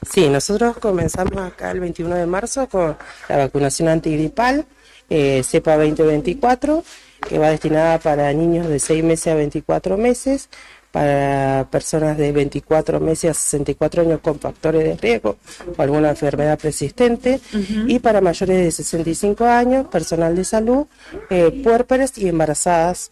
Sí, nosotros comenzamos acá el 21 de marzo con la vacunación antigripal cepa 2024, que va destinada para niños de 6 meses a 24 meses, para personas de 24 meses a 64 años con factores de riesgo o alguna enfermedad persistente, y para mayores de 65 años, personal de salud, puérperas y embarazadas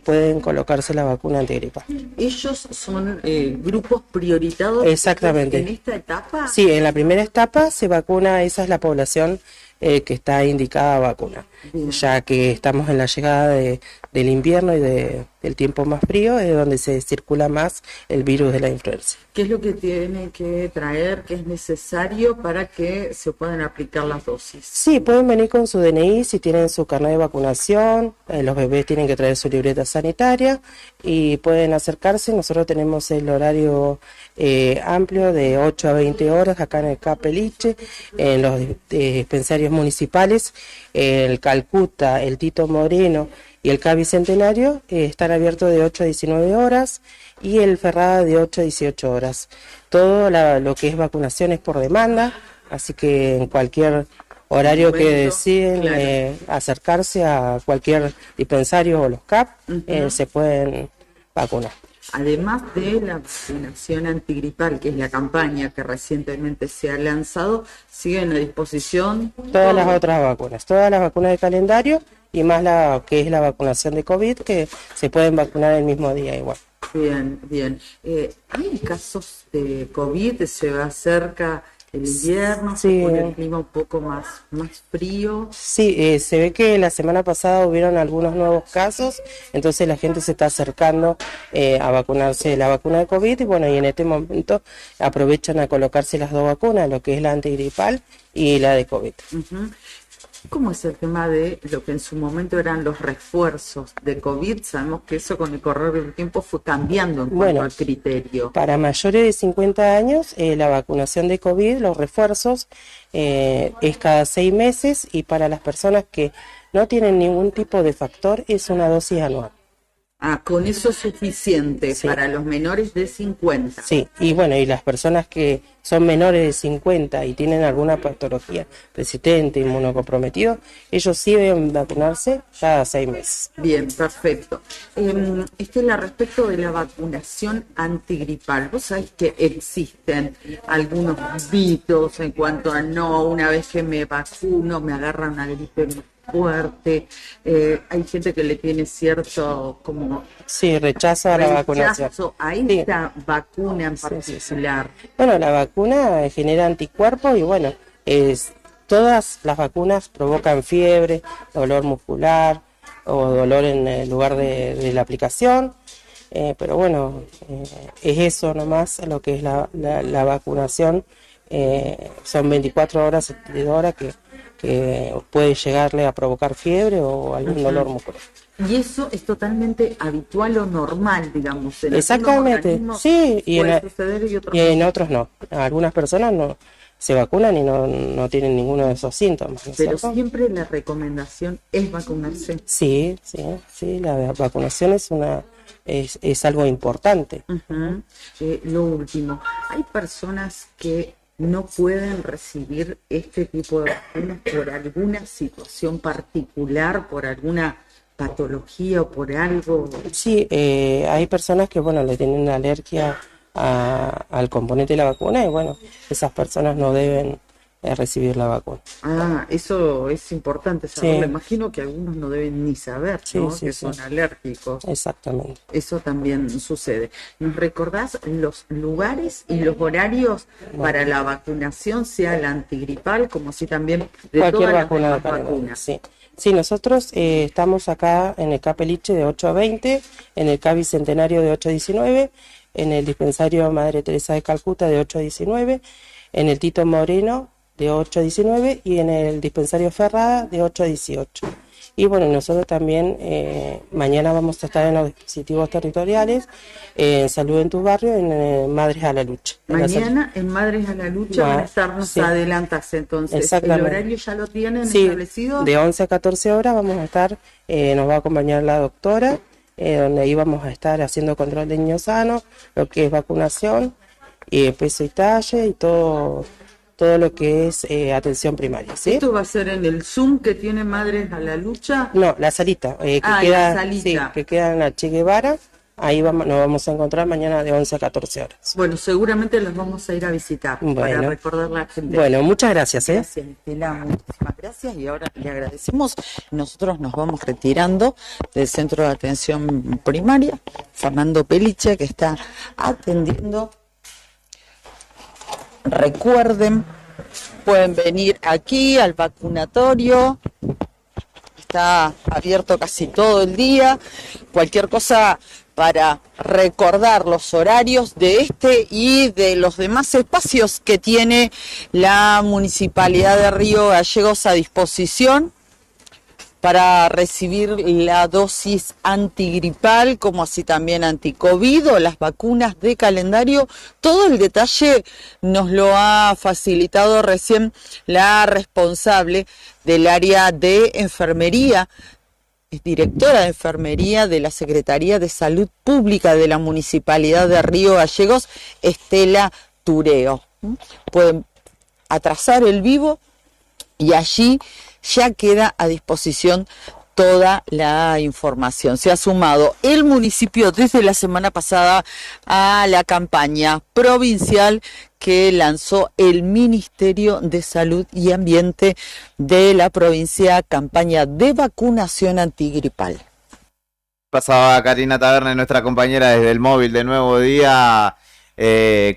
pueden colocarse la vacuna antigripal. ¿Ellos son grupos prioritados? Exactamente. ¿En esta etapa? Sí, en la primera etapa se vacuna, esa es la población que está indicada vacuna, ya que estamos en la llegada del invierno y del tiempo más frío, es donde se circula más el virus de la influenza. ¿Qué es lo que tiene que traer, que es necesario para que se puedan aplicar las dosis? Sí, pueden venir con su DNI si tienen su carnet de vacunación, los bebés tienen que traer su libreta sanitaria y pueden acercarse. Nosotros tenemos el horario amplio de 8 a 20 horas acá en el Capeliche, en los dispensarios municipales, el Calcuta, el Tito Moreno y el CA Bicentenario están abiertos de 8 a 19 horas y el Ferrada de 8 a 18 horas. Todo lo que es vacunación es por demanda, así que en cualquier horario que deciden acercarse a cualquier dispensario o los CAP, se pueden vacunar. Además de la vacunación antigripal, que es la campaña que recientemente se ha lanzado, siguen a disposición todas las otras vacunas, todas las vacunas de calendario y más la que es la vacunación de COVID, que se pueden vacunar el mismo día igual. Bien, bien. ¿Hay casos de COVID? ¿Se acerca el invierno? Sí. ¿Se pone el clima un poco más frío? Sí, se ve que la semana pasada hubieron algunos nuevos casos, entonces la gente se está acercando a vacunarse la vacuna de COVID y bueno, y en este momento aprovechan a colocarse las dos vacunas, lo que es la antigripal y la de COVID. ¿Cómo es el tema de lo que en su momento eran los refuerzos de COVID? Sabemos que eso con el correr del tiempo fue cambiando en cuanto al criterio. Para mayores de 50 años, la vacunación de COVID, los refuerzos, es cada 6 meses y para las personas que no tienen ningún tipo de factor es una dosis anual. Ah, con eso es suficiente para los menores de 50. Sí, y bueno, y las personas que son menores de 50 y tienen alguna patología resistente, inmunocomprometido, ellos sí deben vacunarse cada 6 meses. Bien, perfecto. Estela, respecto de la vacunación antigripal, vos sabés que existen algunos mitos en cuanto a una vez que me vacuno me agarra una gripe fuerte, hay gente que le tiene cierto como rechazo a la vacunación a esta vacuna en particular. Bueno, la vacuna genera anticuerpos y bueno, todas las vacunas provocan fiebre, dolor muscular o dolor en el lugar de la aplicación, pero bueno, es eso nomás lo que es la vacunación. Son 24 horas, 72 horas que puede llegarle a provocar fiebre o algún dolor muscular. Y eso es totalmente habitual o normal, digamos. Exactamente, sí, y en otros no. Algunas personas no se vacunan y no tienen ninguno de esos síntomas. ¿No? Pero siempre la recomendación es vacunarse. Sí, la vacunación es algo importante. Lo último, hay personas que no pueden recibir este tipo de vacunas por alguna situación particular, por alguna patología o por algo. Sí, hay personas que le tienen alergia al componente de la vacuna y bueno, esas personas no deben recibir la vacuna. Ah, eso es importante saberlo. Imagino que algunos no deben ni saber, ¿no? Que son alérgicos. Exactamente. Eso también sucede. ¿Nos recordás los lugares y los horarios para la vacunación, sea la antigripal como si también de cualquier todas vacuna las vacunas? Sí, nosotros estamos acá en el Capeliche de 8 a 20, en el CA Bicentenario de 8 a 19, en el dispensario Madre Teresa de Calcuta de 8 a 19, en el Tito Moreno de 8 a 19 y en el dispensario Ferrada de 8 a 18. Y bueno, nosotros también mañana vamos a estar en los dispositivos territoriales, en Salud en tu Barrio, en Madres a la Lucha. Mañana en Madres a la Lucha van a estarnos adelantas entonces. ¿El horario ya lo tienen establecido? De 11 a 14 horas vamos a estar, nos va a acompañar la doctora, donde ahí vamos a estar haciendo control de niños sanos, lo que es vacunación, peso y talla y todo lo que es atención primaria. ¿Sí? ¿Esto va a ser en el Zoom que tiene Madres a la Lucha? No, la salita, la salita. Que queda en la Che Guevara. Ahí nos vamos a encontrar mañana de 11 a 14 horas. Bueno, seguramente los vamos a ir a visitar para recordar a la gente. Bueno, muchas gracias. Gracias, Estela, muchísimas gracias. Y ahora le agradecemos. Nosotros nos vamos retirando del Centro de Atención Primaria, Fernando Peliche, que está atendiendo. Recuerden pueden venir aquí al vacunatorio. Está abierto casi todo el día. Cualquier cosa para recordar los horarios de este y de los demás espacios que tiene la Municipalidad de Río Gallegos a disposición para recibir la dosis antigripal, como así también anticovid o las vacunas de calendario. Todo el detalle nos lo ha facilitado recién la responsable del área de enfermería, es directora de enfermería de la Secretaría de Salud Pública de la Municipalidad de Río Gallegos, Estela Tureo. Pueden atrasar el vivo y allí ya queda a disposición toda la información. Se ha sumado el municipio desde la semana pasada a la campaña provincial que lanzó el Ministerio de Salud y Ambiente de la provincia, campaña de vacunación antigripal. Pasaba Karina Taberne, nuestra compañera desde el móvil de Nuevo Día,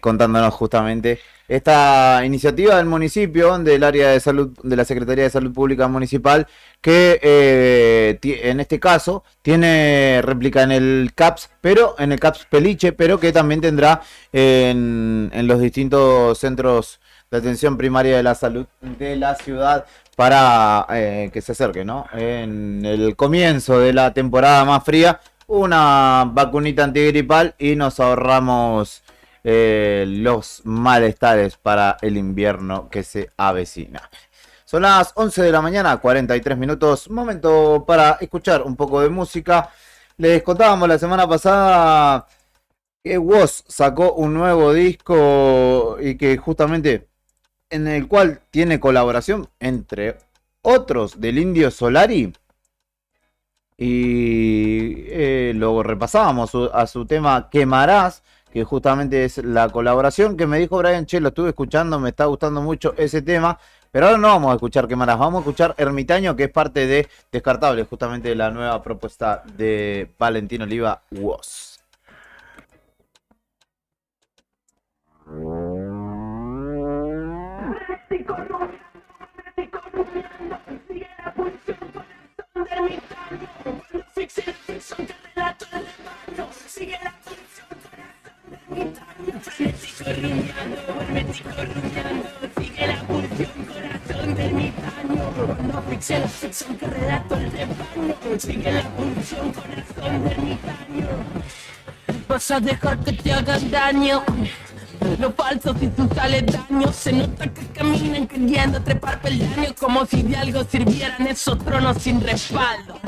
contándonos justamente esta iniciativa del municipio, del área de salud, de la Secretaría de Salud Pública Municipal, que en este caso tiene réplica en el CAPS, pero en el CAPS Peliche, pero que también tendrá en los distintos centros de atención primaria de la salud de la ciudad para que se acerque, ¿no? En el comienzo de la temporada más fría, una vacunita antigripal y nos ahorramos los malestares para el invierno que se avecina. Son las 11 de la mañana, 43 minutos, momento para escuchar un poco de música. Les contábamos la semana pasada que Woz sacó un nuevo disco y que justamente en el cual tiene colaboración entre otros del Indio Solari. Y luego repasábamos a su tema Quemarás, que justamente es la colaboración que me dijo Brian, che, lo estuve escuchando, me está gustando mucho ese tema, pero ahora no vamos a escuchar Quemarás, vamos a escuchar Ermitaño, que es parte de Descartable, justamente de la nueva propuesta de Valentín Oliva Woz. Frenético rumiando, sigue la pulsión, corazón de ermitaño. Cuando fixe la ficción que relato el rebaño, sigue la pulsión, corazón de ermitaño. Vas a dejar que te hagan daño. Los falsos y sus aledaños se nota que caminan queriendo trepar peldaños, como si de algo sirvieran esos tronos sin respaldo.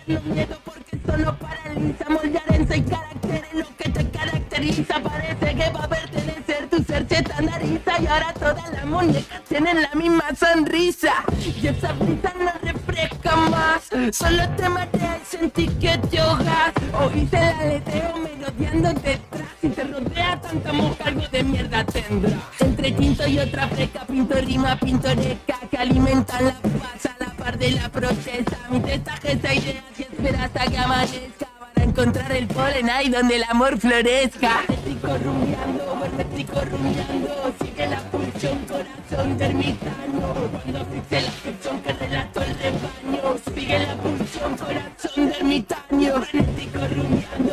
Los miedos porque solo paraliza, moldear en seis caracteres lo que te caracteriza. Parece que va a pertenecer, tu ser se estandariza y ahora todas las muñecas tienen la misma sonrisa. Y esa brisa no refresca más, solo te marea y sentí que te ahogas. Oíste el aleteo merodeando detrás y te rodea tanta mosca, algo de mierda tendrá. Entre tinto y otra fresca, pinto rima pintoresca que alimentan la paz a la par de la protesta. Mi testaje esa idea que espera hasta que amanezca para encontrar el polen ahí donde el amor florezca. Hermético rumiando, sigue la pulsión, corazón de ermitaño. Cuando fixe la ficción que relato el rebaño, sigue la pulsión, corazón de ermitaño. Hermético rumiando,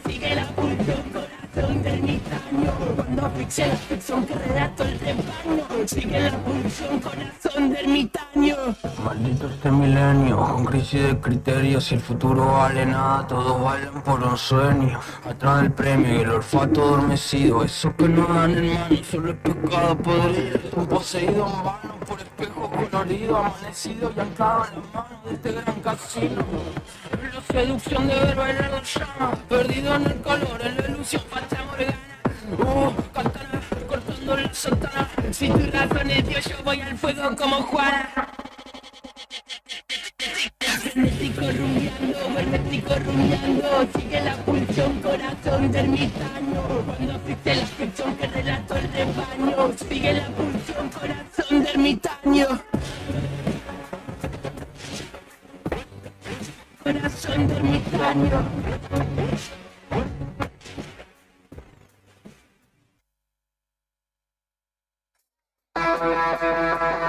sigue la pulsión, corazón de ermitaño. Cuando fixe la ficción que relato el rebaño, sigue la pulsión, corazón de ermitaño. Maldito este milenio, con crisis de criterios y el futuro vale nada, todos bailan por un sueño. Atrás del premio y el olfato adormecido, eso que no dan hermano, solo es pecado podrido. Un poseído en vano por espejo colorido, amanecido y anclado en la mano de este gran casino. En la seducción de ver bailar la llama, perdido en el color, en la ilusión facha morgana. Cantana, cortando la sotana, si tu razón es Dios, yo voy al fuego como Juana. Hermético rumiando, sigue la pulsión, corazón de ermitaño. Cuando fixe la ficción que relato el rebaño, sigue la pulsión, corazón de ermitaño. Corazón de ermitaño.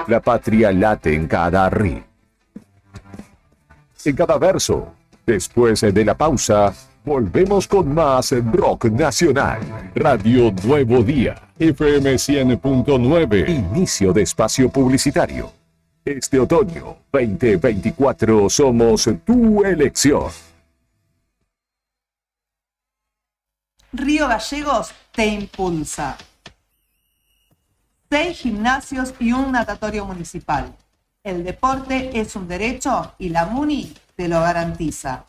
La patria late en cada ri, en cada verso. Después de la pausa, volvemos con más rock nacional. Radio Nuevo Día, FM 100.9. Inicio de espacio publicitario. Este otoño 2024 somos tu elección. Río Gallegos te impulsa. 6 gimnasios y un natatorio municipal. El deporte es un derecho y la MUNI te lo garantiza.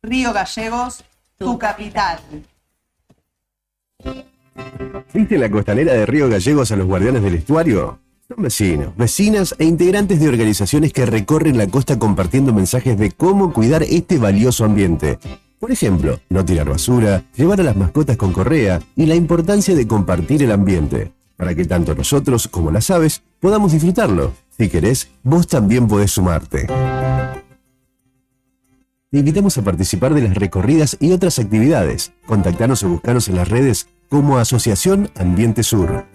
Río Gallegos, tu capital. ¿Viste la costanera de Río Gallegos a los guardianes del estuario? Son vecinos, vecinas e integrantes de organizaciones que recorren la costa compartiendo mensajes de cómo cuidar este valioso ambiente. Por ejemplo, no tirar basura, llevar a las mascotas con correa y la importancia de compartir el ambiente, para que tanto nosotros como las aves podamos disfrutarlo. Si querés, vos también podés sumarte. Te invitamos a participar de las recorridas y otras actividades. Contactanos o buscanos en las redes como Asociación Ambiente Sur.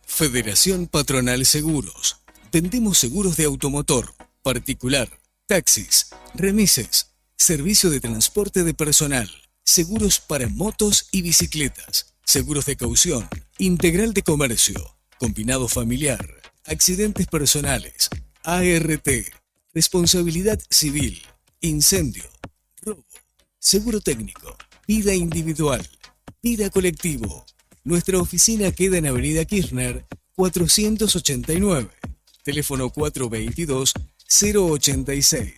Federación Patronal Seguros. Vendemos seguros de automotor, particular, taxis, remises, servicio de transporte de personal, seguros para motos y bicicletas, seguros de caución, integral de comercio, combinado familiar, accidentes personales, ART, responsabilidad civil, incendio, robo, seguro técnico, vida individual, vida colectivo. Nuestra oficina queda en Avenida Kirchner, 489, teléfono 422-086,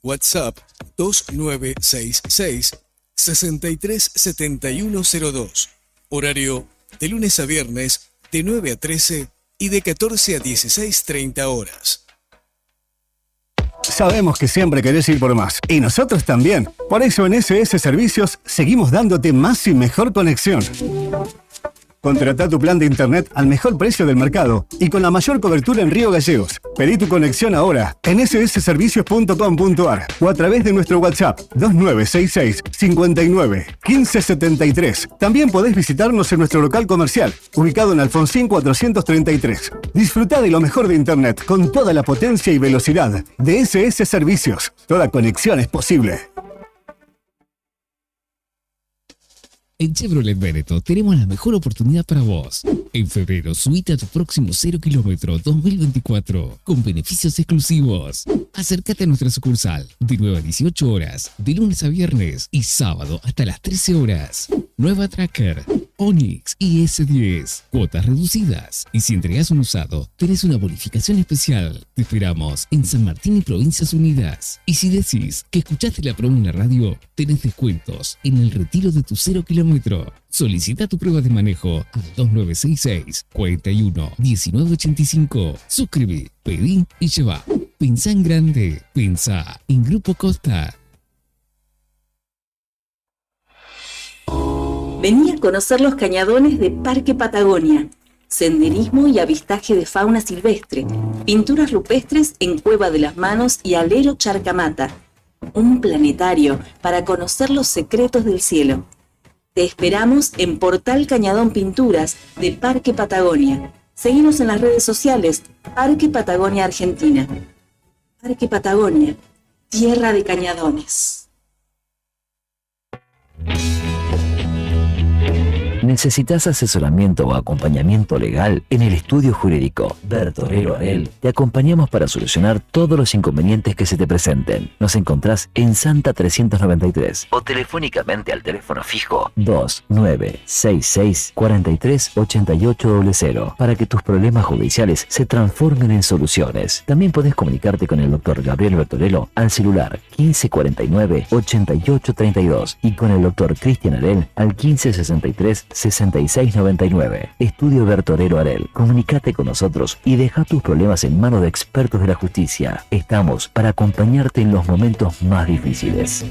WhatsApp 2966-637102, horario de lunes a viernes de 9 a 13 y de 14 a 16:30 horas. Sabemos que siempre querés ir por más, y nosotros también. Por eso en SS Servicios seguimos dándote más y mejor conexión. Contratá tu plan de internet al mejor precio del mercado y con la mayor cobertura en Río Gallegos. Pedí tu conexión ahora en ssservicios.com.ar o a través de nuestro WhatsApp 2966 59 1573. También podés visitarnos en nuestro local comercial, ubicado en Alfonsín 433. Disfrutá de lo mejor de internet con toda la potencia y velocidad de SS Servicios. Toda conexión es posible. En Chevrolet Veneto tenemos la mejor oportunidad para vos. En febrero, subite a tu próximo 0 kilómetro 2024 con beneficios exclusivos. Acércate a nuestra sucursal de 9 a 18 horas, de lunes a viernes y sábado hasta las 13 horas. Nueva Tracker, Onix y S10, cuotas reducidas. Y si entregas un usado, tenés una bonificación especial. Te esperamos en San Martín y Provincias Unidas. Y si decís que escuchaste la promo en la radio, tenés descuentos en el retiro de tu 0 kilómetro. Solicita tu prueba de manejo al 2966 41 1985. Suscribí, pedí y lleva. Pensá en grande. Pensá en Grupo Costa. Vení a conocer los cañadones de Parque Patagonia. Senderismo y avistaje de fauna silvestre. Pinturas rupestres en Cueva de las Manos y Alero Charcamata. Un planetario para conocer los secretos del cielo. Te esperamos en Portal Cañadón Pinturas de Parque Patagonia. Seguinos en las redes sociales, Parque Patagonia Argentina. Parque Patagonia, tierra de cañadones. ¿Necesitas asesoramiento o acompañamiento legal? En el estudio jurídico Bertorero Arel te acompañamos para solucionar todos los inconvenientes que se te presenten. Nos encontrás en Santa 393 o telefónicamente al teléfono fijo 2966 438800 para que tus problemas judiciales se transformen en soluciones. También podés comunicarte con el doctor Gabriel Bertorello al celular 1549 8832 y con el doctor Cristian Arel al 1563 6699. Estudio Bertorero Arel. Comunicate con nosotros y deja tus problemas en manos de expertos de la justicia. Estamos para acompañarte en los momentos más difíciles.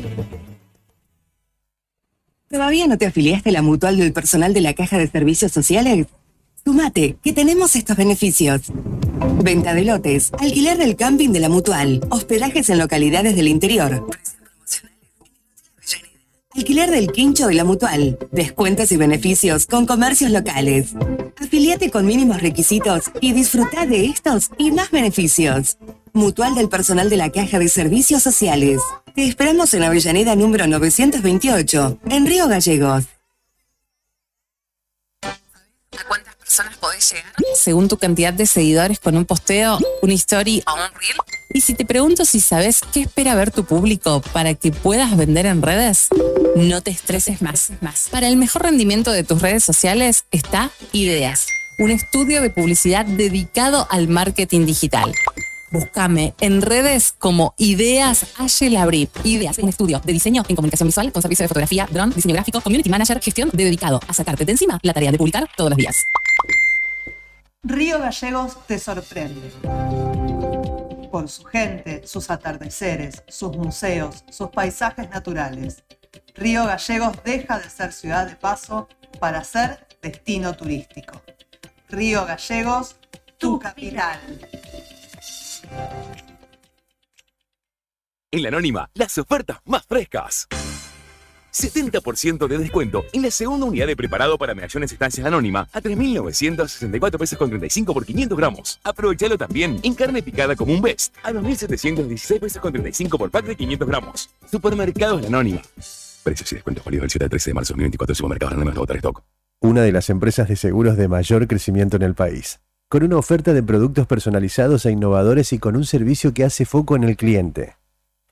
¿Todavía no te afiliaste a la mutual del personal de la Caja de Servicios Sociales? Sumate, que tenemos estos beneficios. Venta de lotes, alquiler del camping de la mutual, hospedajes en localidades del interior, Alquiler del quincho de la Mutual. Descuentos y beneficios con comercios locales. Afiliate con mínimos requisitos y disfruta de estos y más beneficios. Mutual del personal de la Caja de Servicios Sociales. Te esperamos en Avellaneda número 928, en Río Gallegos. ¿A cuántas personas podés llegar? Según tu cantidad de seguidores con un posteo, una story o un reel. Y si te pregunto si sabes qué espera ver tu público para que puedas vender en redes, no te estreses más. Para el mejor rendimiento de tus redes sociales está Ideas, un estudio de publicidad dedicado al marketing digital. Búscame en redes como Ideas Ayelabrip. Ideas, un estudio de diseño en comunicación visual con servicio de fotografía, dron, diseño gráfico, community manager, gestión dedicado a sacarte de encima la tarea de publicar todos los días. Río Gallegos te sorprende. Por su gente, sus atardeceres, sus museos, sus paisajes naturales. Río Gallegos deja de ser ciudad de paso para ser destino turístico. Río Gallegos, tu capital. En La Anónima, las ofertas más frescas. 70% de descuento en la segunda unidad de preparado para medallones estancias Anónima a 3.964 pesos con 35 por 500 gramos. Aprovechalo también en carne picada como un Best a 2.716 pesos con 35 por pack de 500 gramos. Supermercados La Anónima. Precios y descuentos válidos del 7 al 13 de marzo de 2024 en Supermercados Anónimos de Water Stock. Una de las empresas de seguros de mayor crecimiento en el país, con una oferta de productos personalizados e innovadores y con un servicio que hace foco en el cliente.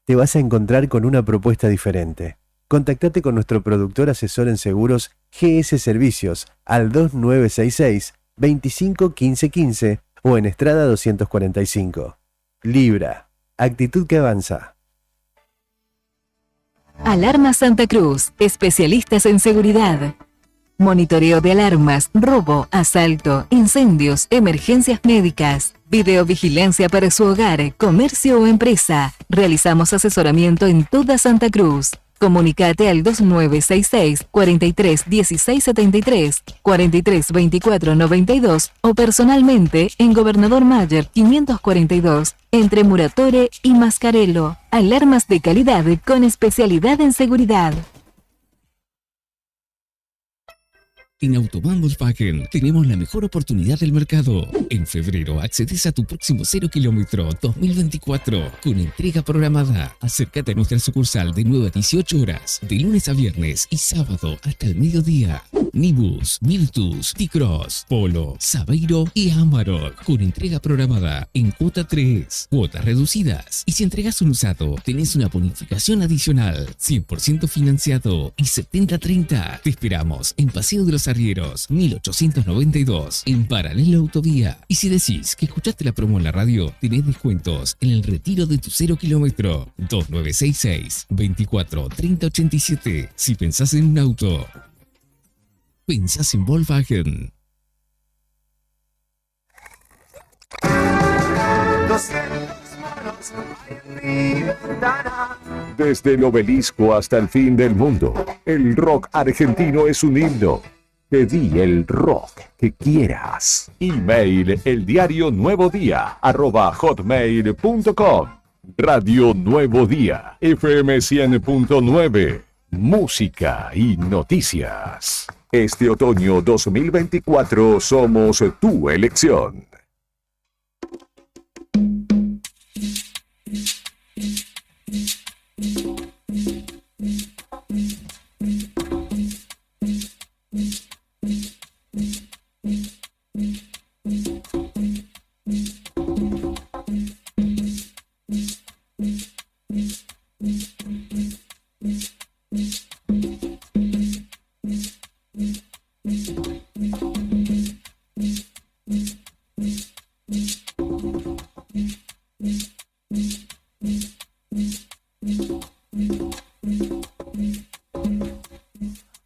Te vas a encontrar con una propuesta diferente. Contactate con nuestro productor asesor en seguros GS Servicios al 2966 25 15 15 o en Estrada 245. Libra, actitud que avanza. Alarma Santa Cruz, especialistas en seguridad. Monitoreo de alarmas, robo, asalto, incendios, emergencias médicas, videovigilancia para su hogar, comercio o empresa. Realizamos asesoramiento en toda Santa Cruz. Comunicate al 2966 43 16 73, 43 24 92 o personalmente en Gobernador Mayer 542, entre Muratore y Mascarello. Alarmas de calidad con especialidad en seguridad. En Autobahn Volkswagen tenemos la mejor oportunidad del mercado. En febrero accedes a tu próximo 0 kilómetro 2024 con entrega programada. Acércate a nuestra sucursal de 9 a 18 horas, de lunes a viernes y sábado hasta el mediodía. Nibus, Virtus, T-Cross, Polo, Sabeiro y Amarok con entrega programada en cuota 3, cuotas reducidas. Y si entregas un usado, tenés una bonificación adicional, 100% financiado y 70-30. Te esperamos en Paseo de los Arrieros, 1892, en Paralelo Autovía. Y si decís que escuchaste la promo en la radio, tenés descuentos en el retiro de tu 0 kilómetro. 2966 24 30 87. Si pensás en un auto, pensás en Volkswagen. Desde el obelisco hasta el fin del mundo, el rock argentino es un himno. Pedí el rock que quieras. Email eldiarionuevodía@hotmail.com. Radio Nuevo Día, FM 100.9. Música y noticias. Este otoño 2024 somos tu elección.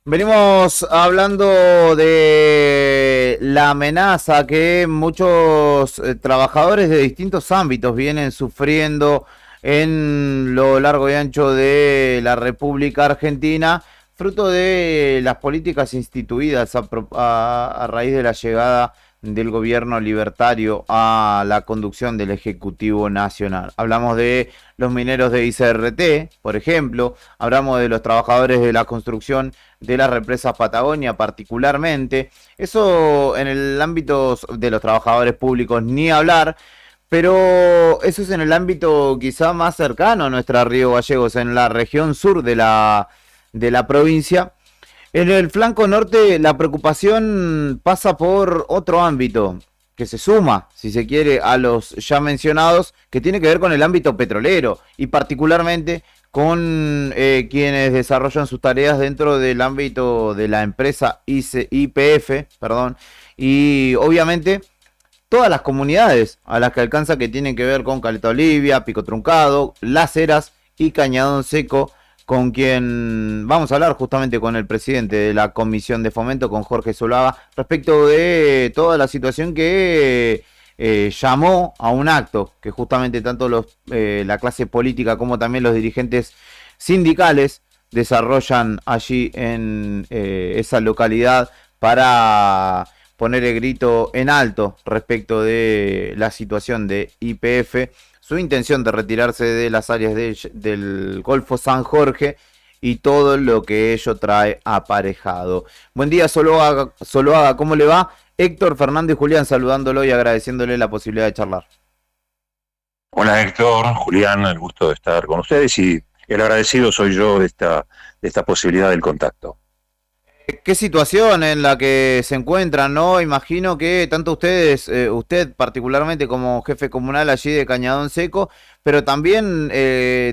Venimos hablando de la amenaza que muchos trabajadores de distintos ámbitos vienen sufriendo en lo largo y ancho de la República Argentina, fruto de las políticas instituidas a raíz de la llegada del gobierno libertario a la conducción del Ejecutivo Nacional. Hablamos de los mineros de ICRT, por ejemplo, hablamos de los trabajadores de la construcción de las represas Patagonia particularmente, eso en el ámbito de los trabajadores públicos ni hablar, pero eso es en el ámbito quizá más cercano a nuestra Río Gallegos, en la región sur de la provincia. En el flanco norte la preocupación pasa por otro ámbito que se suma, si se quiere, a los ya mencionados, que tiene que ver con el ámbito petrolero y particularmente con quienes desarrollan sus tareas dentro del ámbito de la empresa YPF, y obviamente todas las comunidades a las que alcanza, que tienen que ver con Caleta Olivia, Pico Truncado, Las Heras y Cañadón Seco, con quien vamos a hablar justamente con el presidente de la Comisión de Fomento, con Jorge Zuluaga, respecto de toda la situación que llamó a un acto que justamente tanto la clase política como también los dirigentes sindicales desarrollan allí en esa localidad para poner el grito en alto respecto de la situación de YPF, su intención de retirarse de las áreas del Golfo San Jorge y todo lo que ello trae aparejado. Buen día, Zuluaga, ¿cómo le va? Héctor, Fernando y Julián saludándolo y agradeciéndole la posibilidad de charlar. Hola Héctor, Julián, el gusto de estar con ustedes y el agradecido soy yo de esta posibilidad del contacto. ¿Qué situación en la que se encuentran, no? Imagino que tanto ustedes, usted particularmente como jefe comunal allí de Cañadón Seco, pero también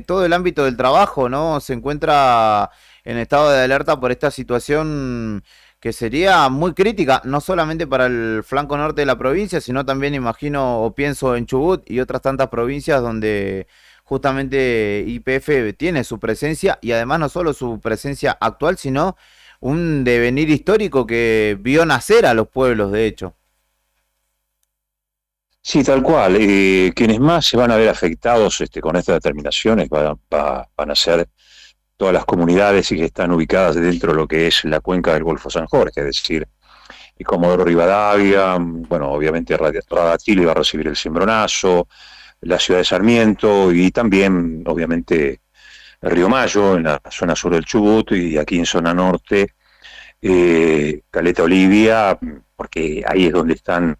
todo el ámbito del trabajo, ¿no? Se encuentra en estado de alerta por esta situación que sería muy crítica, no solamente para el flanco norte de la provincia, sino también imagino o pienso en Chubut y otras tantas provincias donde justamente YPF tiene su presencia y además no solo su presencia actual, sino un devenir histórico que vio nacer a los pueblos, de hecho. Sí, tal cual. Quienes más se van a ver afectados con estas determinaciones van a ser todas las comunidades que están ubicadas dentro de lo que es la cuenca del Golfo San Jorge, es decir, Comodoro Rivadavia, bueno, obviamente Radatili va a recibir el cimbronazo, la ciudad de Sarmiento y también, obviamente, Río Mayo, en la zona sur del Chubut, y aquí en zona norte, Caleta Olivia, porque ahí es donde están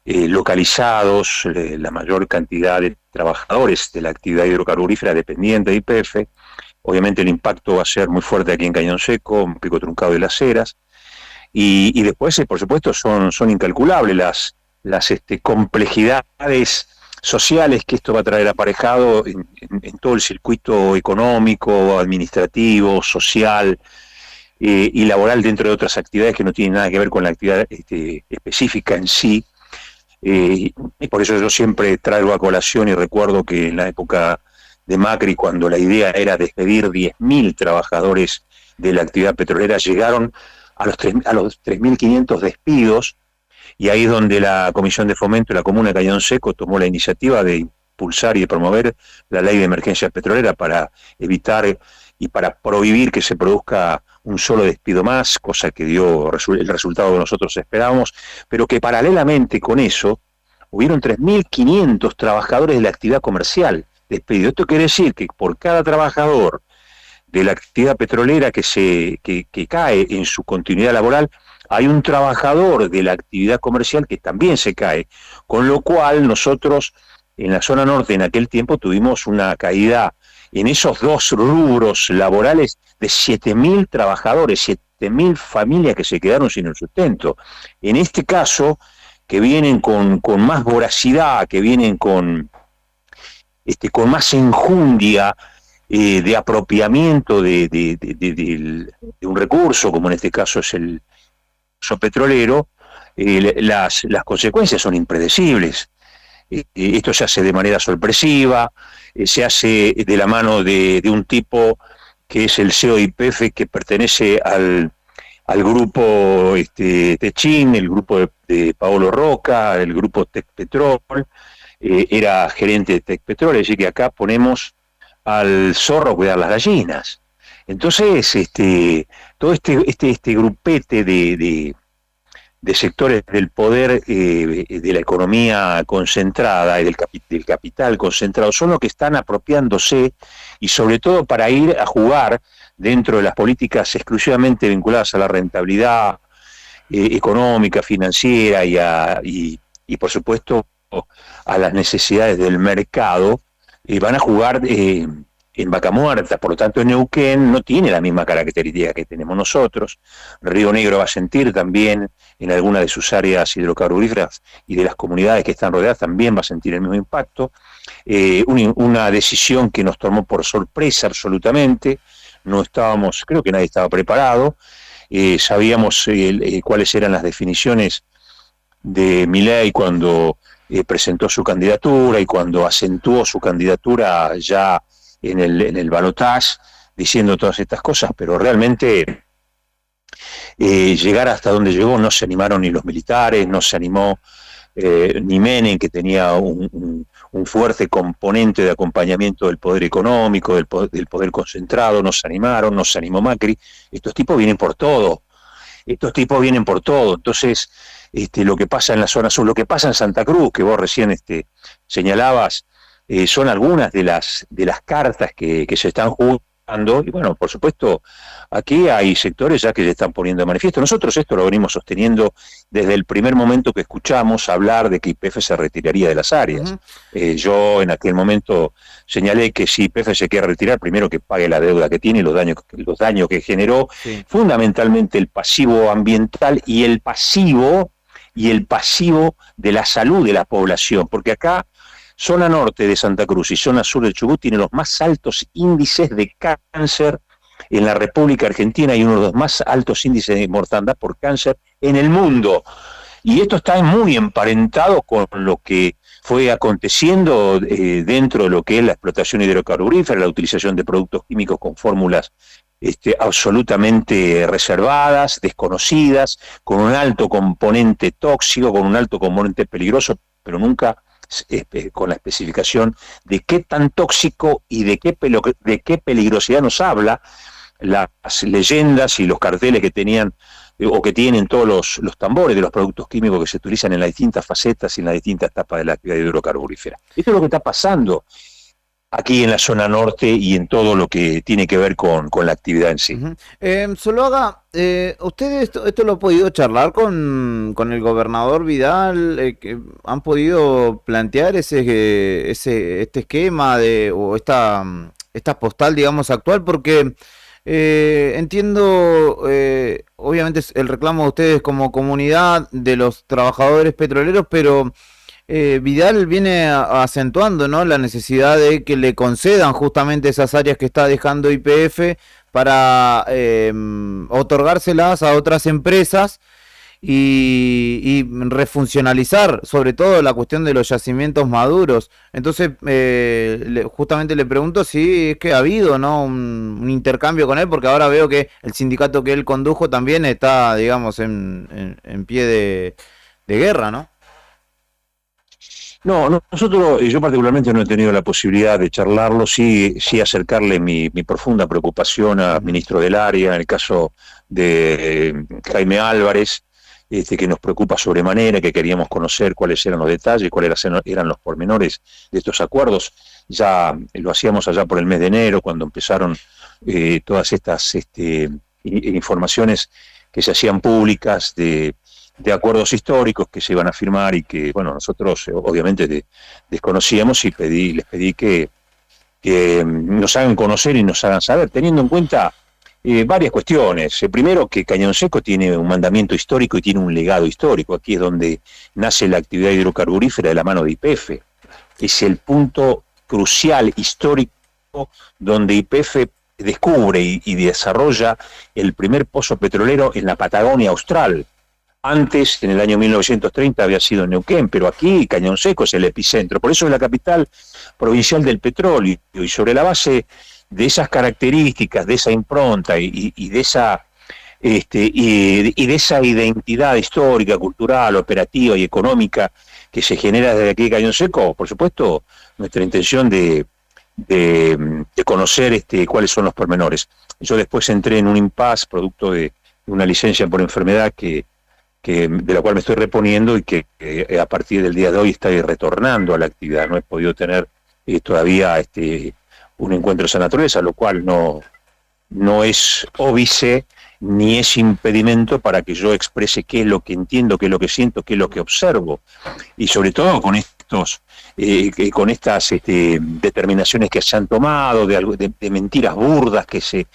localizados la mayor cantidad de trabajadores de la actividad hidrocarburífera dependiente de YPF. Obviamente el impacto va a ser muy fuerte aquí en Cañón Seco, en Pico Truncado y Las Heras, y después, por supuesto, son incalculables las complejidades sociales que esto va a traer aparejado en todo el circuito económico, administrativo, social y laboral, dentro de otras actividades que no tienen nada que ver con la actividad específica en sí. Y por eso yo siempre traigo a colación y recuerdo que en la época de Macri, cuando la idea era despedir 10.000 trabajadores de la actividad petrolera, llegaron a los 3.500 despidos. Y ahí es donde la Comisión de Fomento de la Comuna de Cañón Seco tomó la iniciativa de impulsar y de promover la ley de emergencia petrolera para evitar y para prohibir que se produzca un solo despido más, cosa que dio el resultado que nosotros esperábamos, pero que paralelamente con eso hubieron 3.500 trabajadores de la actividad comercial despedidos. Esto quiere decir que por cada trabajador de la actividad petrolera que cae en su continuidad laboral, hay un trabajador de la actividad comercial que también se cae, con lo cual nosotros en la zona norte en aquel tiempo tuvimos una caída en esos dos rubros laborales de 7.000 trabajadores, 7.000 familias que se quedaron sin el sustento. En este caso, que vienen con más voracidad, que vienen con más enjundia de apropiamiento de un recurso, como en este caso es el petrolero, las consecuencias son impredecibles. Esto se hace de manera sorpresiva, se hace de la mano de un tipo que es el CEO de YPF, que pertenece al grupo Techin, el grupo de Paolo Roca, el grupo Tecpetrol, era gerente de Tecpetrol, es decir que acá ponemos al zorro a cuidar las gallinas. Entonces, todo este grupete de sectores del poder, de la economía concentrada y del capital concentrado, son los que están apropiándose, y sobre todo para ir a jugar dentro de las políticas exclusivamente vinculadas a la rentabilidad económica, financiera y por supuesto a las necesidades del mercado, van a jugar en vaca muerta. Por lo tanto, Neuquén no tiene la misma característica que tenemos nosotros. Río Negro va a sentir también, en alguna de sus áreas hidrocarburíferas y de las comunidades que están rodeadas, también va a sentir el mismo impacto. Una decisión que nos tomó por sorpresa absolutamente. No estábamos, creo que nadie estaba preparado. Sabíamos cuáles eran las definiciones de Milei cuando presentó su candidatura y cuando acentuó su candidatura ya en el balotaje, diciendo todas estas cosas, pero realmente llegar hasta donde llegó no se animaron ni los militares, no se animó ni Menem, que tenía un fuerte componente de acompañamiento del poder económico, del poder concentrado, no se animaron, no se animó Macri. Estos tipos vienen por todo, entonces lo que pasa en la zona sur, lo que pasa en Santa Cruz, que vos recién señalabas, son algunas de las cartas que se están jugando, y bueno, por supuesto, aquí hay sectores ya que se están poniendo de manifiesto. Nosotros esto lo venimos sosteniendo desde el primer momento que escuchamos hablar de que YPF se retiraría de las áreas. Yo en aquel momento señalé que si YPF se quiere retirar, primero que pague la deuda que tiene y los daños que generó, fundamentalmente el pasivo ambiental y el pasivo de la salud de la población, porque acá zona norte de Santa Cruz y zona sur del Chubut tiene los más altos índices de cáncer en la República Argentina y uno de los más altos índices de mortandad por cáncer en el mundo. Y esto está muy emparentado con lo que fue aconteciendo dentro de lo que es la explotación hidrocarburífera, la utilización de productos químicos con fórmulas absolutamente reservadas, desconocidas, con un alto componente tóxico, con un alto componente peligroso, pero nunca con la especificación de qué tan tóxico y de qué peligrosidad nos habla las leyendas y los carteles que tenían o que tienen todos los tambores de los productos químicos que se utilizan en las distintas facetas y en las distintas etapas de la actividad hidrocarburífera. Esto es lo que está pasando aquí en la zona norte y en todo lo que tiene que ver con la actividad en sí. Zuluaga, ¿ustedes esto lo han podido charlar con el gobernador Vidal? Que ¿han podido plantear este esquema o esta postal, digamos, actual? Porque entiendo, obviamente el reclamo de ustedes como comunidad de los trabajadores petroleros, pero Vidal viene acentuando, ¿no?, la necesidad de que le concedan justamente esas áreas que está dejando YPF para otorgárselas a otras empresas y refuncionalizar, sobre todo la cuestión de los yacimientos maduros. Entonces, justamente le pregunto si es que ha habido, ¿no?, un intercambio con él, porque ahora veo que el sindicato que él condujo también está, digamos, en pie de guerra, ¿no? No, yo particularmente no he tenido la posibilidad de charlarlo, sí acercarle mi profunda preocupación al ministro del área, en el caso de Jaime Álvarez, que nos preocupa sobremanera, que queríamos conocer cuáles eran los detalles, cuáles eran los pormenores de estos acuerdos. Ya lo hacíamos allá por el mes de enero, cuando empezaron todas estas informaciones que se hacían públicas de acuerdos históricos que se iban a firmar y que, bueno, nosotros obviamente desconocíamos y les pedí que nos hagan conocer y nos hagan saber, teniendo en cuenta varias cuestiones. Primero, que Cañón Seco tiene un mandamiento histórico y tiene un legado histórico. Aquí es donde nace la actividad hidrocarburífera de la mano de YPF. Es el punto crucial histórico donde YPF descubre y desarrolla el primer pozo petrolero en la Patagonia Austral. Antes, en el año 1930, había sido Neuquén, pero aquí Cañón Seco es el epicentro. Por eso es la capital provincial del petróleo. Y sobre la base de esas características, de esa impronta y de esa identidad histórica, cultural, operativa y económica que se genera desde aquí Cañón Seco, por supuesto, nuestra intención de conocer cuáles son los pormenores. Yo después entré en un impasse producto de una licencia por enfermedad que de la cual me estoy reponiendo y que a partir del día de hoy estoy retornando a la actividad. No he podido tener todavía un encuentro de esa naturaleza, lo cual no es óbice ni es impedimento para que yo exprese qué es lo que entiendo, qué es lo que siento, qué es lo que observo. Y sobre todo con estas determinaciones que se han tomado, de mentiras burdas que se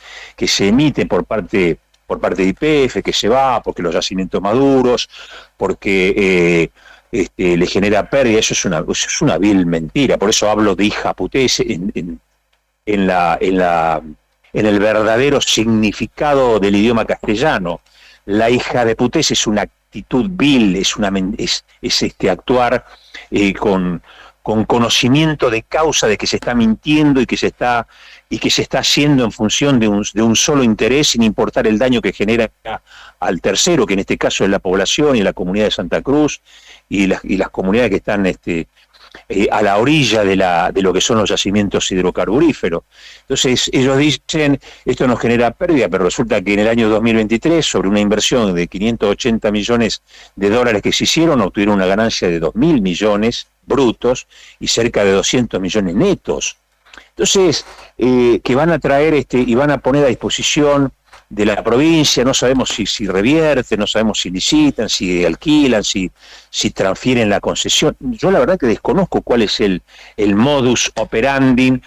emiten por parte de YPF, que se va porque los yacimientos maduros, porque le genera pérdida. Eso es una vil mentira. Por eso hablo de hija putés en el verdadero significado del idioma castellano. La hija de putés es una actitud vil, es actuar con conocimiento de causa de que se está mintiendo y que se está haciendo en función de un solo interés, sin importar el daño que genera al tercero, que en este caso es la población y la comunidad de Santa Cruz y las comunidades que están a la orilla de lo que son los yacimientos hidrocarburíferos. Entonces ellos dicen, esto nos genera pérdida, pero resulta que en el año 2023, sobre una inversión de 580 millones de dólares que se hicieron, obtuvieron una ganancia de 2.000 millones brutos y cerca de 200 millones netos. Entonces, que van a traer y van a poner a disposición de la provincia, no sabemos si revierten, no sabemos si licitan, si alquilan, si transfieren la concesión. Yo la verdad que desconozco cuál es el modus operandi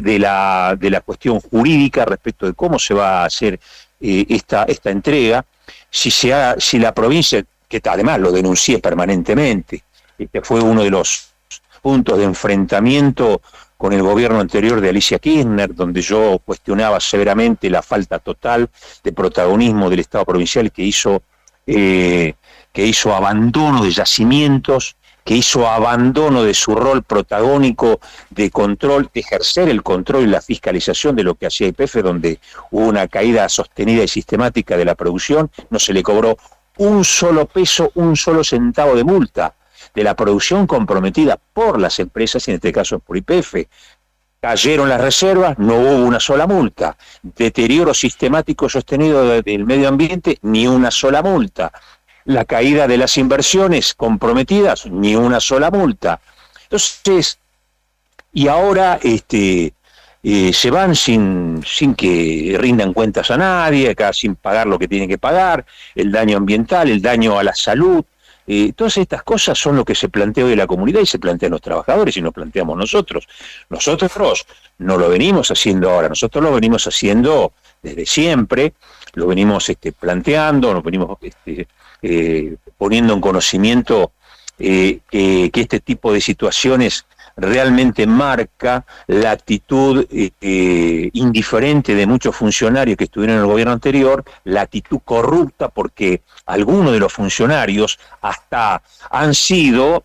de la cuestión jurídica respecto de cómo se va a hacer esta entrega, si la provincia, que además lo denuncié permanentemente, fue uno de los puntos de enfrentamiento con el gobierno anterior de Alicia Kirchner, donde yo cuestionaba severamente la falta total de protagonismo del Estado provincial que hizo abandono de yacimientos, que hizo abandono de su rol protagónico de control, de ejercer el control y la fiscalización de lo que hacía YPF, donde hubo una caída sostenida y sistemática de la producción. No se le cobró un solo peso, un solo centavo de multa de la producción comprometida por las empresas, en este caso por YPF. Cayeron las reservas, no hubo una sola multa. Deterioro sistemático sostenido del medio ambiente, ni una sola multa. La caída de las inversiones comprometidas, ni una sola multa. Entonces, y ahora se van sin que rindan cuentas a nadie, acá sin pagar lo que tienen que pagar, el daño ambiental, el daño a la salud. Todas estas cosas son lo que se plantea hoy en la comunidad y se plantean los trabajadores y nos planteamos nosotros. Nosotros no lo venimos haciendo ahora, nosotros lo venimos haciendo desde siempre, lo venimos planteando, nos venimos poniendo en conocimiento que este tipo de situaciones realmente marca la actitud indiferente de muchos funcionarios que estuvieron en el gobierno anterior, la actitud corrupta, porque algunos de los funcionarios hasta han sido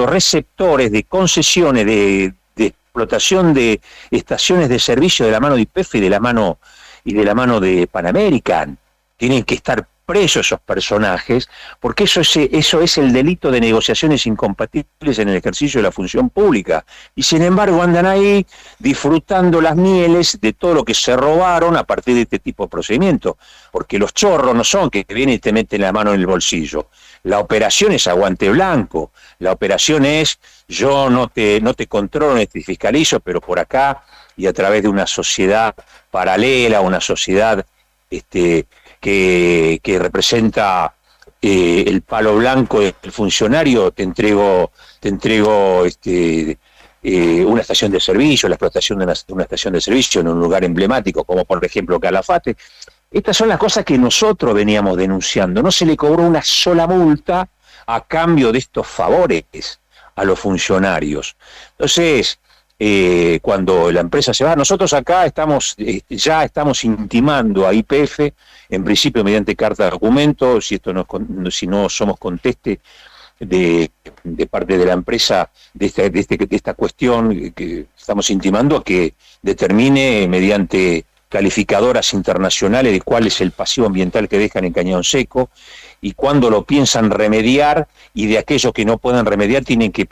receptores de concesiones de explotación de estaciones de servicio de la mano de YPF y de la mano de Pan American. Tienen que estar presos esos personajes, porque eso es el delito de negociaciones incompatibles en el ejercicio de la función pública. Y sin embargo andan ahí disfrutando las mieles de todo lo que se robaron a partir de este tipo de procedimiento. Porque los chorros no son que vienen y te meten la mano en el bolsillo. La operación es aguante blanco. La operación es yo no te controlo ni te fiscalizo, pero por acá y a través de una sociedad paralela, una sociedad que representa el palo blanco del funcionario, te entrego una estación de servicio, la explotación de una estación de servicio en un lugar emblemático, como por ejemplo Calafate. Estas son las cosas que nosotros veníamos denunciando. No se le cobró una sola multa a cambio de estos favores a los funcionarios. Entonces, cuando la empresa se va, nosotros acá ya estamos intimando a YPF, en principio mediante carta de documento, si no somos conteste de parte de la empresa de esta cuestión que estamos intimando, a que determine mediante calificadoras internacionales de cuál es el pasivo ambiental que dejan en Cañón Seco y cuándo lo piensan remediar, y de aquellos que no puedan remediar tienen que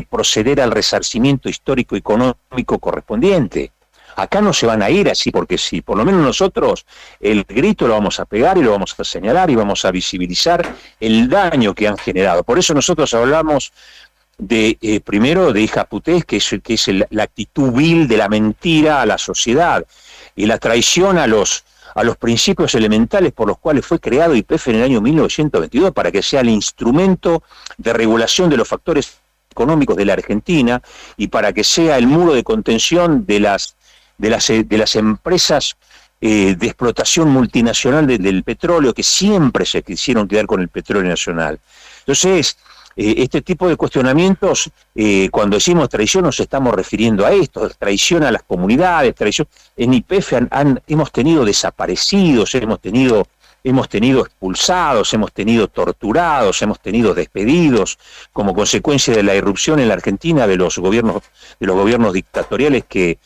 proceder al resarcimiento histórico económico correspondiente. acá no se van a ir así porque sí, por lo menos nosotros el grito lo vamos a pegar y lo vamos a señalar y vamos a visibilizar el daño que han generado. Por eso nosotros hablamos de primero de hijaputés, que es la actitud vil de la mentira a la sociedad y la traición a los principios elementales por los cuales fue creado YPF en el año 1922 para que sea el instrumento de regulación de los factores económicos de la Argentina y para que sea el muro de contención de las empresas de explotación multinacional del petróleo que siempre se quisieron quedar con el petróleo nacional. Entonces, este tipo de cuestionamientos, cuando decimos traición nos estamos refiriendo a esto, traición a las comunidades, traición. En YPF hemos tenido desaparecidos, hemos tenido expulsados, hemos tenido torturados, hemos tenido despedidos como consecuencia de la irrupción en la Argentina de los gobiernos dictatoriales que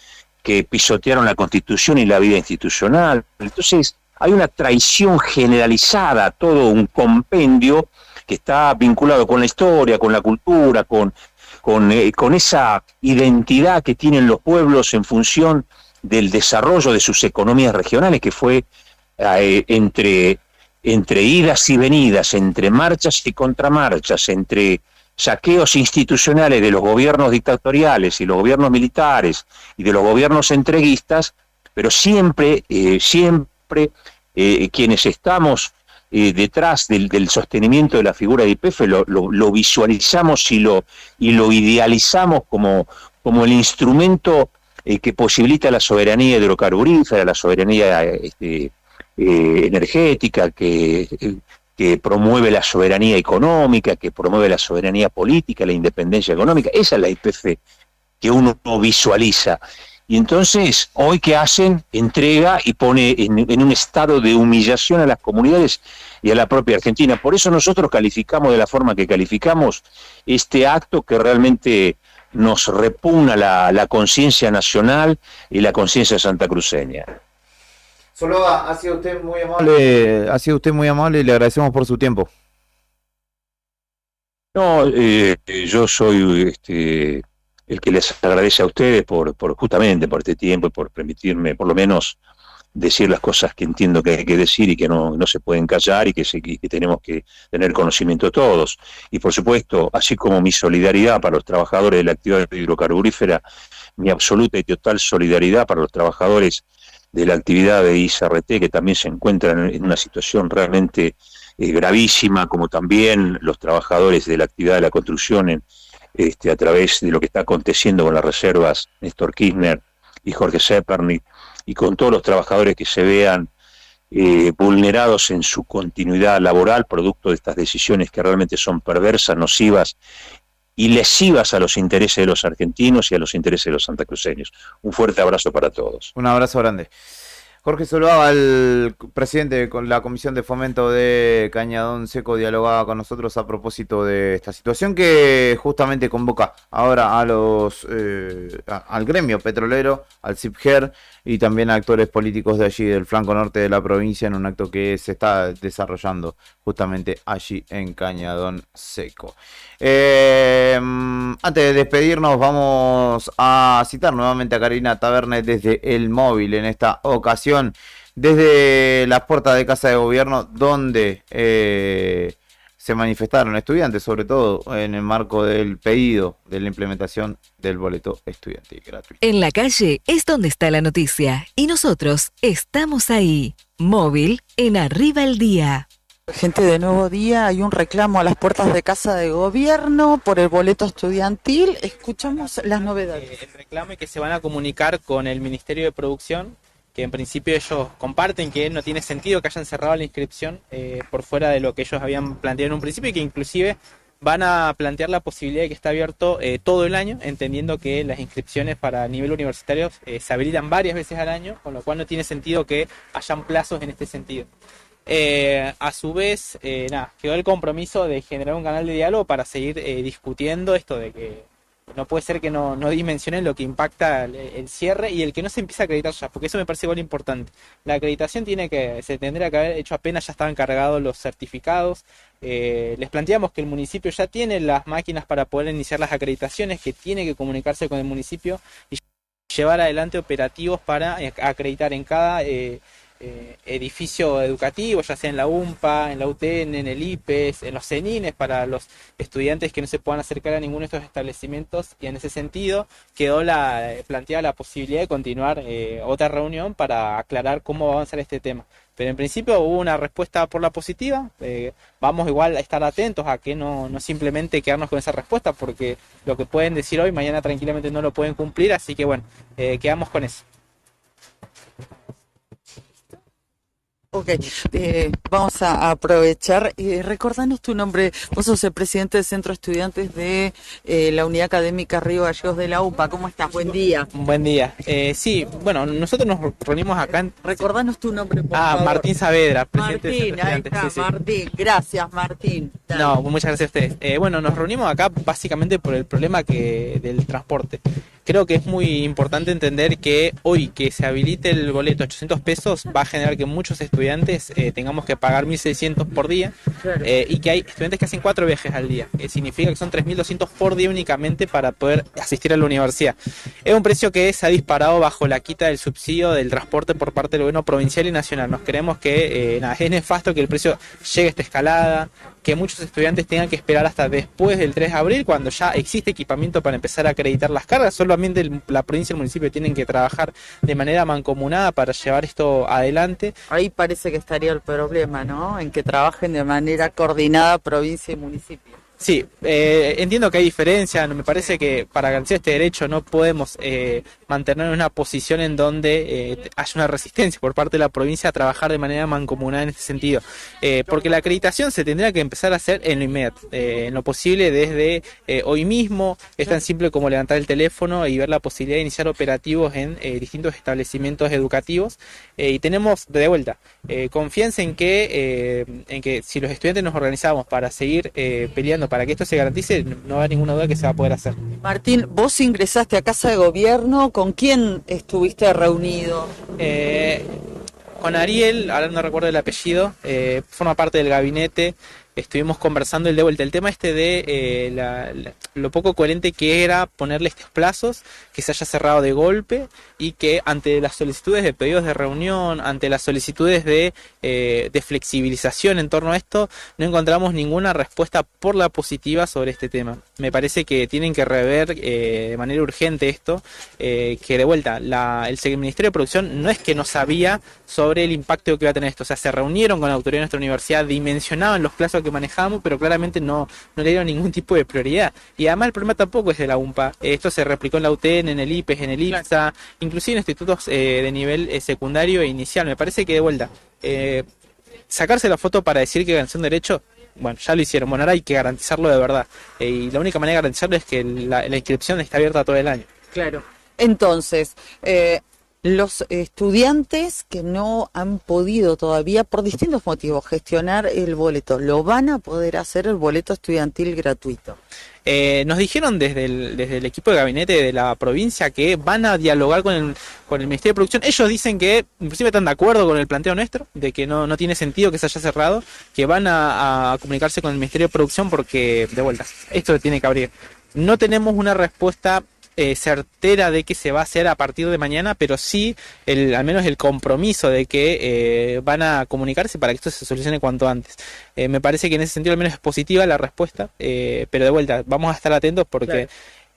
pisotearon la Constitución y la vida institucional. Entonces, hay una traición generalizada, todo un compendio que está vinculado con la historia, con la cultura, con esa identidad que tienen los pueblos en función del desarrollo de sus economías regionales, que fue entre idas y venidas, entre marchas y contramarchas, entre saqueos institucionales de los gobiernos dictatoriales y los gobiernos militares y de los gobiernos entreguistas, pero siempre quienes estamos detrás del sostenimiento de la figura de YPF lo visualizamos y lo idealizamos como el instrumento que posibilita la soberanía hidrocarburífera, la soberanía energética, que promueve la soberanía económica, que promueve la soberanía política, la independencia económica. Esa es la YPF que uno visualiza. Y entonces, hoy, ¿qué hacen? Entrega y pone en un estado de humillación a las comunidades y a la propia Argentina. Por eso nosotros calificamos de la forma que calificamos este acto que realmente nos repugna la conciencia nacional y la conciencia santacruceña. Soloa, ha sido usted muy amable y le agradecemos por su tiempo. No, yo soy el que les agradece a ustedes justamente por este tiempo y por permitirme por lo menos decir las cosas que entiendo que hay que decir y que no se pueden callar y que tenemos que tener conocimiento todos. Y por supuesto, así como mi solidaridad para los trabajadores de la actividad hidrocarburífera, mi absoluta y total solidaridad para los trabajadores de la actividad de ICRT, que también se encuentran en una situación realmente gravísima, como también los trabajadores de la actividad de la construcción a través de lo que está aconteciendo con las reservas Néstor Kirchner y Jorge Zepernik, y con todos los trabajadores que se vean vulnerados en su continuidad laboral, producto de estas decisiones que realmente son perversas, nocivas y lesivas a los intereses de los argentinos y a los intereses de los santacruceños. Un fuerte abrazo para todos. Un abrazo grande. Jorge Soloa, el presidente de la Comisión de Fomento de Cañadón Seco, dialogaba con nosotros a propósito de esta situación que justamente convoca ahora al gremio petrolero, al CIPGER y también a actores políticos de allí, del flanco norte de la provincia, en un acto que se está desarrollando justamente allí en Cañadón Seco. Antes de despedirnos, vamos a citar nuevamente a Karina Tabernes desde el móvil, en esta ocasión desde las puertas de Casa de Gobierno, donde se manifestaron estudiantes, sobre todo en el marco del pedido de la implementación del boleto estudiantil gratuito. En la calle es donde está la noticia y nosotros estamos ahí. Móvil en Arriba el Día. Gente de Nuevo Día, hay un reclamo a las puertas de Casa de Gobierno por el boleto estudiantil. Escuchamos las novedades. El reclamo es que se van a comunicar con el Ministerio de Producción, que en principio ellos comparten que no tiene sentido que hayan cerrado la inscripción por fuera de lo que ellos habían planteado en un principio, y que inclusive van a plantear la posibilidad de que esté abierto todo el año, entendiendo que las inscripciones para nivel universitario se habilitan varias veces al año, con lo cual no tiene sentido que hayan plazos en este sentido. A su vez, quedó el compromiso de generar un canal de diálogo para seguir discutiendo esto de que no puede ser que no dimensionen lo que impacta el cierre y el que no se empiece a acreditar ya, porque eso me parece igual importante. La acreditación se tendría que haber hecho apenas ya estaban cargados los certificados. Les planteamos que el municipio ya tiene las máquinas para poder iniciar las acreditaciones, que tiene que comunicarse con el municipio y llevar adelante operativos para acreditar en cada edificio educativo, ya sea en la UMPA, en la UTN, en el IPES, en los CENINES, para los estudiantes que no se puedan acercar a ninguno de estos establecimientos, y en ese sentido quedó planteada la posibilidad de continuar otra reunión para aclarar cómo va a avanzar este tema. Pero en principio hubo una respuesta por la positiva. Vamos igual a estar atentos a que no simplemente quedarnos con esa respuesta, porque lo que pueden decir hoy, mañana tranquilamente no lo pueden cumplir, así que bueno, quedamos con eso. Ok, vamos a aprovechar. Recordanos tu nombre. Vos sos el presidente del Centro de Estudiantes de la Unidad Académica Río Gallegos de la UPA. ¿Cómo estás? Buen día. Buen día. Sí, bueno, nosotros nos reunimos acá. Recordanos tu nombre, por favor. Martín Saavedra, presidente del Centro de Ahí Estudiantes. está, Martín. Gracias, Martín. Dale. No, muchas gracias a ustedes. Bueno, nos reunimos acá básicamente por el problema del transporte. Creo que es muy importante entender que hoy que se habilite el boleto a 800 pesos va a generar que muchos estudiantes tengamos que pagar 1.600 por día, claro. Y que hay estudiantes que hacen 4 viajes al día. Significa que son 3.200 por día únicamente para poder asistir a la universidad. Es un precio que se ha disparado bajo la quita del subsidio del transporte por parte del gobierno provincial y nacional. Nos creemos que es nefasto que el precio llegue a esta escalada, que muchos estudiantes tengan que esperar hasta después del 3 de abril, cuando ya existe equipamiento para empezar a acreditar las cargas. Solamente la provincia y el municipio tienen que trabajar de manera mancomunada para llevar esto adelante. Ahí parece que estaría el problema, ¿no? En que trabajen de manera coordinada provincia y municipio. Sí, entiendo que hay diferencia. Me parece que para garantizar este derecho no podemos mantener una posición en donde haya una resistencia por parte de la provincia a trabajar de manera mancomunada en este sentido, porque la acreditación se tendría que empezar a hacer en lo inmediato, en lo posible desde hoy mismo. Es tan simple como levantar el teléfono y ver la posibilidad de iniciar operativos en distintos establecimientos educativos, y tenemos de vuelta confianza en que si los estudiantes nos organizamos para seguir peleando para que esto se garantice, no hay ninguna duda que se va a poder hacer. Martín, vos ingresaste a Casa de Gobierno, ¿con quién estuviste reunido? Con Ariel, ahora no recuerdo el apellido, forma parte del gabinete. Estuvimos conversando de vuelta el tema de lo poco coherente que era ponerle estos plazos, que se haya cerrado de golpe, y que ante las solicitudes de pedidos de reunión, ante las solicitudes de flexibilización en torno a esto, no encontramos ninguna respuesta por la positiva sobre este tema. Me parece que tienen que rever de manera urgente esto, que de vuelta el Ministerio de Producción no es que no sabía sobre el impacto que iba a tener esto. O sea, se reunieron con la autoridad de nuestra universidad, dimensionaban los plazos que manejamos, pero claramente no le dieron ningún tipo de prioridad. Y además el problema tampoco es de la UMPA. Esto se replicó en la UTN, en el IPES, en el IPSA, inclusive en institutos de nivel secundario e inicial. Me parece que de vuelta, sacarse la foto para decir que ganó un derecho, bueno, ya lo hicieron. Bueno, ahora hay que garantizarlo de verdad. Y la única manera de garantizarlo es que la inscripción está abierta todo el año. Claro. Entonces, los estudiantes que no han podido todavía, por distintos motivos, gestionar el boleto, ¿lo van a poder hacer el boleto estudiantil gratuito? Nos dijeron desde el equipo de gabinete de la provincia que van a dialogar con el Ministerio de Producción. Ellos dicen que inclusive están de acuerdo con el planteo nuestro, de que no tiene sentido que se haya cerrado, que van a comunicarse con el Ministerio de Producción porque, de vuelta, esto tiene que abrir. No tenemos una respuesta certera de que se va a hacer a partir de mañana, pero sí al menos el compromiso de que van a comunicarse para que esto se solucione cuanto antes. Me parece que en ese sentido al menos es positiva la respuesta, pero de vuelta vamos a estar atentos porque claro,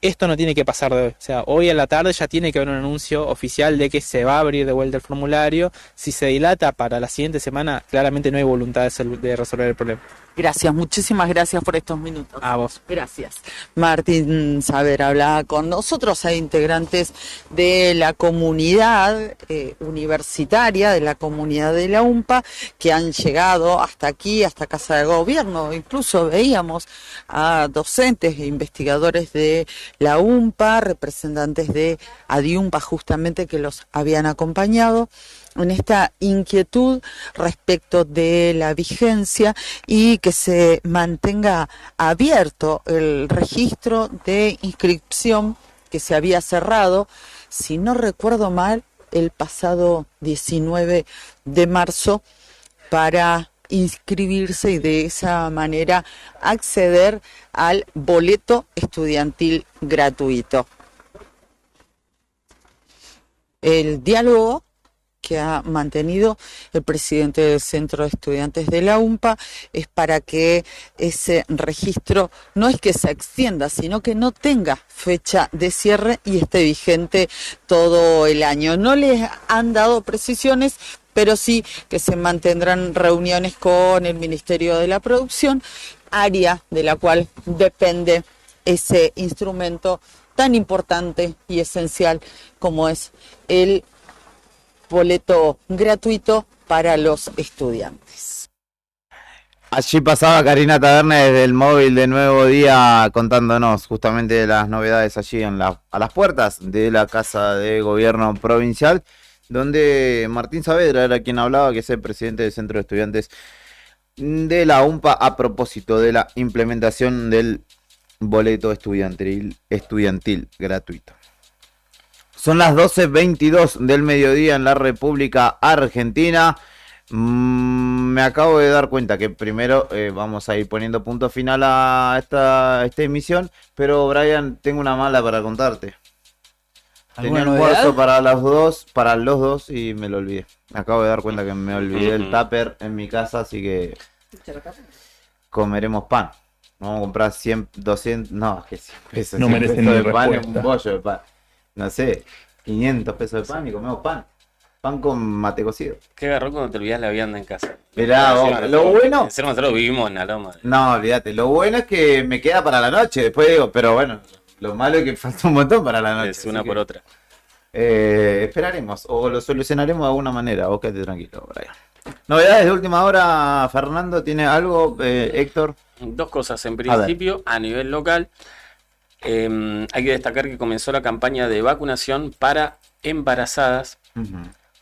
esto no tiene que pasar de hoy. O sea, hoy a la tarde ya tiene que haber un anuncio oficial de que se va a abrir de vuelta el formulario. Si se dilata para la siguiente semana, claramente no hay voluntad de resolver el problema. Gracias, muchísimas gracias por estos minutos. A vos. Gracias. Martín Saavedra hablaba con nosotros. Hay integrantes de la comunidad universitaria, de la comunidad de la UMPA, que han llegado hasta aquí, hasta Casa de Gobierno. Incluso veíamos a docentes e investigadores de la UMPA, representantes de ADIUMPA justamente, que los habían acompañado en esta inquietud respecto de la vigencia y que se mantenga abierto el registro de inscripción que se había cerrado, si no recuerdo mal, el pasado 19 de marzo para inscribirse y de esa manera acceder al boleto estudiantil gratuito. El diálogo que ha mantenido el presidente del Centro de Estudiantes de la UMPA es para que ese registro no es que se extienda, sino que no tenga fecha de cierre y esté vigente todo el año. No les han dado precisiones, pero sí que se mantendrán reuniones con el Ministerio de la Producción, área de la cual depende ese instrumento tan importante y esencial como es el boleto gratuito para los estudiantes. Allí pasaba Karina Taverne desde el móvil de Nuevo Día contándonos justamente de las novedades allí a las puertas de la Casa de Gobierno Provincial, donde Martín Saavedra era quien hablaba, que es el presidente del Centro de Estudiantes de la UMPA, a propósito de la implementación del boleto estudiantil gratuito. Son las 12:22 del mediodía en la República Argentina. Me acabo de dar cuenta que primero vamos a ir poniendo punto final a esta emisión, pero Brian, tengo una mala para contarte. Tenía almuerzo para los dos y me lo olvidé. Me acabo de dar cuenta que me olvidé el tupper en mi casa, así que comeremos pan. Vamos a comprar 100, 200, no, es que 100 pesos. No merecen pesos ni de pan, respuesta. un bollo de pan. No sé, 500 pesos de pan y comemos pan. Pan con mate cocido. Qué garrón cuando te olvidás la vianda en casa. Mirá, lo bueno... Nosotros vivimos en la loma. No, olvídate. Lo bueno es que me queda para la noche. Después digo, pero bueno, lo malo es que falta un montón para la noche. Es una por otra. Esperaremos o lo solucionaremos de alguna manera. Vos quédate tranquilo, Brian. Novedades de última hora, Fernando, ¿tiene algo? Héctor. Dos cosas. En principio, a nivel local, hay que destacar que comenzó la campaña de vacunación para embarazadas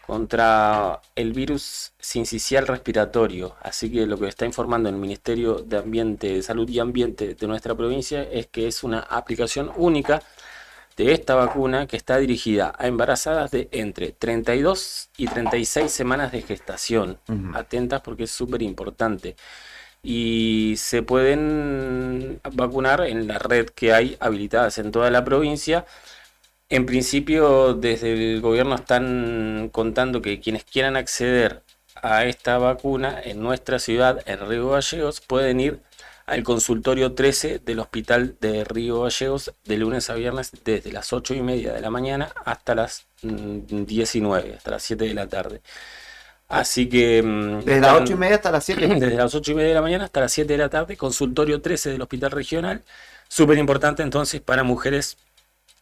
contra el virus sincicial respiratorio. Así que lo que está informando el Ministerio de Ambiente, Salud y Ambiente de nuestra provincia es que es una aplicación única de esta vacuna que está dirigida a embarazadas de entre 32 y 36 semanas de gestación. Atentas porque es súper importante. Y se pueden vacunar en la red que hay habilitadas en toda la provincia. En principio, desde el gobierno están contando que quienes quieran acceder a esta vacuna en nuestra ciudad, en Río Gallegos, pueden ir al consultorio 13 del Hospital de Río Gallegos de lunes a viernes desde las 8:30 de la mañana hasta las 19, hasta las 7 de la tarde. Así que... ¿Desde las 8:30 hasta las 7? Desde las 8:30 de la mañana hasta las 7 de la tarde, consultorio 13 del Hospital Regional. Súper importante entonces para mujeres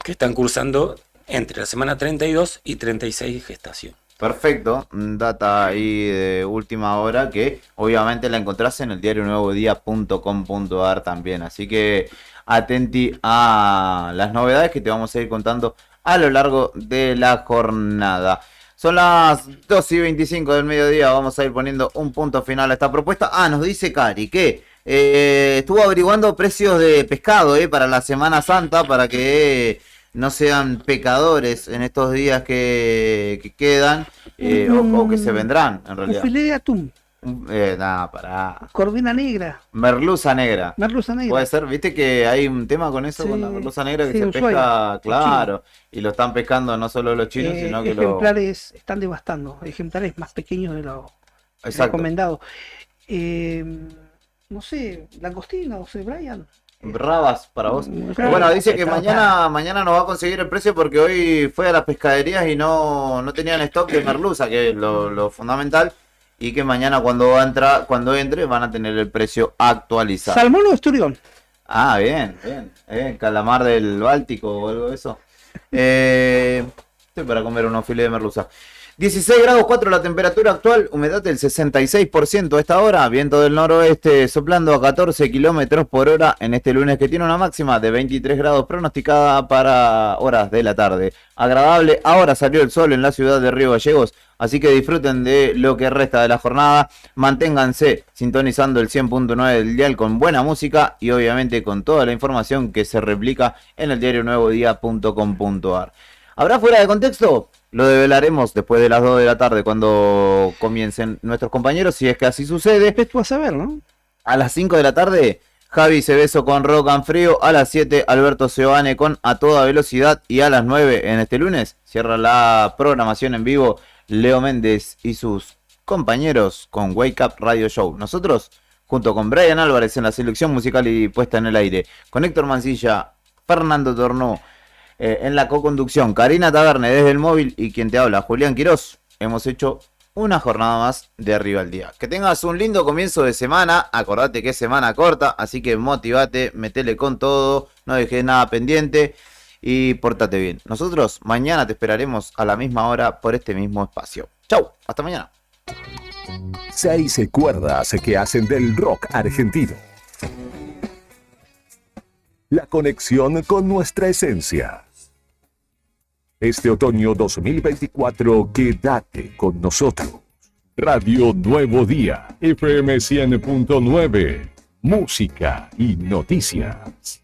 que están cursando entre la semana 32 y 36 de gestación. Perfecto, data ahí de última hora que obviamente la encontrás en el diarionuevodia.com.ar también, así que atenti a las novedades que te vamos a ir contando a lo largo de la jornada. Son las 2:25 del mediodía, vamos a ir poniendo un punto final a esta propuesta. Nos dice Cari que estuvo averiguando precios de pescado para la Semana Santa para que no sean pecadores en estos días que quedan o que se vendrán en realidad. Un filete de atún. Pará. Corvina negra. Merluza negra. Merluza negra. Puede ser, viste que hay un tema con eso, con la merluza negra que se pesca, claro, y lo están pescando no solo los chinos, sino que ejemplares están devastando, ejemplares más pequeños de lo recomendado. No sé, langostino, no sé, Brian. Rabas para vos. Bueno, dice que mañana nos va a conseguir el precio porque hoy fue a las pescaderías y no tenían stock de merluza, que es lo fundamental, y que mañana cuando entre van a tener el precio actualizado. ¿Salmón o esturión? Bien. Calamar del Báltico o algo de eso. Estoy para comer unos filetes de merluza. 16 grados 4 la temperatura actual, humedad del 66% a esta hora, viento del noroeste soplando a 14 kilómetros por hora en este lunes que tiene una máxima de 23 grados pronosticada para horas de la tarde. Agradable, ahora salió el sol en la ciudad de Río Gallegos, así que disfruten de lo que resta de la jornada, manténganse sintonizando el 100.9 del dial con buena música y obviamente con toda la información que se replica en el diarionuevodia.com.ar. ¿Habrá fuera de contexto? Lo develaremos después de las 2 de la tarde cuando comiencen nuestros compañeros, si es que así sucede. Tú vas a ver, ¿no? A las 5 de la tarde Javi Cebeso con Rock and Frío. A las 7, Alberto Seoane con A Toda Velocidad. Y a las 9, en este lunes, cierra la programación en vivo Leo Méndez y sus compañeros con Wake Up Radio Show. Nosotros, junto con Brian Álvarez en la selección musical y puesta en el aire, con Héctor Mancilla, Fernando Tornó en la coconducción, Karina Taverne desde el móvil y quien te habla, Julián Quirós, hemos hecho una jornada más de Arriba al Día. Que tengas un lindo comienzo de semana. Acordate que es semana corta, así que motivate, metele con todo, no dejes nada pendiente y pórtate bien. Nosotros mañana te esperaremos a la misma hora por este mismo espacio. Chau, hasta mañana. 6 cuerdas que hacen del rock argentino. La conexión con nuestra esencia. Este otoño 2024, quédate con nosotros. Radio Nuevo Día, FM 100.9. Música y noticias.